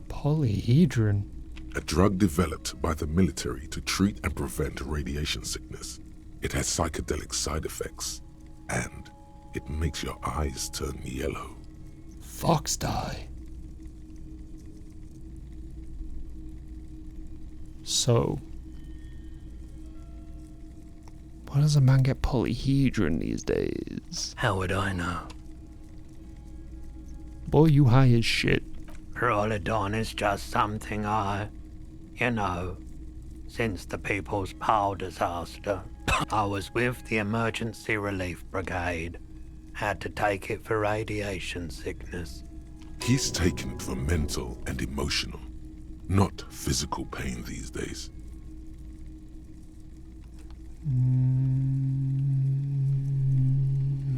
Polyhedron? A drug developed by the military to treat and prevent radiation sickness. It has psychedelic side effects, and it makes your eyes turn yellow. Fox die. So, why does a man get polyhedron these days? How would I know? Boy, you high as shit. Pyrrolidon is just something since the People's Power disaster, I was with the Emergency Relief Brigade. Had to take it for radiation sickness. He's taking it for mental and emotional, not physical pain these days.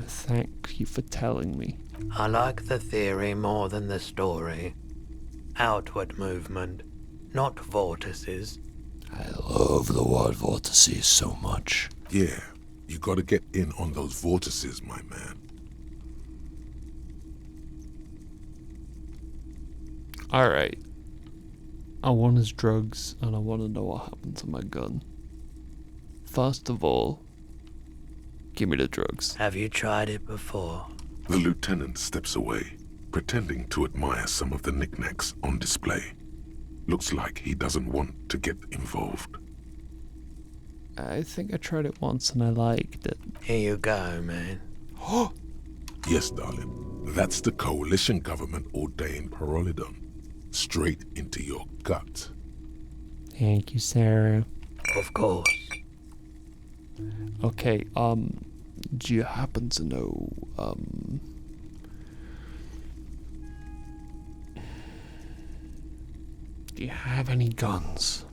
Thank you for telling me. I like the theory more than the story. Outward movement, not vortices. I love the word vortices so much. Yeah, you gotta get in on those vortices, my man. Alright. I want his drugs, and I want to know what happened to my gun. First of all, give me the drugs. Have you tried it before? The lieutenant steps away, pretending to admire some of the knickknacks on display. Looks like he doesn't want to get involved. I think I tried it once and I liked it. Here you go, man. Yes, darling. That's the coalition government ordained Parolidon. Straight into your gut. Thank you, Sarah. Of course. Okay, do you happen to know, do you have any guns?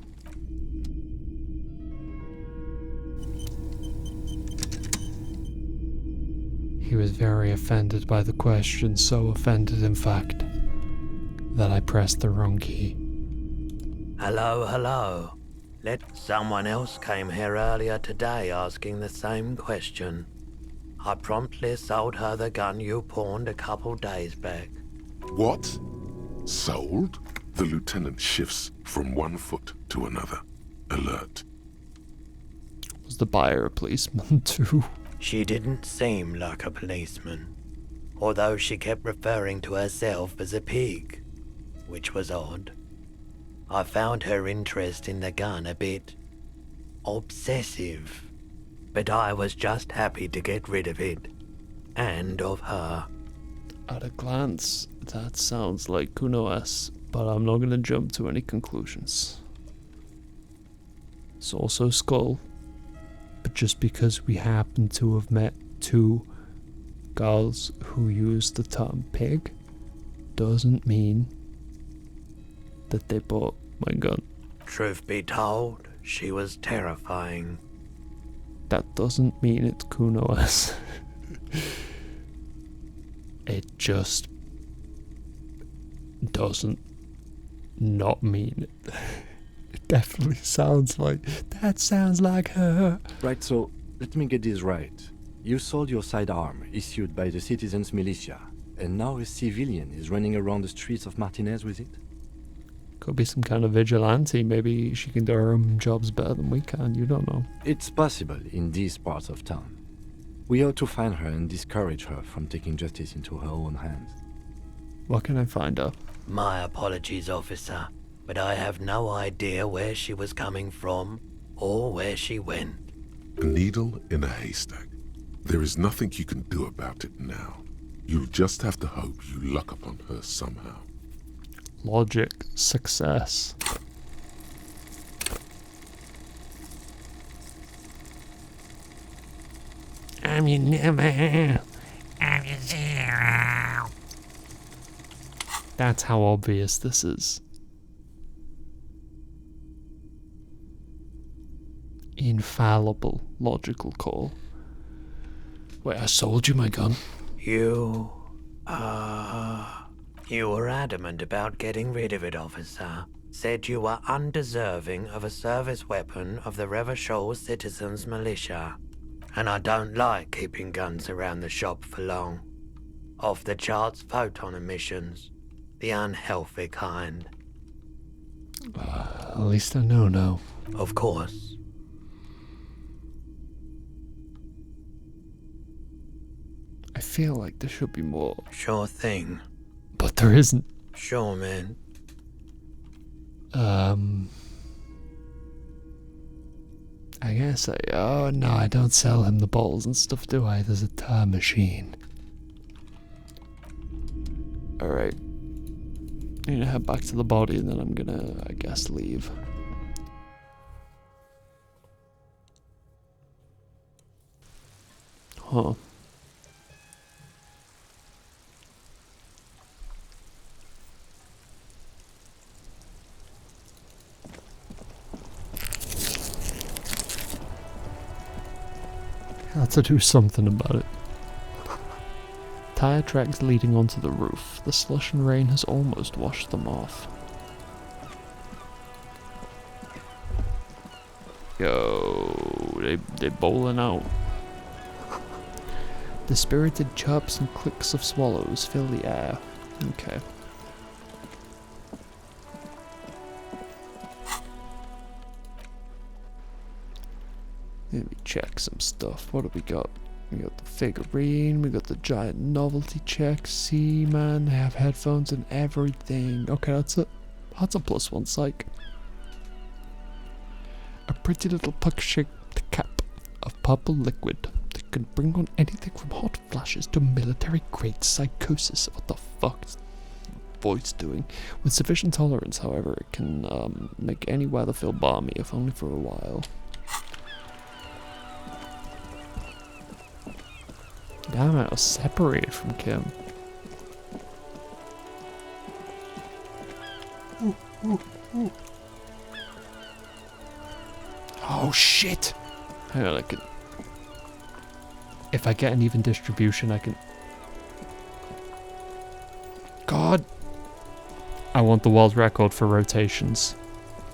He was very offended by the question, so offended, in fact, that I pressed the wrong key. Hello, hello. Someone else came here earlier today asking the same question. I promptly sold her the gun you pawned a couple days back. What? Sold? The lieutenant shifts from one foot to another. Alert. Was the buyer a policeman too? She didn't seem like a policeman, although she kept referring to herself as a pig, which was odd. I found her interest in the gun a bit obsessive, but I was just happy to get rid of it, and of her. At a glance, that sounds like Kuno-S, but I'm not gonna jump to any conclusions. It's also Skull, but just because we happen to have met two girls who use the term pig doesn't mean that they bought my gun. Truth be told, she was terrifying. That doesn't mean it's Kuno-S. It just doesn't not mean it. It definitely sounds like, that sounds like her. Right, so let me get this right. You sold your sidearm, issued by the citizens' militia, and now a civilian is running around the streets of Martinez with it? Could be some kind of vigilante. Maybe she can do her own jobs better than we can. You don't know. It's possible in these parts of town. We ought to find her and discourage her from taking justice into her own hands. What can I find her? My apologies, officer, but I have no idea where she was coming from or where she went. A needle in a haystack. There is nothing you can do about it now. You'll just have to hope you luck upon her somehow. Logic, success. I'm your number. I'm your zero. That's how obvious this is. Infallible logical call. Wait, I sold you my gun? You were adamant about getting rid of it, officer. Said you were undeserving of a service weapon of the Revachol Citizens Militia. And I don't like keeping guns around the shop for long. Off the charts photon emissions. The unhealthy kind. At least I know now. Of course. I feel like there should be more. Sure thing. But there isn't. Sure, man. I guess oh no, I don't sell him the balls and stuff, do I? There's a time machine. Alright. I'm gonna head back to the body and then I'm gonna, I guess, leave. Huh. to do something about it. Tire tracks leading onto the roof. The slush and rain has almost washed them off. Yo, they bowling out. The spirited chirps and clicks of swallows fill the air. Okay. Let me check some stuff. What do we got? We got the figurine, we got the giant novelty check. See, man, they have headphones and everything. Okay, that's a +1 psych. A pretty little puck-shaped cap of purple liquid that can bring on anything from hot flashes to military-grade psychosis. What the fuck's voice doing? With sufficient tolerance, however, it can make any weather feel balmy, if only for a while. Damn, I was separated from Kim. Ooh, ooh, ooh. Oh shit! Hang on, I can... If I get an even distribution, I can... God! I want the world record for rotations.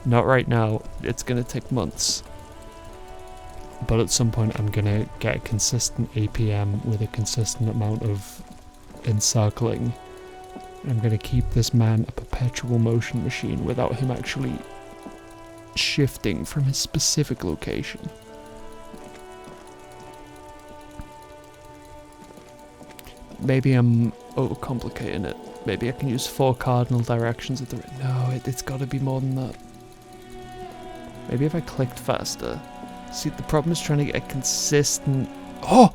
Not right now, it's gonna take months. But at some point I'm gonna get a consistent APM with a consistent amount of encircling. I'm gonna keep this man a perpetual motion machine without him actually shifting from his specific location. Maybe I'm overcomplicating it. Maybe I can use 4 cardinal directions of the... No, it's gotta be more than that. Maybe if I clicked faster. See, the problem is trying to get a consistent... Oh!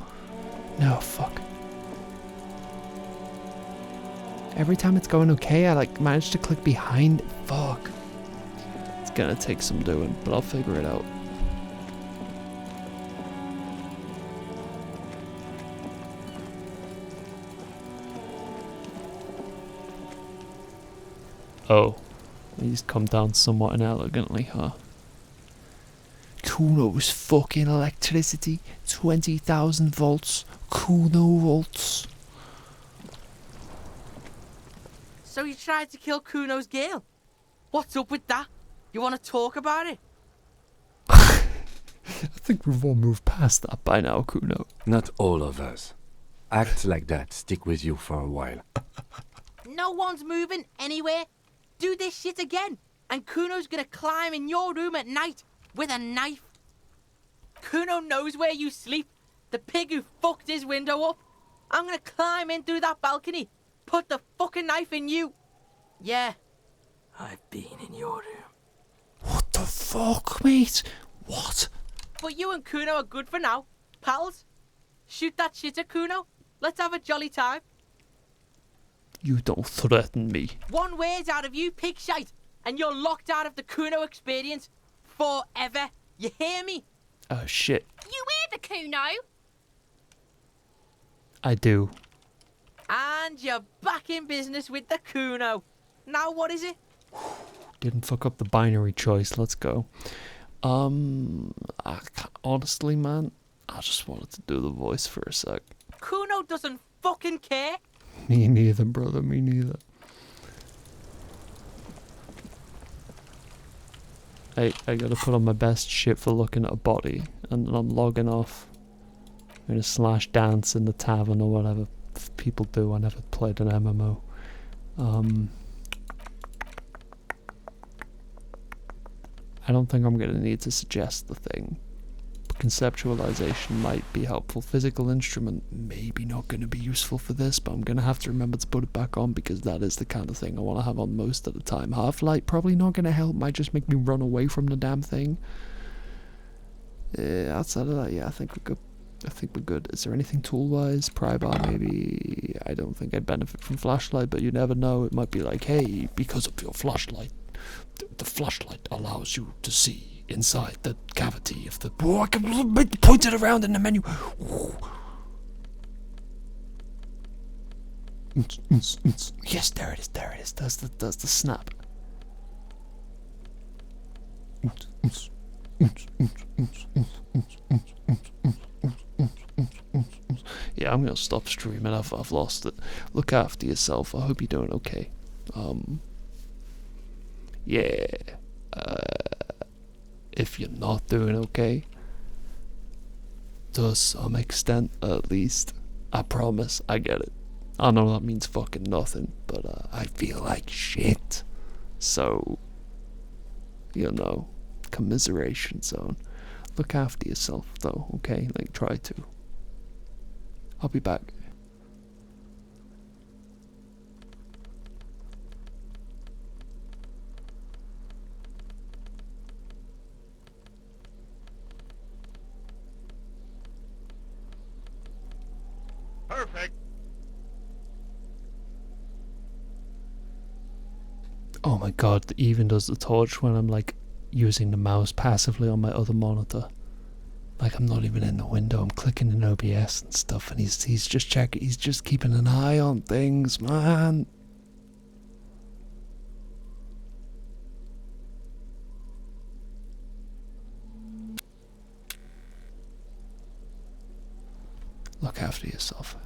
No, fuck. Every time it's going okay, I like manage to click behind. Fuck. It's gonna take some doing, but I'll figure it out. Oh. He's come down somewhat inelegantly, huh? Kuno's fucking electricity. 20,000 volts. Kuno volts. So you tried to kill Kuno's girl? What's up with that? You want to talk about it? I think we've all moved past that by now, Kuno. Not all of us. Acts like that stick with you for a while. No one's moving anywhere. Do this shit again, and Kuno's gonna climb in your room at night with a knife. Kuno knows where you sleep. The pig who fucked his window up. I'm gonna climb in through that balcony. Put the fucking knife in you. Yeah. I've been in your room. What the fuck, mate? What? But you and Kuno are good for now. Pals. Shoot that shit at Kuno. Let's have a jolly time. You don't threaten me. One word out of you, pig shite, and you're locked out of the Kuno experience forever. You hear me? Oh, shit. You hear the Kuno? I do. And you're back in business with the Kuno. Now what is it? Didn't fuck up the binary choice. Let's go. Honestly, man, I just wanted to do the voice for a sec. Kuno doesn't fucking care. Me neither, brother. Me neither. I gotta put on my best shit for looking at a body, and then I'm logging off. I'm gonna / dance in the tavern or whatever people do. I never played an MMO. I don't think I'm gonna need to suggest the thing. Conceptualization might be helpful. Physical instrument, maybe not going to be useful for this, but I'm going to have to remember to put it back on because that is the kind of thing I want to have on most of the time. Half-light, probably not going to help, might just make me run away from the damn thing. Outside of that, yeah, I think we're good. Is there anything tool-wise? Pry bar, maybe. I don't think I'd benefit from flashlight, but you never know. It might be like, hey, because of your flashlight, the flashlight allows you to see inside the cavity of the... Oh, I can point it around in the menu. Yes, there it is, there it is. Does the snap. yeah, I'm gonna stop streaming. I've lost it. Look after yourself. I hope you're doing okay. Yeah. If you're not doing okay, to some extent at least, I promise, I get it. I know that means fucking nothing, but I feel like shit. So, commiseration zone. Look after yourself though, okay? Like, try to. I'll be back. Perfect. Oh my god, it even does the torch when I'm like using the mouse passively on my other monitor. Like I'm not even in the window, I'm clicking in OBS and stuff, and he's just checking, he's just keeping an eye on things, man. Look after yourself.